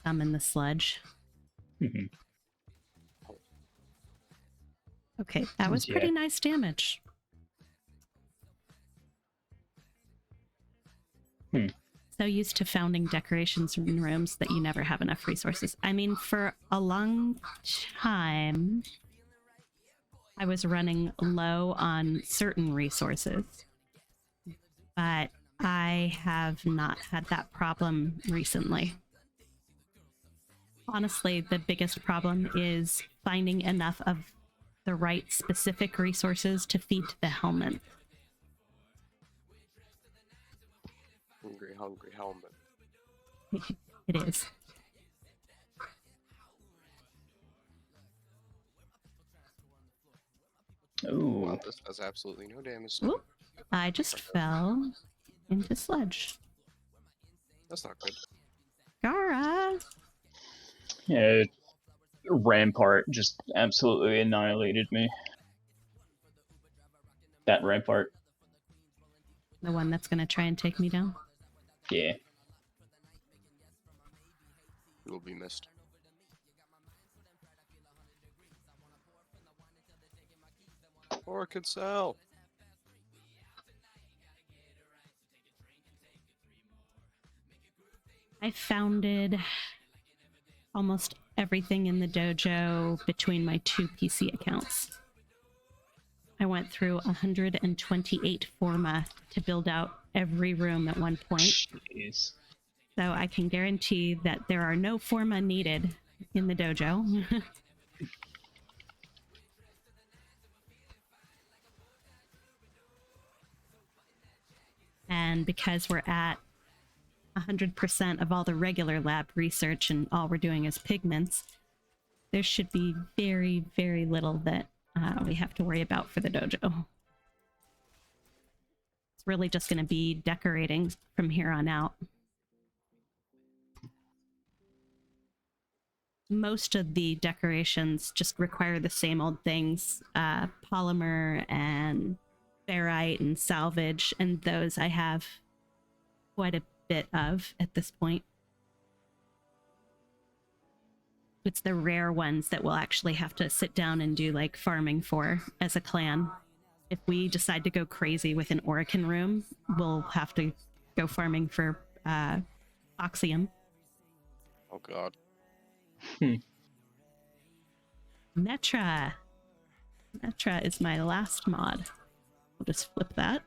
some in the sludge. Mhm. Okay, that was Yeah. pretty nice damage. So used to founding decorations in rooms that you never have enough resources. I mean, for a long time, I was running low on certain resources, but I have not had that problem recently. Honestly, the biggest problem is finding enough of the right specific resources to feed to the helmet. Hungry helmet. It is. Ooh. Wow, this does absolutely no damage to me. Oop, I just fell into sludge. That's not good. Gara! Yeah, Rampart just absolutely annihilated me. That Rampart. The one that's going to try and take me down. Yeah. You will be missed. Or could sell. I founded almost everything in the dojo between my two PC accounts. I went through 128 forma to build out every room at one point. Jeez. So I can guarantee that there are no forma needed in the dojo. And because we're at 100% of all the regular lab research and all we're doing is pigments, there should be very, very little that we have to worry about for the dojo. It's really just going to be decorating from here on out. Most of the decorations just require the same old things, polymer and ferrite and salvage, and those I have quite a bit of at this point. It's the rare ones that we'll actually have to sit down and do like farming for as a clan. If we decide to go crazy with an Orkin room, we'll have to go farming for oxium. Oh god. Metra. Metra is my last mod. We'll just flip that.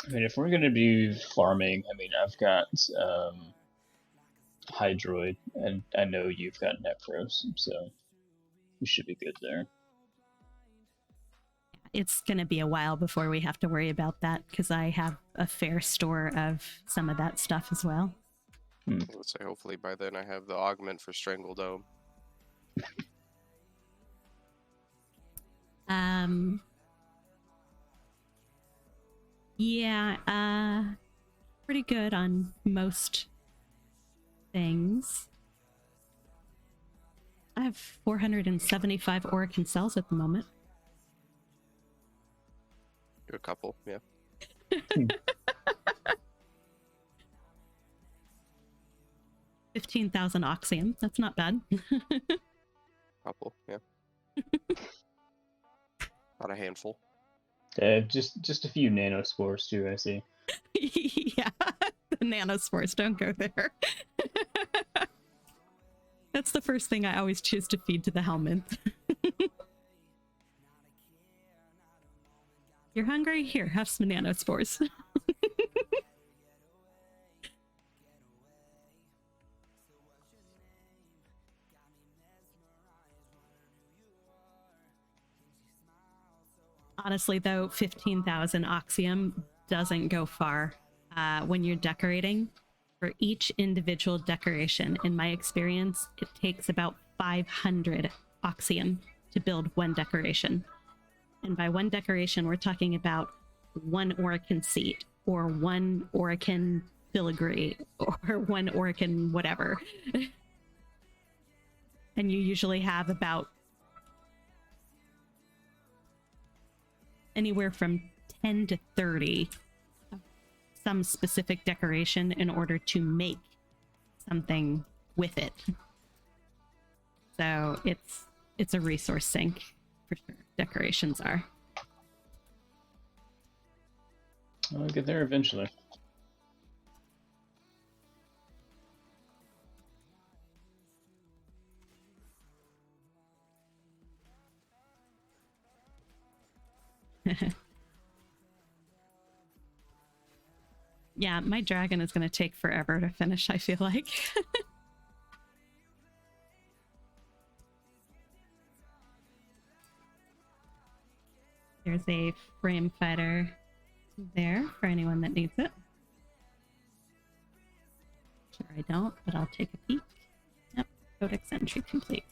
I mean, if we're gonna be farming, I mean, I've got Hydroid, and I know you've got Necros, so we should be good there. It's going to be a while before we have to worry about that because I have a fair store of some of that stuff as well. Let's say hopefully by then I have the augment for Strangledome. Yeah, pretty good on most things. I have 475 Oracle cells at the moment. A couple, yeah. 15,000 Oxium. That's not bad. Couple, yeah. Not a handful. Just a few nanospores too, I see. Yeah, the nanospores, don't go there. That's the first thing I always choose to feed to the helmet. You're hungry? Here, have some nanospores. Honestly, though, 15,000 Oxium doesn't go far when you're decorating. For each individual decoration, in my experience, it takes about 500 Oxium to build one decoration. And by one decoration, we're talking about one Oracle seat, or one Oracle filigree, or one Oracle whatever. And you usually have about anywhere from 10 to 30 of some specific decoration in order to make something with it. So it's a resource sink for sure. Decorations are. I'll get there eventually. Yeah, my dragon is going to take forever to finish, I feel like. There's a frame fighter there for anyone that needs it. Sure, I don't, but I'll take a peek. Yep, codex entry complete.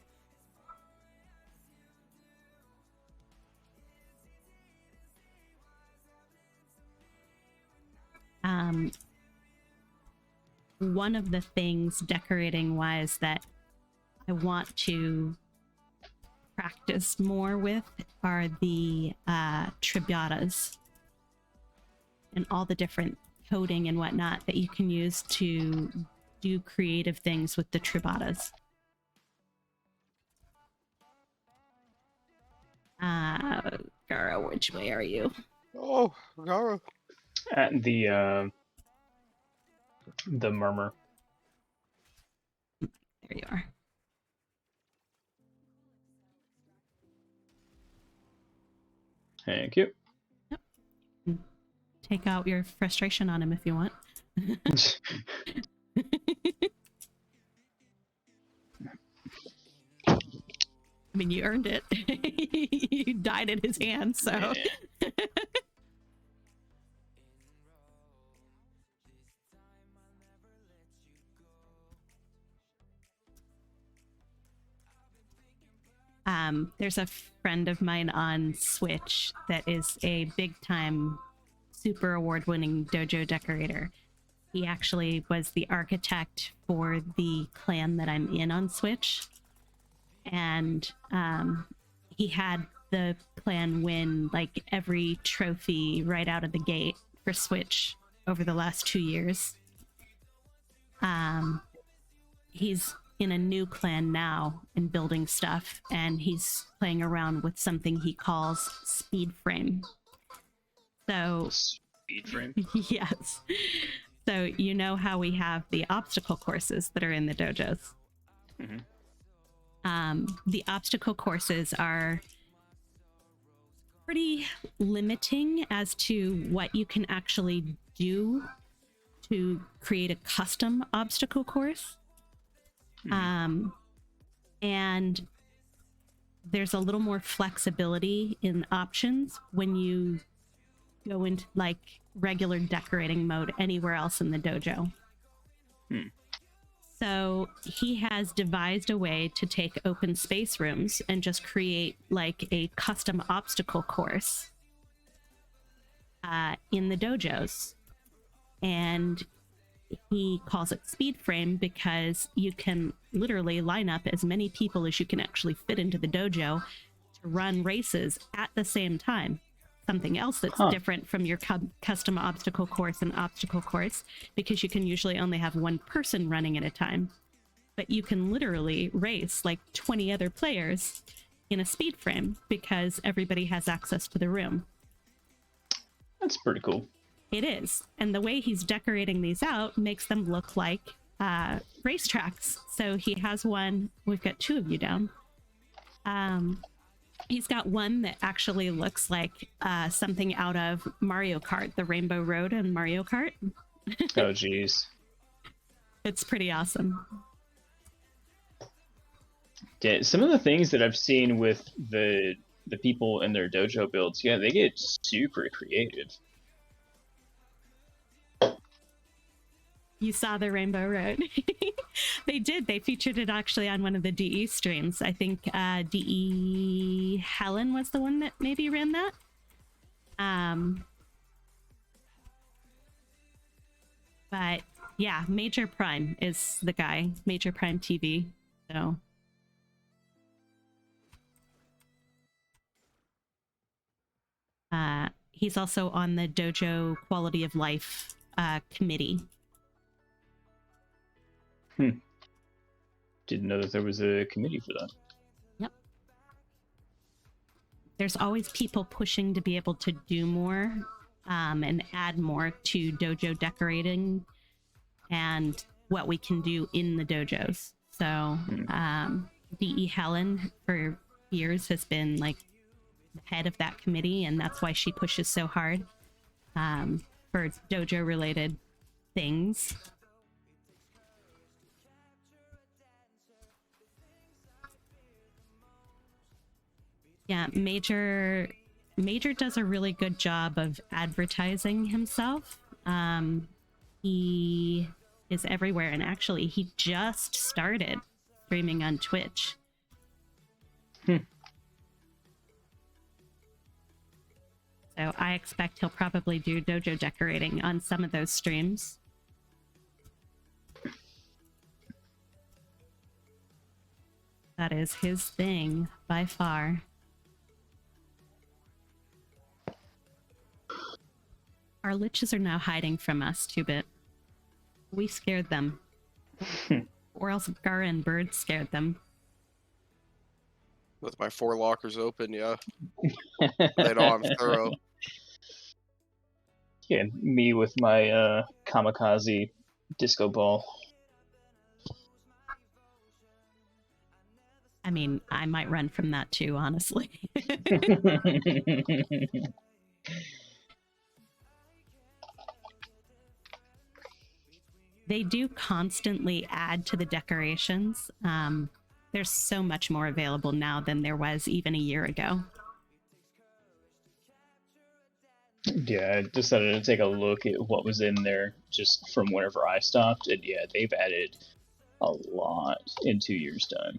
One of the things decorating wise that I want to practice more with are the tribatas and all the different coding and whatnot that you can use to do creative things with the tribatas. Gara, which way are you? Oh, Gara. At the murmur. There you are. Thank you. Yep. Take out your frustration on him if you want. I mean, you earned it. You died in his hands, so. Yeah. There's a friend of mine on Switch that is a big time super award-winning dojo decorator. He actually was the architect for the clan that I'm in on Switch. And he had the clan win like every trophy right out of the gate for Switch over the last 2 years. He's in a new clan now and building stuff, and he's playing around with something he calls speed frame. So Speed frame? yes. So you know how we have the obstacle courses that are in the dojos. Mm-hmm. The obstacle courses are pretty limiting as to what you can actually do to create a custom obstacle course. And there's a little more flexibility in options when you go into like regular decorating mode anywhere else in the dojo. So he has devised a way to take open space rooms and just create like a custom obstacle course in the dojos. And he calls it speed frame because you can literally line up as many people as you can actually fit into the dojo to run races at the same time. Something else that's different from your custom obstacle course and obstacle course, because you can usually only have one person running at a time. But you can literally race like 20 other players in a speed frame because everybody has access to the room. That's pretty cool. It is. And the way he's decorating these out makes them look like racetracks. So he has one, we've got 2 of you down. He's got one that actually looks like something out of Mario Kart, the Rainbow Road in Mario Kart. Oh, geez. It's pretty awesome. Yeah, some of the things that I've seen with the people in their dojo builds, yeah, they get super creative. You saw the Rainbow Road. They did. They featured it actually on one of the DE streams. I think DE Helen was the one that maybe ran that. But yeah, Major Prime is the guy. Major Prime TV. So. He's also on the Dojo Quality of Life committee. Didn't know that there was a committee for that. Yep. There's always people pushing to be able to do more and add more to dojo decorating and what we can do in the dojos. So DE Helen for years has been like the head of that committee, and that's why she pushes so hard for dojo related things. Yeah, Major does a really good job of advertising himself. He is everywhere, and actually he just started streaming on Twitch. So I expect he'll probably do dojo decorating on some of those streams. That is his thing by far. Our liches are now hiding from us, 2-bit. We scared them. Or else Gara and Bird scared them. With my 4 lockers open, yeah. They know I'm thorough. Yeah, me with my kamikaze disco ball. I mean, I might run from that too, honestly. They do constantly add to the decorations. There's so much more available now than there was even a year ago. Yeah, I decided to take a look at what was in there just from whenever I stopped, and yeah, they've added a lot in 2 years' time.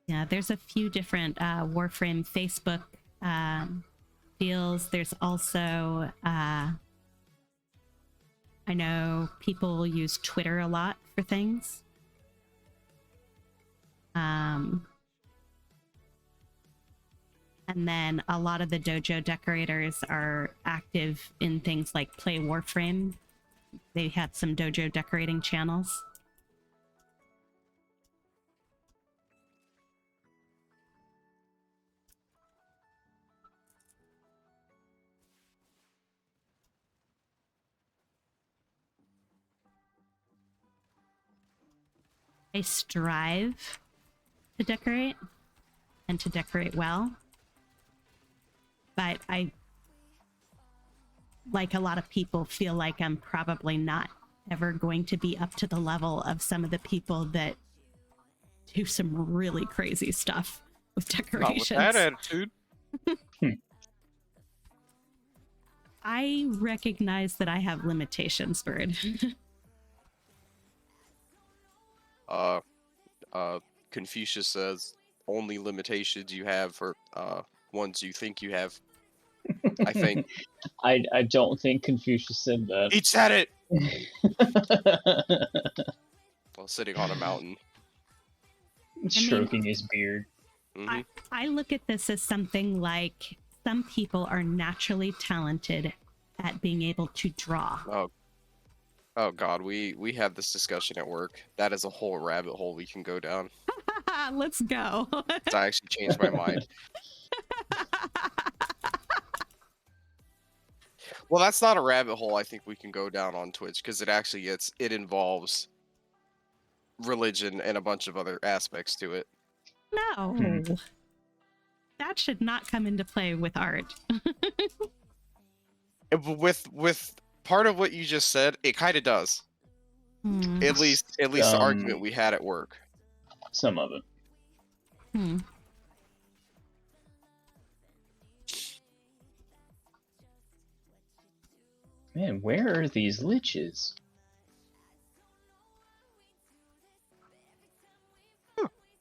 Yeah, there's a few different Warframe Facebook deals. There's also, I know people use Twitter a lot for things. And then a lot of the dojo decorators are active in things like Play Warframe. They have some dojo decorating channels. I strive to decorate and to decorate well, but I, like a lot of people, feel like I'm probably not ever going to be up to the level of some of the people that do some really crazy stuff with decorations. Not with that attitude. I recognize that I have limitations, Bird. Uh, Confucius says only limitations you have are ones you think you have. I think I don't think Confucius said that. he said it while sitting on a mountain. Stroking his beard. Hmm. I look at this as something like some people are naturally talented at being able to draw. Oh God, we had this discussion at work. That is a whole rabbit hole we can go down. Let's go. So I actually changed my mind. Well, that's not a rabbit hole I think we can go down on Twitch because it involves religion and a bunch of other aspects to it. No. That should not come into play with art. With part of what you just said, it kind of does. At least the argument we had at work. Some of it. Man, where are these liches?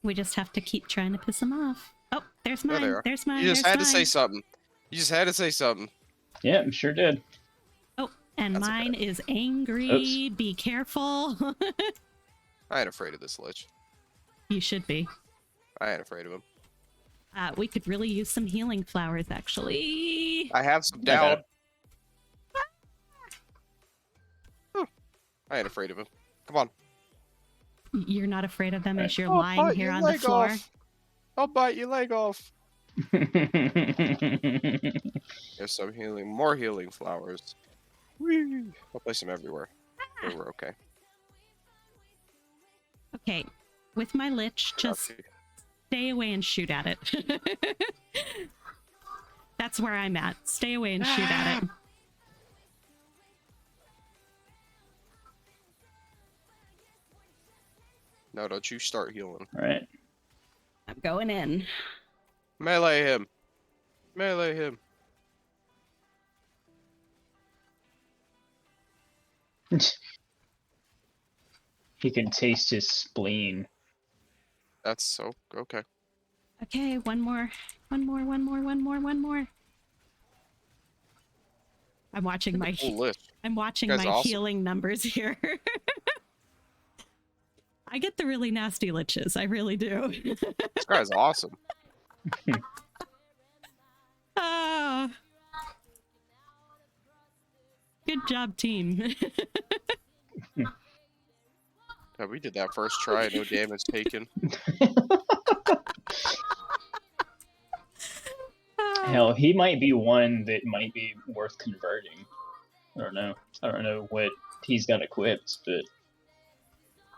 We just have to keep trying to piss them off. Oh, there's There mine. they are. There's mine. You just there's had to say mine. something. You just had to say something. Yeah, sure did. Oh, and That's mine is angry. Oops. Be careful. I ain't afraid of this Lich. You should be. I ain't afraid of him. We could really use some healing flowers, actually. I have some I got doubt. it. I ain't afraid of him. Come on. You're not afraid of them as you're I'll lying bite here your on the leg floor. off. I'll bite your leg off. There's some more healing flowers. Whee! I'll place them everywhere. Okay, we're okay. Okay, with my Lich, just Okay. stay away and shoot at it. That's where I'm at. Stay away and shoot at it. No, don't you start healing. Right. I'm going in. Melee him. Melee him. He can taste his spleen. That's so okay. Okay, one more. One more. I'm watching my Cool Lich. I'm watching That's my awesome. healing numbers here. I get the really nasty liches. I really do. This guy's awesome. Ah. Good job, team. Yeah, we did that first try, no damage taken. Hell, he might be one that might be worth converting. I don't know. I don't know what he's got equipped, but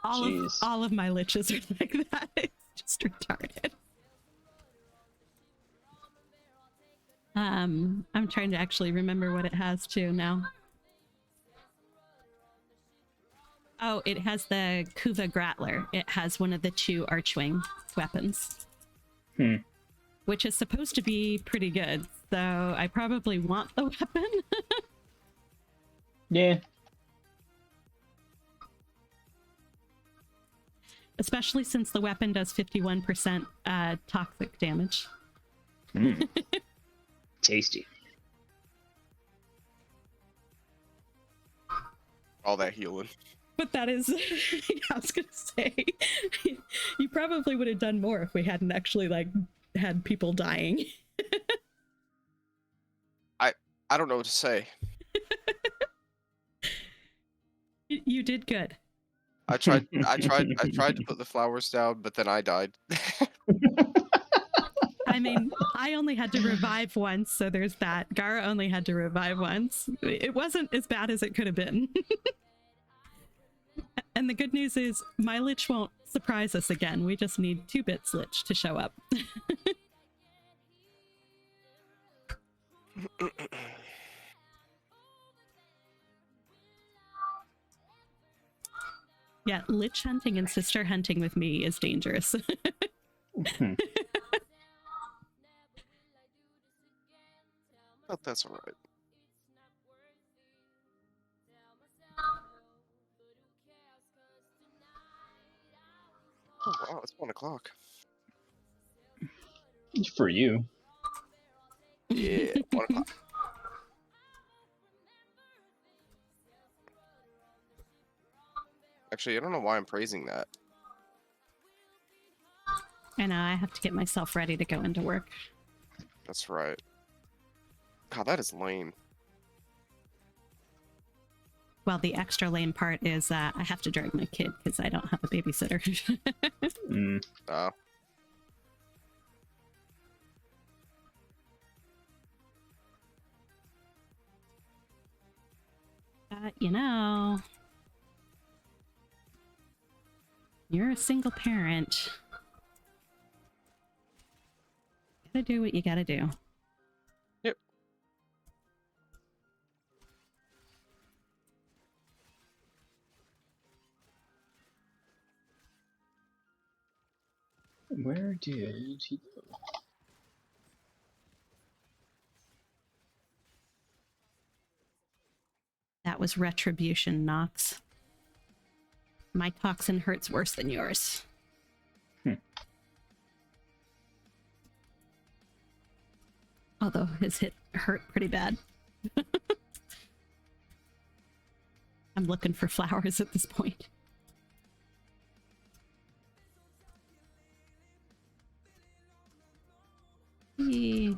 jeez. all of my liches are like that. It's just retarded. I'm trying to actually remember what it has too now. Oh, it has the Kuva Grattler. It has one of the 2 Archwing weapons. Which is supposed to be pretty good, so I probably want the weapon. Yeah. Especially since the weapon does 51% toxic damage. Tasty. All that healing. But that is, I was gonna say, you probably would have done more if we hadn't actually, like, had people dying. I don't know what to say. You did good. I tried to put the flowers down, but then I died. I mean, I only had to revive once, so there's that. Gara only had to revive once. It wasn't as bad as it could have been. And the good news is, my Lich won't surprise us again. We just need 2-bits Lich to show up. Yeah, Lich hunting and sister hunting with me is dangerous. But that's alright. wow, it's 1 o'clock. For you. Yeah, 1 o'clock. Actually, I don't know why I'm praising that. I know, I have to get myself ready to go into work. That's right. God, that is lame. Well, the extra lame part is I have to drag my kid because I don't have a babysitter. Oh. But, you know, you're a single parent. Gotta do what you gotta do. Yep. Where did he go? That was retribution, Nox. My toxin hurts worse than yours. Although his hit hurt pretty bad. I'm looking for flowers at this point. I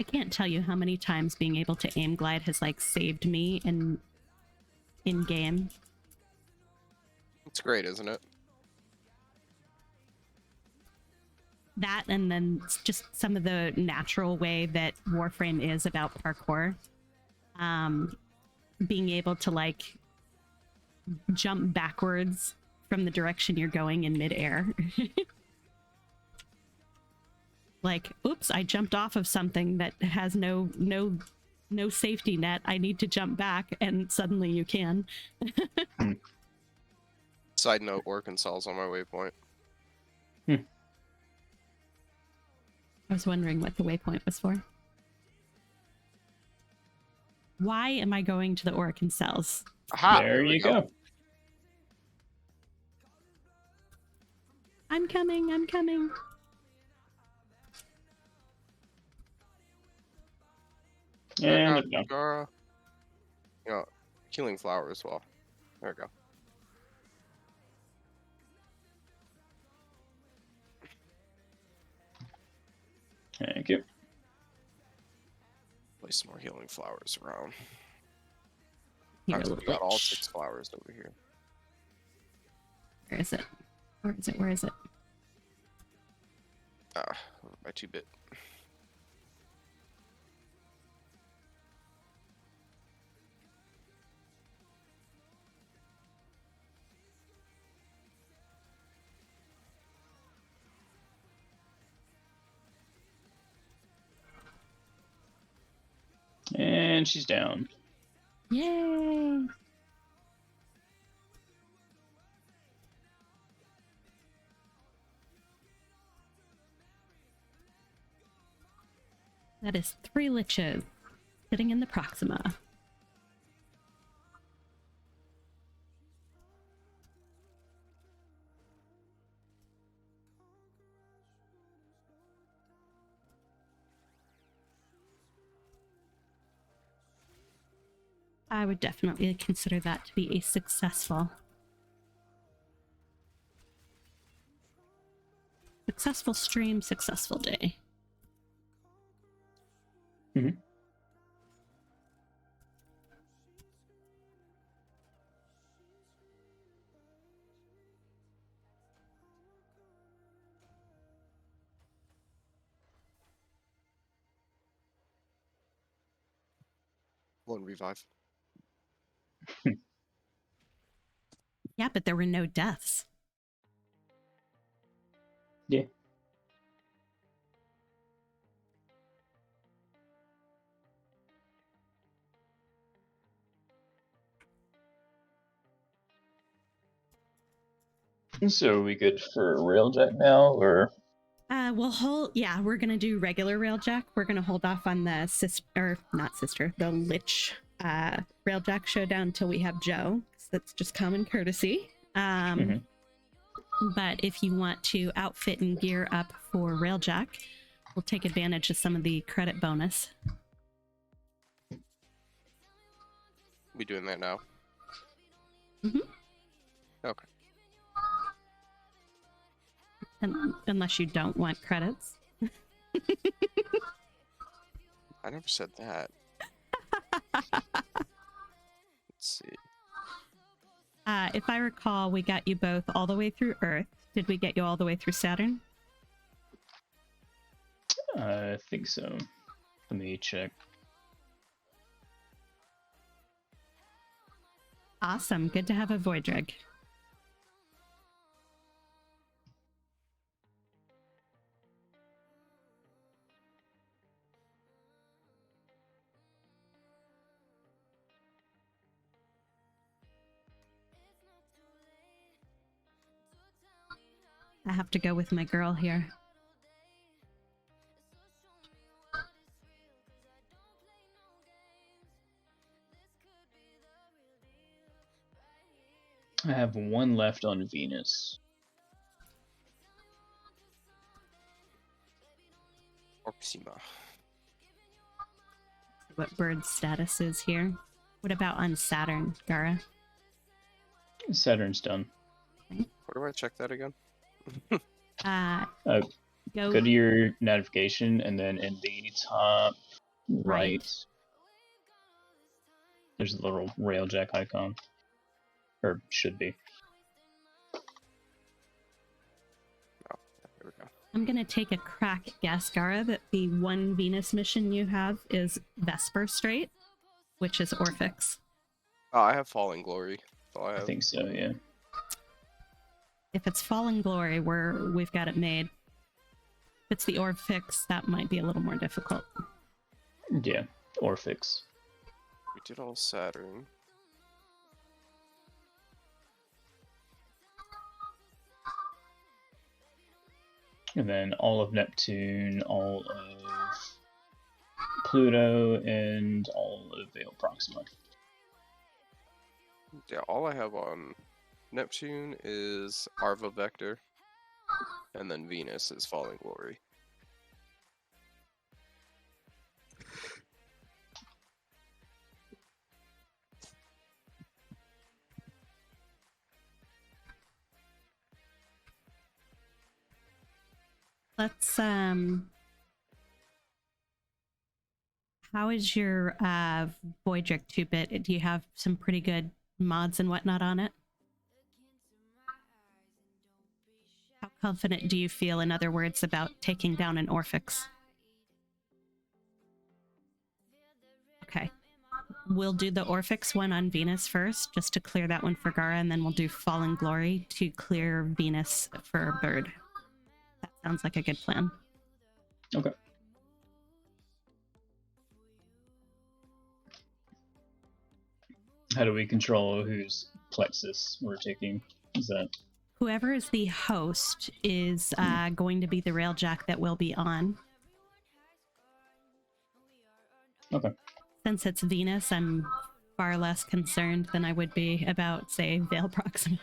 can't tell you how many times being able to aim glide has like saved me in game. It's great, isn't it? That, and then just some of the natural way that Warframe is about parkour. Being able to like jump backwards from the direction you're going in midair. Like, oops, I jumped off of something that has no safety net. I need to jump back, and suddenly you can. Side note, Arkansas's on my waypoint. I was wondering what the waypoint was for. Why am I going to the Orkin cells? Aha! There we you go. I'm coming, I'm coming. And There there we go. You know, killing flower as well. There we go. Thank you. Place some more healing flowers around. Here, We've got all Lich. 6 flowers over here. Where is it? Where is it? Where is it? Ah, my 2-bit. And she's down. Yay! That is 3 liches sitting in the Proxima. I would definitely consider that to be a successful stream, successful day. Mm-hmm. One revive. Yeah, but there were no deaths. Yeah. So are we good for Railjack now, or? We're gonna do regular Railjack. We're gonna hold off on the the Lich Railjack showdown until we have Joe. 'Cause that's just common courtesy. Mhm. But if you want to outfit and gear up for Railjack, we'll take advantage of some of the credit bonus. We doing that now? Mhm. Okay. Unless you don't want credits. I never said that. Let's see. If I recall, we got you both all the way through Earth. Did we get you all the way through Saturn? I think so. Let me check. Awesome. Good to have a Voidreg. I have to go with my girl here. I have one left on Venus. Orpsima. What Bird's status is here. What about on Saturn, Gara? Saturn's done. Where do I check that again? Uh, Uh, go Go to your navigation, and then in the top right, there's a little Railjack icon. Or should be. Oh, there we go. I'm going to take a crack guess, Gara, that the one Venus mission you have is Vesper Strait, which is Orphix. Oh, I have Falling Glory. So I I have. think so, yeah. If it's Fallen Glory, we've got it made. If it's the Orphix, that might be a little more difficult. Yeah, Orphix. We did all Saturn. And then all of Neptune, all of Pluto, and all of Veil Proxima. Yeah, all I have on Neptune is Arva Vector, and then Venus is Falling Glory. Let's how is your Voidric 2-bit? Do you have some pretty good mods and whatnot on it? How confident do you feel, in other words, about taking down an Orphix? Okay. We'll do the Orphix one on Venus first, just to clear that one for Gara, and then we'll do Fallen Glory to clear Venus for Bird. That sounds like a good plan. Okay. How do we control whose plexus we're taking? Is that Whoever is the host is going to be the Railjack that will be on. okay? Since it's Venus, I'm far less concerned than I would be about, say, Veil Proxima.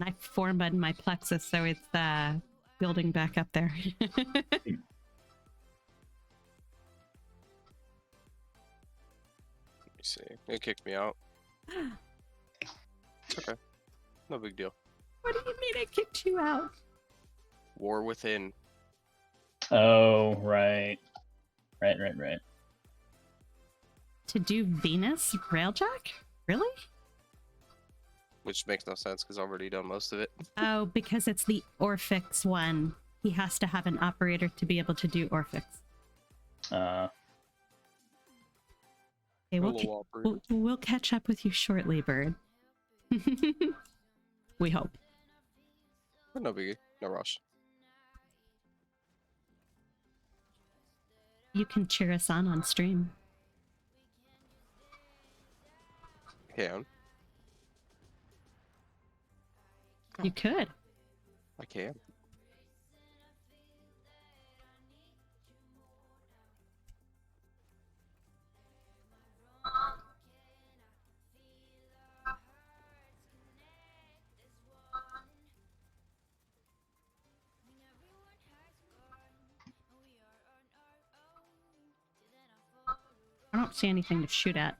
I formatted my plexus, so it's building back up there. Let me see. It kicked me out. It's okay. No big deal. What do you mean it kicked you out? War Within. Oh, right. Right. To do Venus Railjack? Really? Which makes no sense because I've already done most of it. Oh, because it's the Orphix one. He has to have an operator to be able to do Orphix. Okay, Hello, operator. we'll catch up with you shortly, Bird. We hope. But no biggie. No rush. You can cheer us on stream. Can. You could. I can. I don't see anything to shoot at.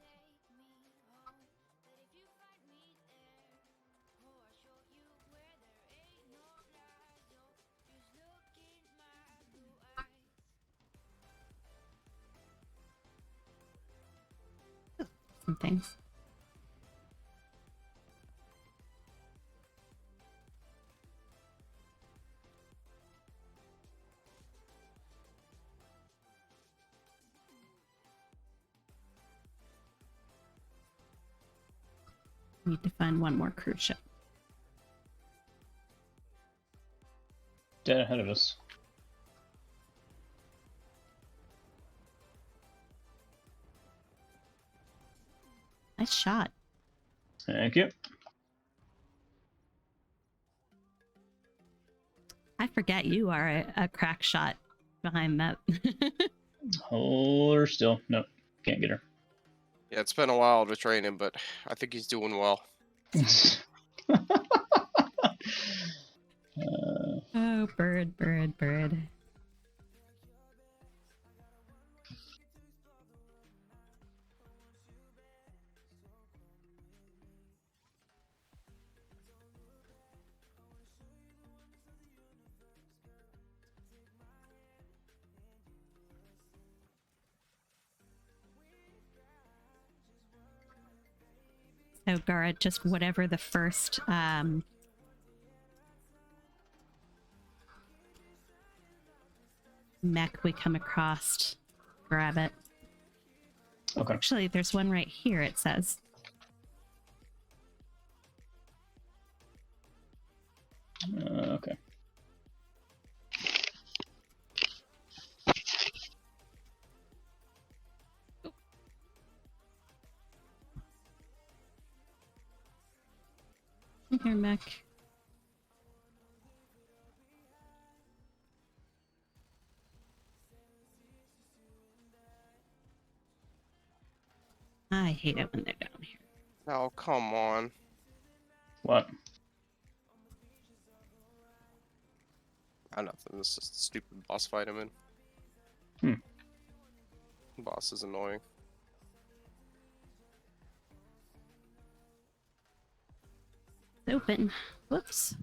Some things. Need to find one more cruise ship. Dead ahead of us. Nice shot. Thank you. I forget you are a crack shot behind that. Hold her still. Nope. Can't get her. Yeah, it's been a while to train him, but I think he's doing well. Oh, bird, bird, bird. So, Gara, just whatever the first mech we come across, grab it. Okay. Actually, there's one right here, it says. Okay. Here, mech. I hate it when they're down here. Oh, come on. What? Nothing. This is just a stupid boss fight I'm in. Boss is annoying. It's open. Whoops.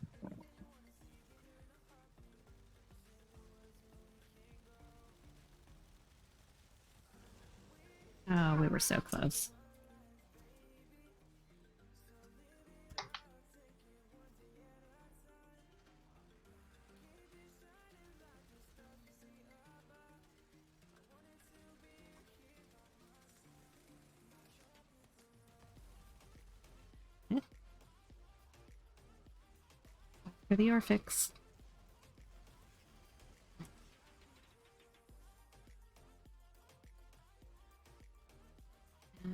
Oh, we were so close. For the Orphix.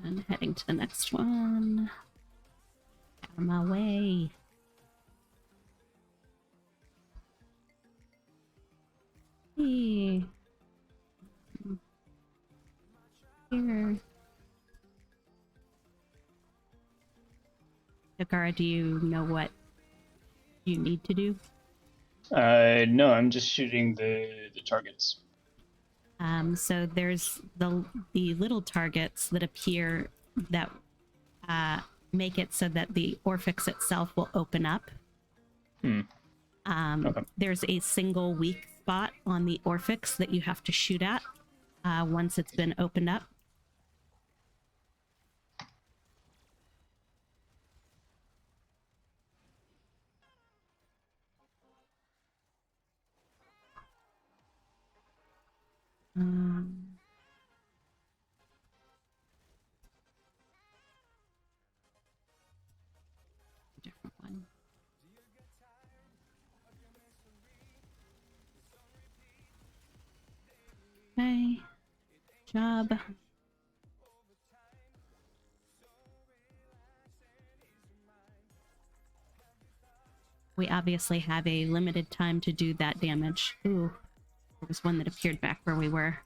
And heading to the next one. Out of my way. Hey. Here. Dakara, do you know what you need to do? No, I'm just shooting the targets. So there's the little targets that appear that make it so that the Orphix itself will open up. Okay. There's a single weak spot on the Orphix that you have to shoot at once it's been opened up. Different one. Okay. Job. We obviously have a limited time to do that damage. Ooh, there was one that appeared back where we were.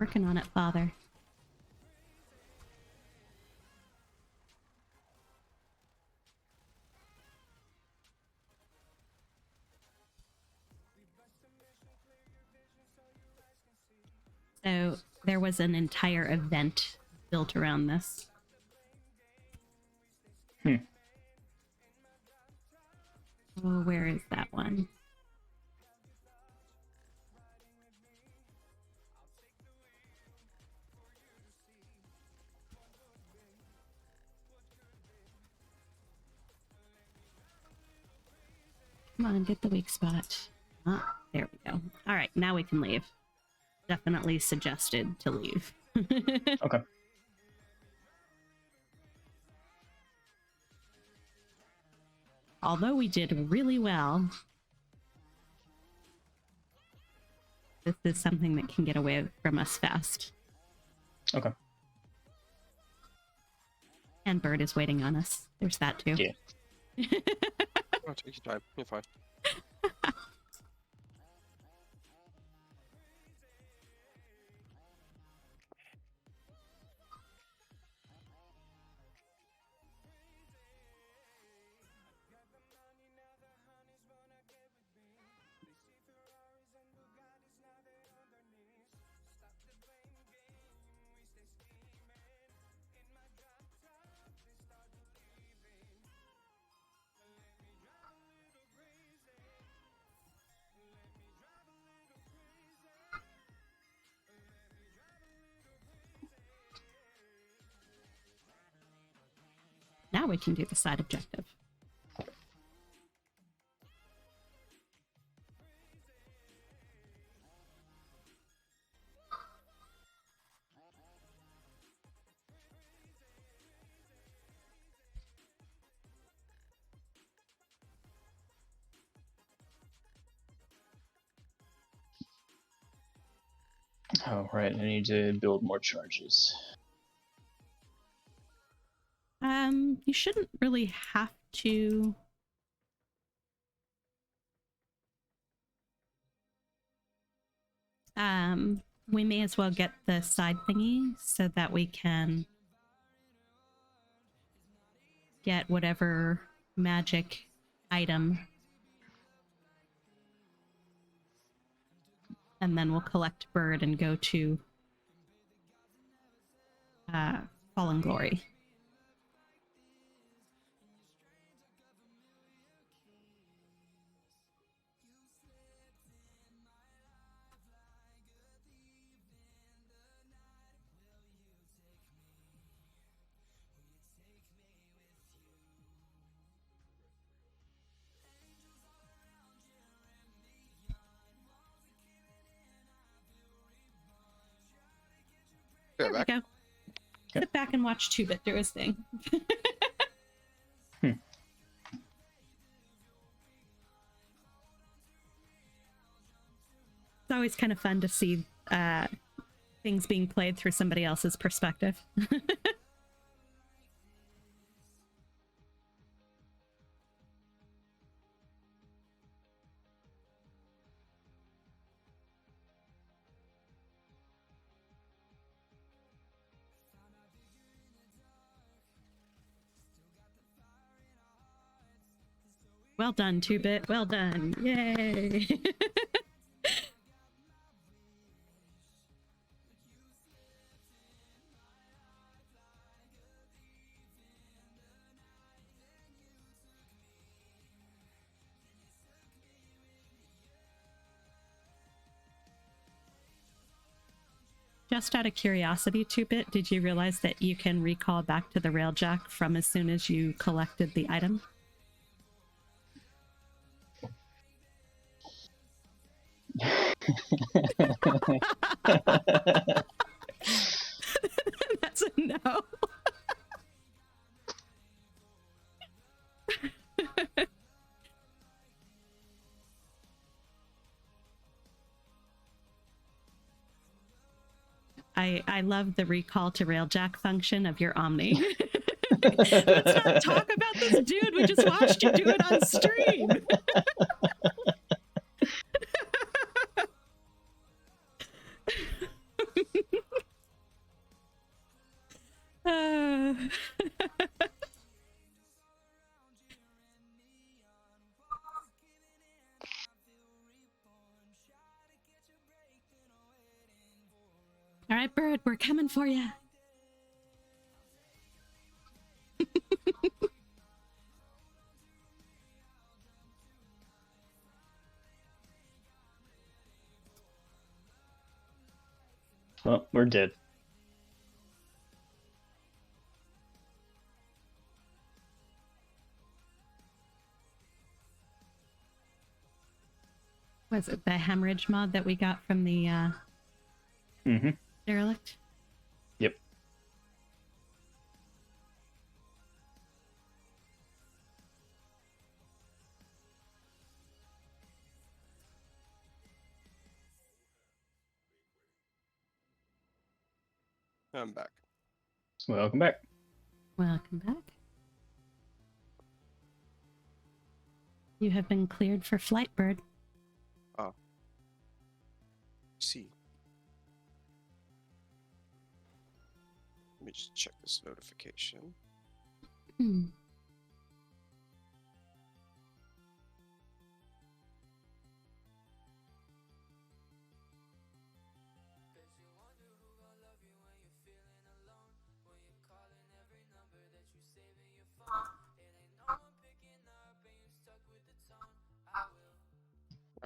Working on it, Father. So there was an entire event built around this. Oh, where is that one? Come on, get the weak spot. Ah, there we go. All right, now we can leave. Definitely suggested to leave. Okay. Although we did really well, this is something that can get away from us fast. Okay. And Bird is waiting on us. There's that too. Yeah. Oh, take your time. You're fine. Now we can do the side objective. Oh, right. I need to build more charges. You shouldn't really have to. We may as well get the side thingy so that we can get whatever magic item. And then we'll collect Bird and go to Fallen Glory. There we go. Sit back and watch 2-Bit do his thing. It's always kind of fun to see things being played through somebody else's perspective. Well done, 2-Bit. Well done. Yay. Just out of curiosity, 2-Bit, did you realize that you can recall back to the Railjack from as soon as you collected the item? That's a no. I love the recall to Railjack function of your Omni. Let's not talk about this dude. We just watched you do it on stream. All right, Bird, we're coming for you. Well, we're dead. Was it the hemorrhage mod that we got from the Mm-hmm. derelict? Yep. I'm back. Welcome back. Welcome back. You have been cleared for flight, Bird. See. Let me just check this notification. Hmm.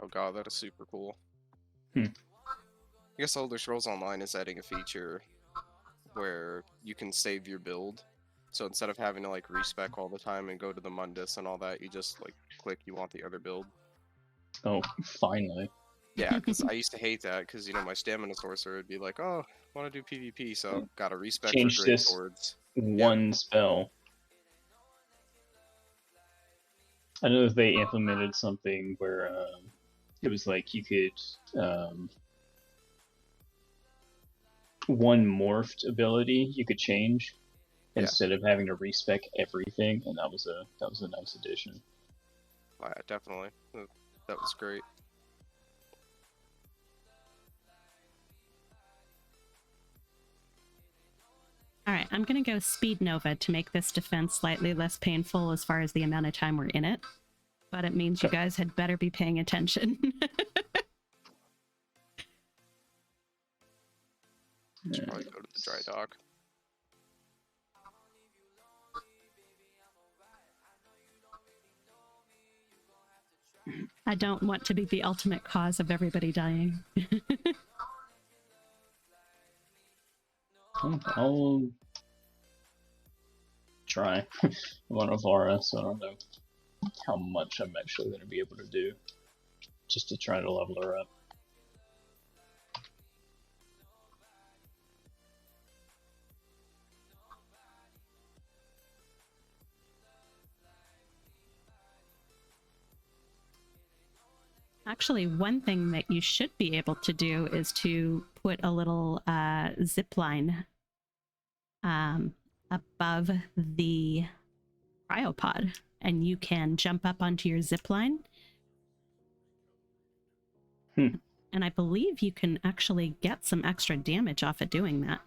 Oh god, that is super cool. Hmm. I guess Elder Scrolls Online is adding a feature where you can save your build. So instead of having to like respec all the time and go to the Mundus and all that, you just like click you want the other build. Oh, finally. Yeah, because I used to hate that because, you know, my stamina sorcerer would be like, oh, want to do PvP, so gotta respec for Change great this swords. one spell. I know that they implemented something where it was like you could one morphed ability you could change Yeah. instead of having to respec everything, and that was a nice addition. Yeah, definitely. That was great. All right, I'm going to go Speed Nova to make this defense slightly less painful as far as the amount of time we're in it. But it means you guys had better be paying attention. Should probably go to the dry dock. I don't want to be the ultimate cause of everybody dying. I'll try. I'm on Avara, so I don't know how much I'm actually going to be able to do just to try to level her up. Actually, one thing that you should be able to do is to put a little zip line above the cryopod, and you can jump up onto your zip line. And I believe you can actually get some extra damage off of doing that.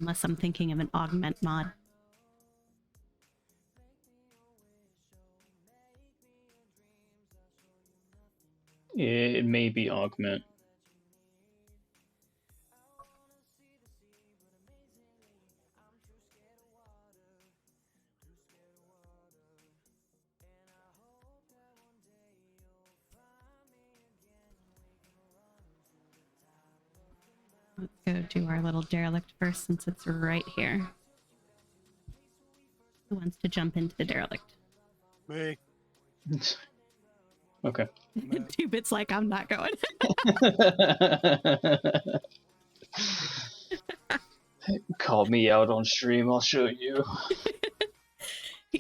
Unless I'm thinking of an augment mod. It may be augment. Let's go do our little derelict first since it's right here. Who wants to jump into the derelict? Me. Okay. 2 bits like I'm not going. Call me out on stream, I'll show you.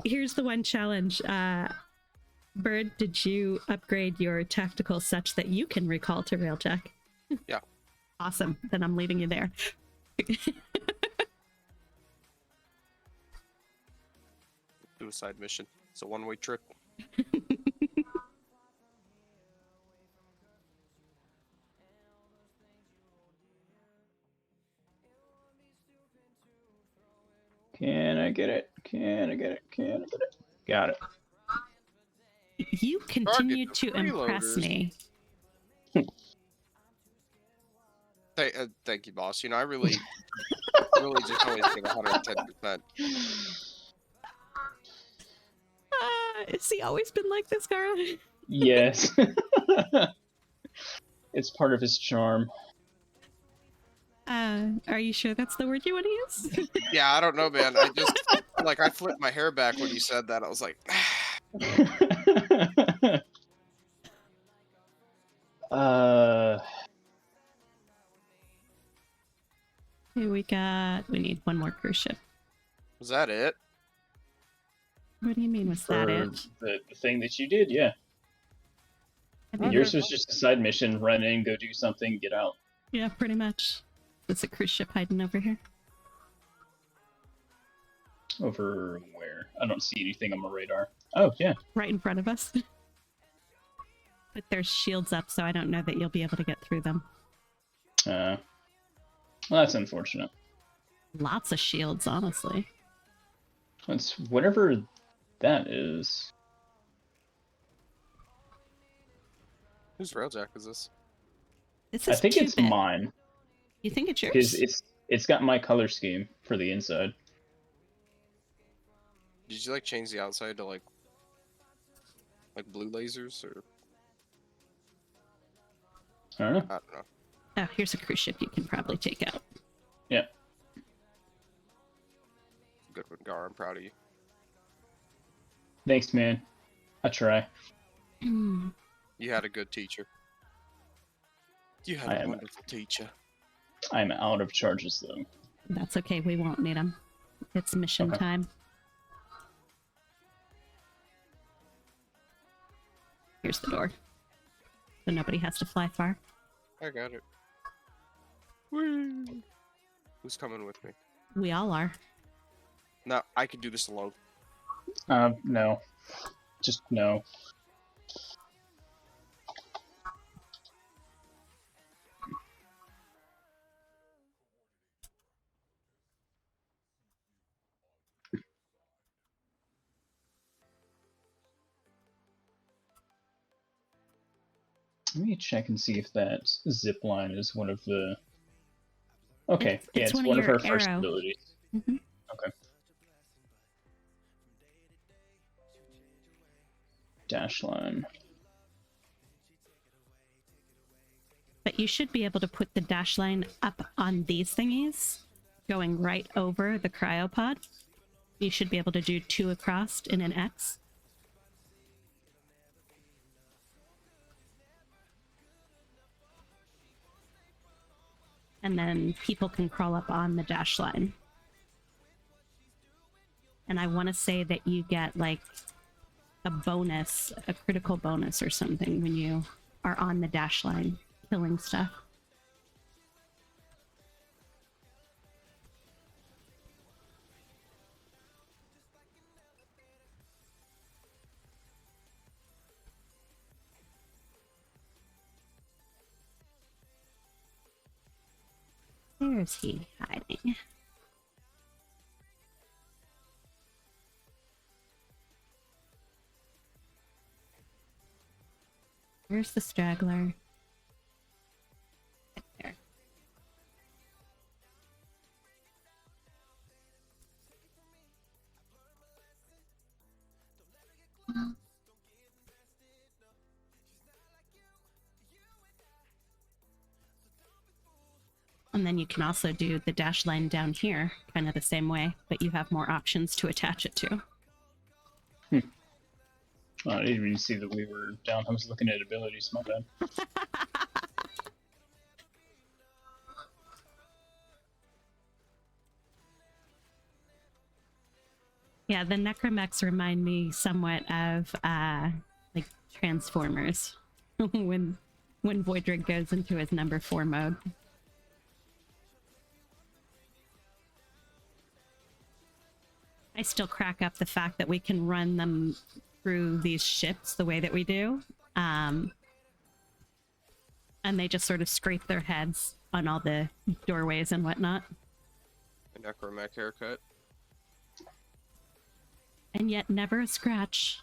Here's the one challenge. Bird, did you upgrade your tactical such that you can recall to Railjack? Yeah. Awesome. Then I'm leaving you there. Suicide mission. It's a one-way trip. Can I get it? Can I get it? Can I get it? Got it. You continue to impress freeloaders. me. Thank you, boss. You know, I really, really just always give 110%. Has he always been like this, Gara? Yes. It's part of his charm. Are you sure that's the word you want to use? Yeah, I don't know, man. I just like I flipped my hair back when you said that. I was like, Okay, we need one more cruise ship. was that it? What do you mean, was for that it? the thing that you did, yeah. I mean, Yours was just a side mission, run in, go do something, get out. yeah, pretty much. There's a cruise ship hiding over here. Over where? I don't see anything on my radar. Oh, yeah. Right in front of us. But there's shields up, so I don't know that you'll be able to get through them. Well, that's unfortunate. Lots of shields, honestly. It's whatever that is. Whose railjack is this? This I is think it's 2-bit. mine. You think it's yours? Because it's got my color scheme for the inside. Did you like change the outside to like blue lasers or I don't know. I don't know. Oh, here's a cruise ship you can probably take out. Yeah. Good one, Gar. I'm proud of you. Thanks, man. I try. You had a good teacher. You had I a am- wonderful teacher. I'm out of charges, though. That's okay, we won't need them. It's mission Okay. time. Here's the door. So nobody has to fly far. I got it. Woo! Who's coming with me? We all are. No, I can do this alone. No. Just no. Let me check and see if that zip line is one of the. Okay, It's it's one of one of your her first arrow. abilities. Mhm. Okay. Dash line. But you should be able to put the dash line up on these thingies, going right over the cryopod. You should be able to do 2 across in an X. And then people can crawl up on the dash line. And I want to say that you get like a bonus, a critical bonus or something when you are on the dash line killing stuff. Where's he hiding? Where's the straggler? Right there. And then you can also do the dash line down here, kind of the same way, but you have more options to attach it to. Oh, I didn't even see that we were down. I was looking at abilities, my bad. Yeah, the necromechs remind me somewhat of like Transformers when Voidrig goes into his number 4 mode. I still crack up the fact that we can run them through these ships the way that we do. And they just sort of scrape their heads on all the doorways and whatnot. A necromech haircut. And yet never a scratch.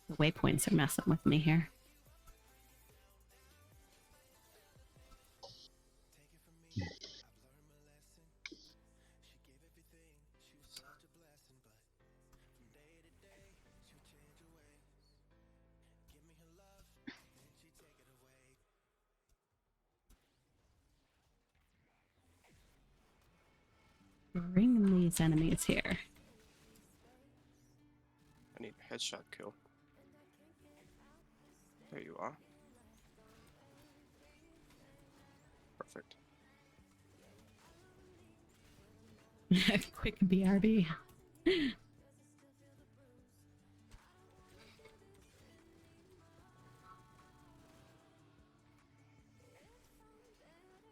The waypoints are messing with me here. Bring these enemies here. I need a headshot kill. There you are. Perfect. Quick BRB.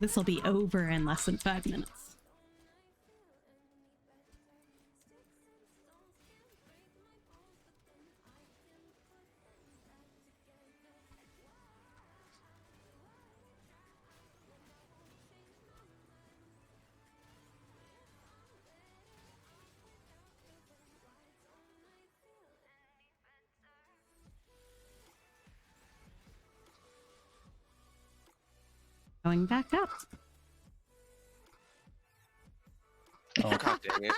This will be over in less than 5 minutes. Going back up. Oh. God dang it.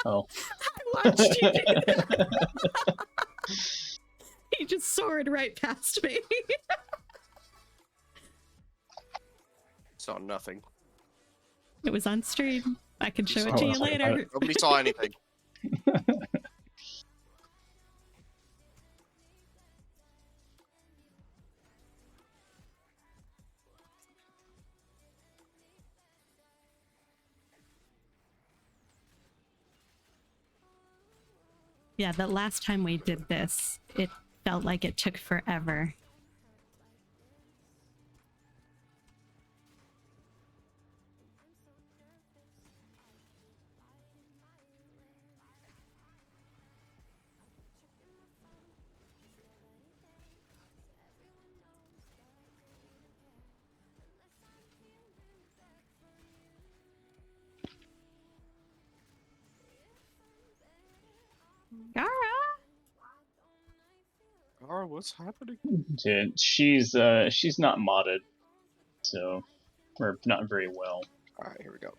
Oh. I watched you do that. He just soared right past me. Saw nothing. It was on stream. I can show it saw to you nothing. later. Nobody saw anything. Yeah, the last time we did this, it felt like it took forever. Gara! Oh, what's happening? Dude, she's not modded, so or not very well. Alright, here we go.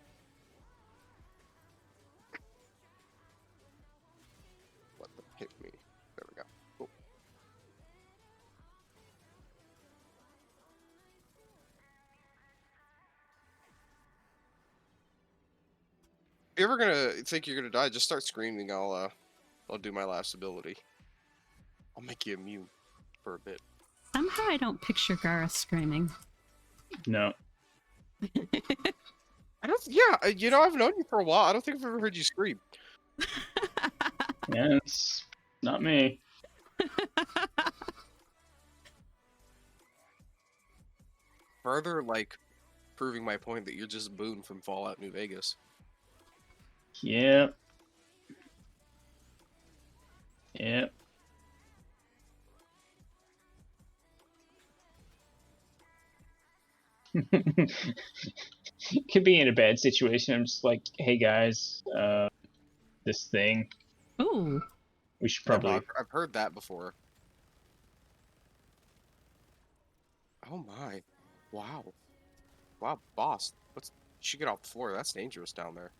Let them hit me. There we go. Cool. If you're ever gonna think you're gonna die, just start screaming. I'll do my last ability. I'll make you immune for a bit. Somehow I don't picture Gara screaming. No. I don't. Yeah, you know, I've known you for a while. I don't think I've ever heard you scream. Yeah, it's not me. Further, like, proving my point that you're just Boone from Fallout New Vegas. Yep. Yep. Could be in a bad situation. I'm just like, hey guys, this thing. Ooh. We should Yeah, no, probably. I've heard that before. Oh my! Wow! Wow, boss. You should get off the floor. That's dangerous down there.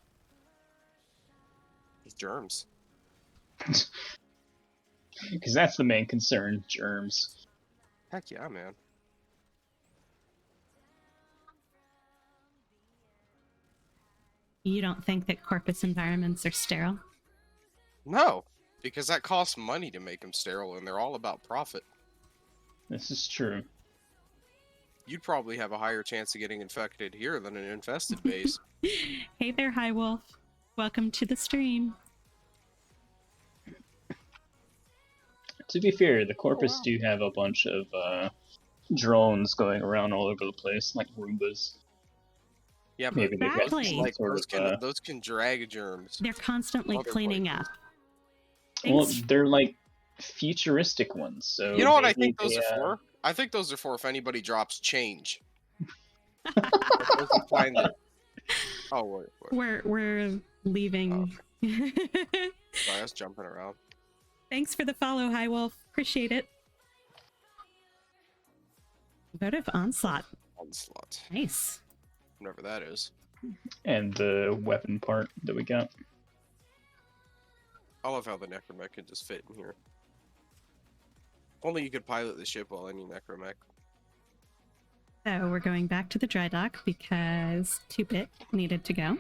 These germs. Because that's the main concern, germs. Heck yeah, man. You don't think that corpus environments are sterile? No, because that costs money to make them sterile, and they're all about profit. This is true. You'd probably have a higher chance of getting infected here than an infested base. Hey there, High Wolf. Welcome to the stream. To be fair, the Corpus wow. do have a bunch of drones going around all over the place, like Roombas. Yeah, but Maybe they've got Exactly. some like sort those can drag germs. They're constantly Other cleaning up. places. well, they're like futuristic ones, so You know what I maybe think those they, are for? I think those are for if anybody drops change. Those are fine there. Oh, wait. We're leaving. Sorry, I was jumping around. Thanks for the follow, High Wolf. Appreciate it. Votive Onslaught. Onslaught. Nice. Whatever that is. And the weapon part that we got. I love how the necromech can just fit in here. Only you could pilot the ship while any necromech. So we're going back to the dry dock because 2-Bit needed to go.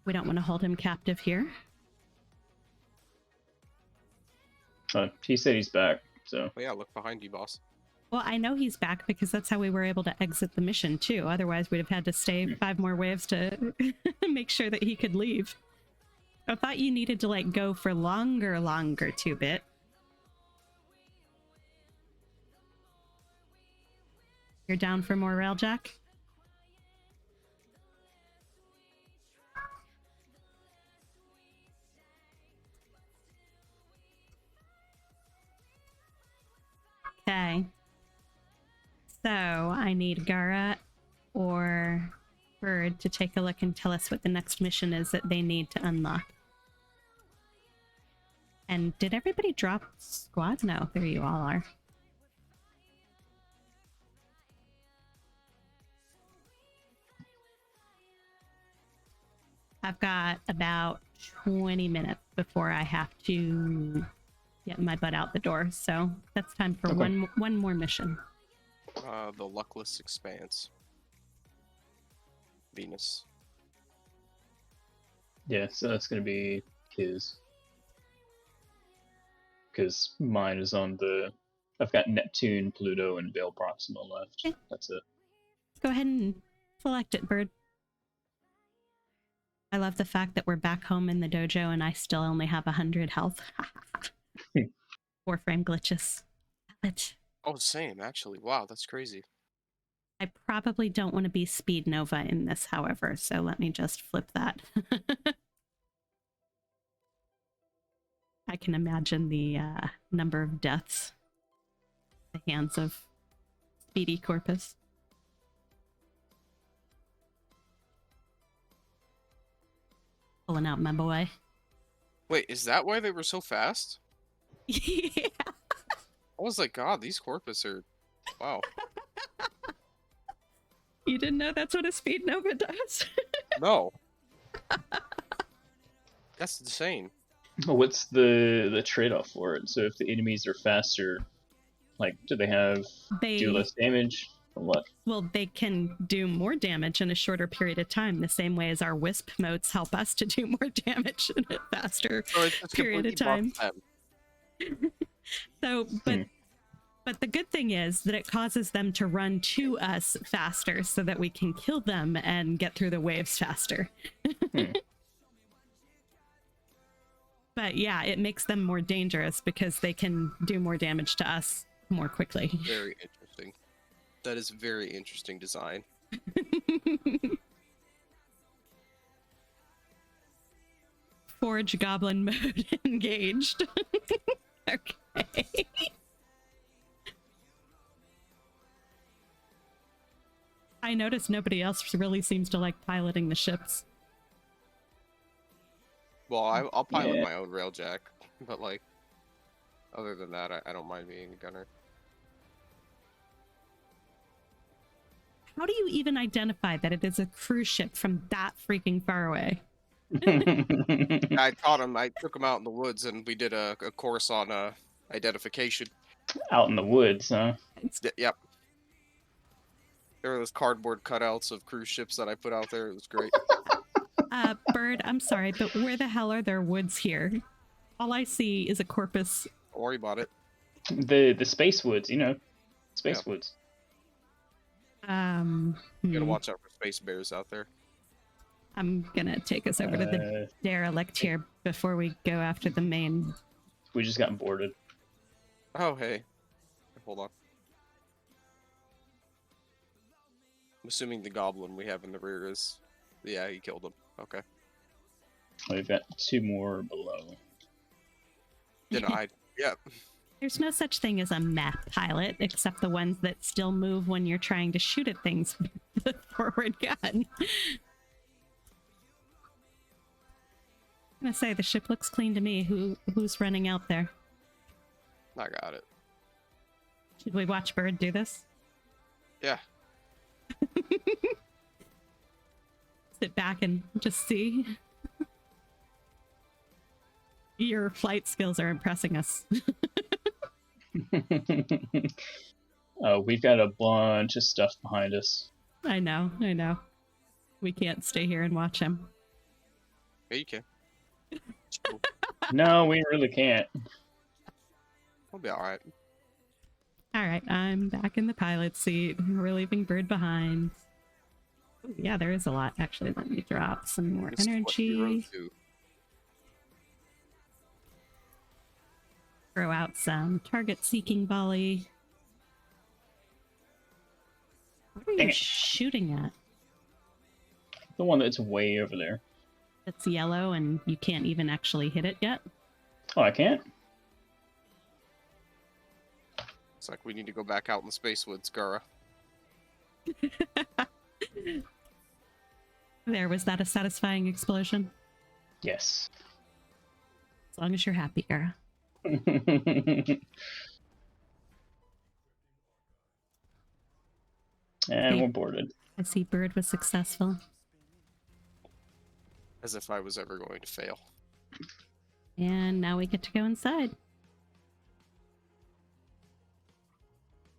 We don't want to hold him captive here. He said he's back, so. But yeah, look behind you, boss. Well, I know he's back because that's how we were able to exit the mission too. Otherwise, we'd have had to stay 5 more waves to make sure that he could leave. I thought you needed to like go for longer 2-Bit. You're down for more Railjack? Okay. So I need Gara or Bird to take a look and tell us what the next mission is that they need to unlock. And did everybody drop squads? No, there you all are. I've got about 20 minutes before I have to get my butt out the door, so that's time for Okay. one more mission. The Luckless Expanse. Venus. Yeah, so that's gonna be his. Because mine is on the. I've got Neptune, Pluto, and Vale Proxima left. Okay. That's it. Let's go ahead and select it, Bird. I love the fact that we're back home in the dojo and I still only have 100 health. Warframe glitches. But Oh, same, actually. Wow, that's crazy. I probably don't want to be Speed Nova in this, however, so let me just flip that. I can imagine the number of deaths at the hands of Speedy Corpus. Pulling out my boy. Wait, is that why they were so fast? Yeah. I was like, God, these Corpus are... Wow. You didn't know that's what a Speed Nova does? No. That's insane. What's the trade-off for it? So if the enemies are faster, like, do they do less damage or what? Well, they can do more damage in a shorter period of time, the same way as our Wisp motes help us to do more damage in a faster So it's just period of completely time. buffed them. So, but the good thing is that it causes them to run to us faster so that we can kill them and get through the waves faster. But yeah, it makes them more dangerous because they can do more damage to us more quickly. Very interesting. That is very interesting design. Forge Goblin mode engaged. Okay. I noticed nobody else really seems to like piloting the ships. Well, I'll pilot Yeah. my own railjack, but like, other than that, I don't mind being a gunner. How do you even identify that it is a cruise ship from that freaking far away? I taught him. I took him out in the woods, and we did a course on identification. Out in the woods, huh? Yep. There were those cardboard cutouts of cruise ships that I put out there. It was great. Bird, I'm sorry, but where the hell are there woods here? All I see is a corpus. Don't worry about it. The space woods, space Yeah. woods. You gotta watch out for space bears out there. I'm gonna take us over to the derelict here before we go after the main. We just got boarded. Oh, hey. Hold on. I'm assuming the goblin we have in the rear is... Yeah, he killed him. Okay. We've got 2 more below. Denied. Yep. There's no such thing as a map pilot, except the ones that still move when you're trying to shoot at things with the forward gun. I'm gonna say the ship looks clean to me. Who's running out there? I got it. Should we watch Bird do this? Yeah. Sit back and just see. Your flight skills are impressing us. We've got a bunch of stuff behind us. I know. We can't stay here and watch him. Yeah, you can. It's cool. No, we really can't. We'll be alright. All right, I'm back in the pilot seat. We're leaving Bird behind. Ooh, yeah, there is a lot. Actually, let me drop some more It's what you energy. wrote to. Throw out some target-seeking volley. What are Dang you it. shooting at? The one that's way over there. It's yellow and you can't even actually hit it yet? Oh, I can't? It's like we need to go back out in the space woods, Gara. There, was that a satisfying explosion? Yes. As long as you're happy, Gara. And we're boarded. I see Bird was successful. As if I was ever going to fail. And now we get to go inside.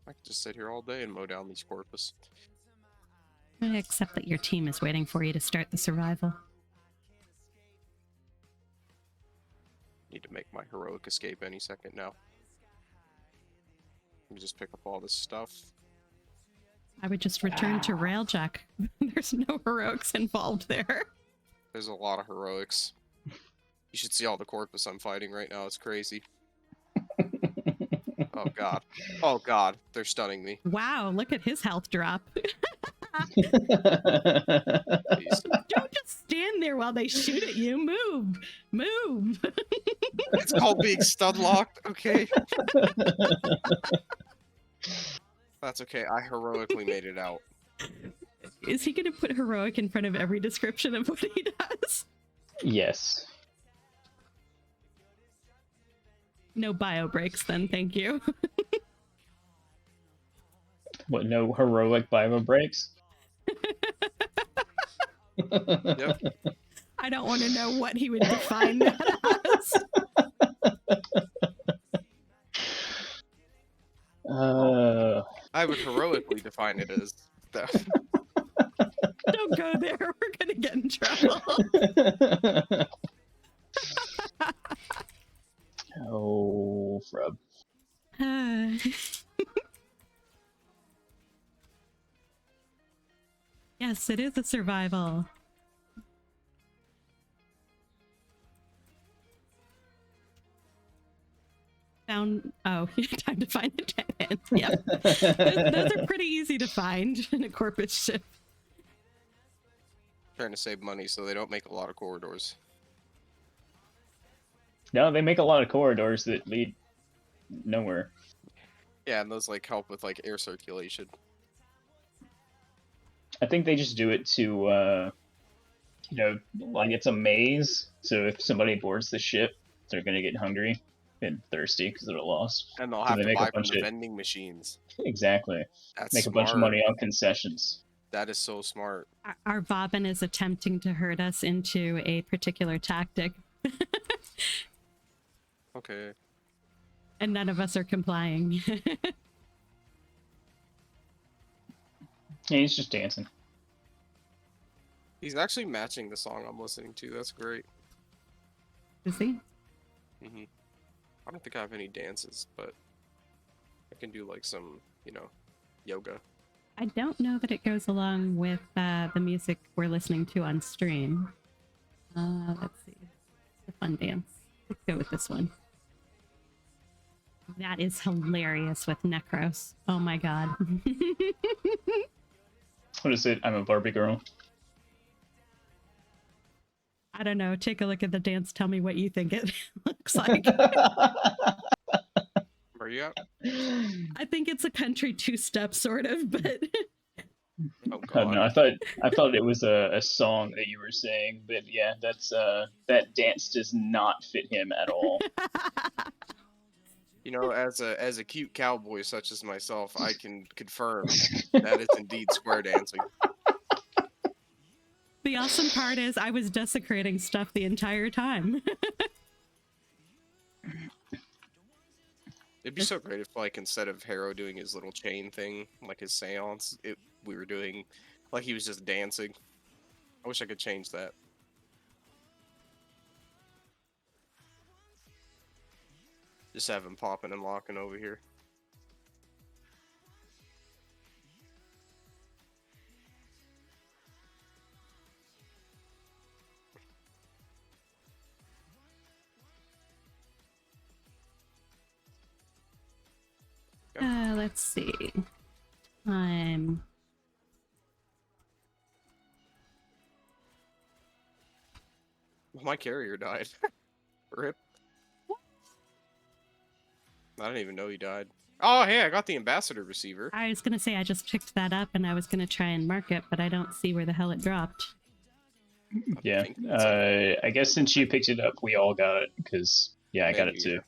I could just sit here all day and mow down these corpus. Except that your team is waiting for you to start the survival. Need to make my heroic escape any second now. Let me just pick up all this stuff. I would just return to Railjack. There's no heroics involved there. There's a lot of heroics. You should see all the corpus I'm fighting right now. It's crazy. Oh god. Oh god. They're stunning me. Wow, look at his health drop. Jeez. Don't just stand there while they shoot at you. Move. Move. It's called being stun locked, okay? That's okay. I heroically made it out. Is he going to put heroic in front of every description of what he does? Yes. No bio breaks then, thank you. What, no heroic bio breaks? Yep. I don't want to know what he would define that as. I would heroically define it as that. Don't go there. We're going to get in trouble. Oh, Frub. Yes, it is a survival. Found. Oh, time to find the dead ends. Yep. Those are pretty easy to find in a corpus ship. Trying to save money so they don't make a lot of corridors. No, they make a lot of corridors that lead nowhere. Yeah, and those like help with like air circulation. I think they just do it to, like it's a maze. So if somebody boards the ship, they're gonna get hungry and thirsty because they're lost. And they'll So have they to make a buy from bunch the of- vending machines. Exactly. That's Make a bunch of smart. money on concessions. That is so smart. Our Bobbin is attempting to herd us into a particular tactic. Okay. And none of us are complying. Yeah, he's just dancing. He's actually matching the song I'm listening to. That's great. Is he? Hmm. I don't think I have any dances, but I can do like some, yoga. I don't know that it goes along with the music we're listening to on stream. Let's see. It's a fun dance. Let's go with this one. That is hilarious with Necros. Oh my god. What is it? I'm a Barbie girl. I don't know. Take a look at the dance. Tell me what you think it looks like. are you at? I think it's a country two-step sort of, but Oh Oh god. no, I thought it was a song that you were saying, but yeah, that's that dance does not fit him at all. You know, as a cute cowboy such as myself, I can confirm that is indeed square dancing. the awesome part is I was desecrating stuff the entire time. It'd be so great if, like, instead of Harrow doing his little chain thing, like his seance, we were doing, like, he was just dancing. I wish I could change that. Just have him popping and locking over here. Let's see. I'm My carrier died. Rip. I didn't even know he died. Oh, hey, I got the ambassador receiver. I was gonna say I just picked that up and I was gonna try and mark it, but I don't see where the hell it dropped. Yeah, think that's it. I guess since you picked it up, we all got it because yeah, I got it Maybe, too.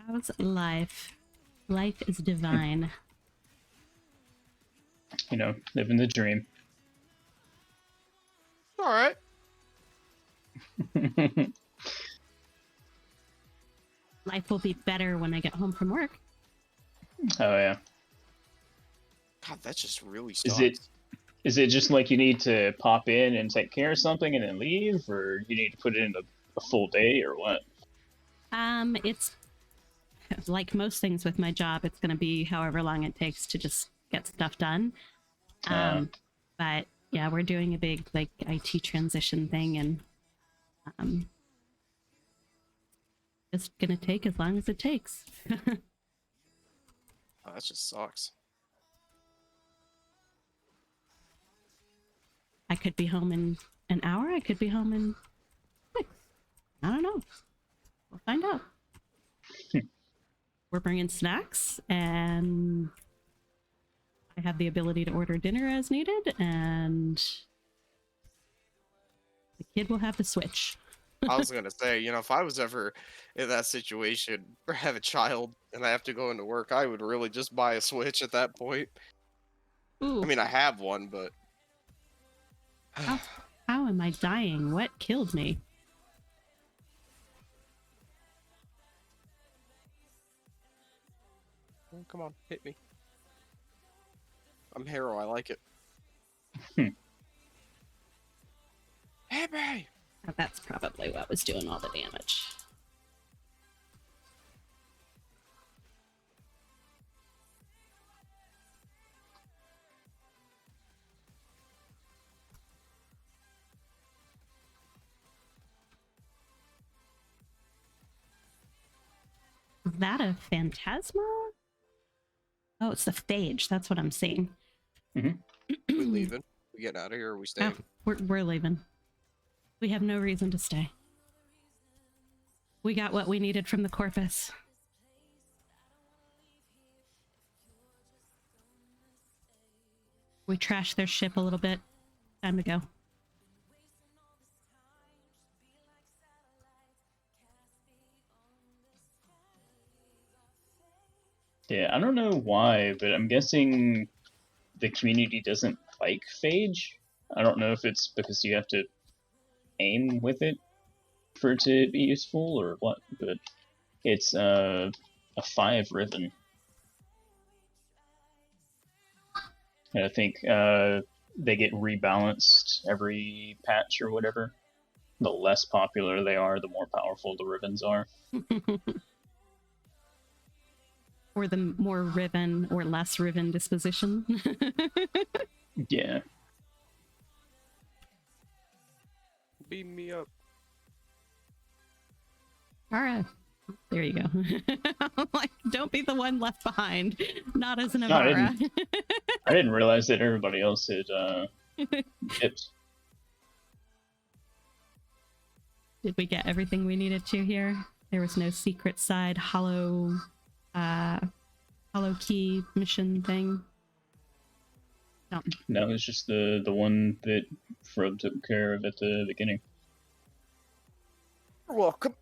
How's life? Life is divine. You know, living the dream. All right. Life will be better when I get home from work. Oh yeah. God, that just really Is sucks. is it just like you need to pop in and take care of something and then leave, or you need to put it in a full day, or what? It's like most things with my job, it's gonna be however long it takes to just get stuff done. But yeah, we're doing a big like IT transition thing, and it's gonna take as long as it takes. Oh, that just sucks. I could be home in an hour. I could be home in 6. I don't know. We'll find out. We're bringing snacks, and I have the ability to order dinner as needed, and the kid will have the Switch. I was gonna say, you know, if I was ever in that situation or have a child and I have to go into work, I would really just buy a Switch at that point. Ooh, I mean, I have one, but how am I dying? What killed me? oh, come on, hit me. I'm Harrow. I like it. Hit me! Oh, that's probably what was doing all the damage. Is that a phantasma? Oh, it's the phage. That's what I'm seeing. We leaving? We getting out of here or we staying? Oh, we're leaving. We have no reason to stay. We got what we needed from the Corpus. We trashed their ship a little bit. Time to go. Yeah, I don't know why, but I'm guessing the community doesn't like phage. I don't know if it's because you have to aim with it for it to be useful or what, but it's a 5 ribbon. And I think they get rebalanced every patch or whatever. The less popular they are, the more powerful the ribbons are. Or the more riven or less riven disposition. Yeah. Beam me up. Alright. There you go. Like, don't be the one left behind. Not as an No, I Avara. I didn't realize that everybody else had dipped. Did we get everything we needed to here? There was no secret side hollow key mission thing. No. No, it's just the one that Frob took care of at the beginning. You're welcome.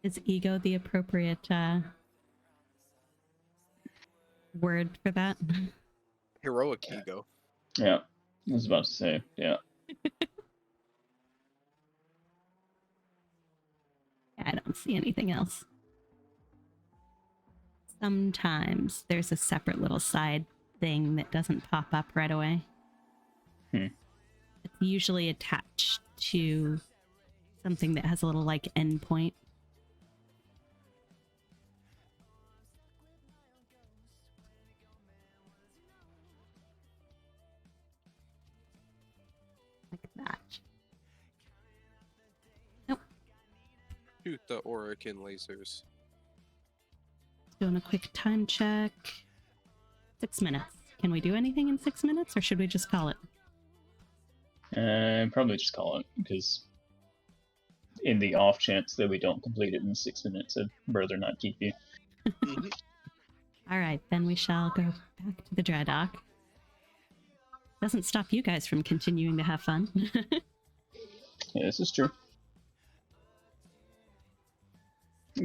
Is ego the appropriate word for that? Heroic ego. Yeah, I was about to say, yeah. I don't see anything else. Sometimes there's a separate little side thing that doesn't pop up right away. It's usually attached to something that has a little like endpoint. Like that. Nope. Shoot the Orican lasers. Doing a quick time check. 6 minutes. Can we do anything in 6 minutes, or should we just call it? Probably just call it, because in the off chance that we don't complete it in 6 minutes, I'd rather not keep you. All right, then we shall go back to the Dreaddock. Doesn't stop you guys from continuing to have fun. Yeah, this is true.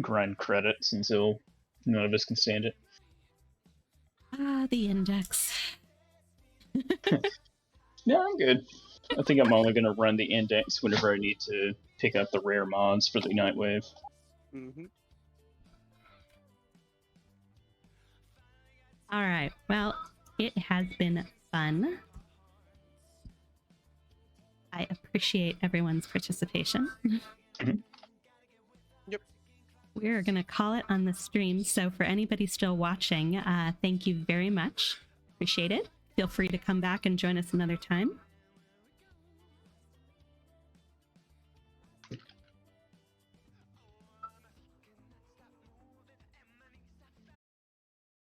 Grind credits until none of us can stand it. Ah, the index. Yeah, I'm good. I think I'm only going to run the index whenever I need to pick up the rare mods for the Nightwave. All right, well, it has been fun. I appreciate everyone's participation. Yep. We're going to call it on the stream. So for anybody still watching, thank you very much. Appreciate it. Feel free to come back and join us another time.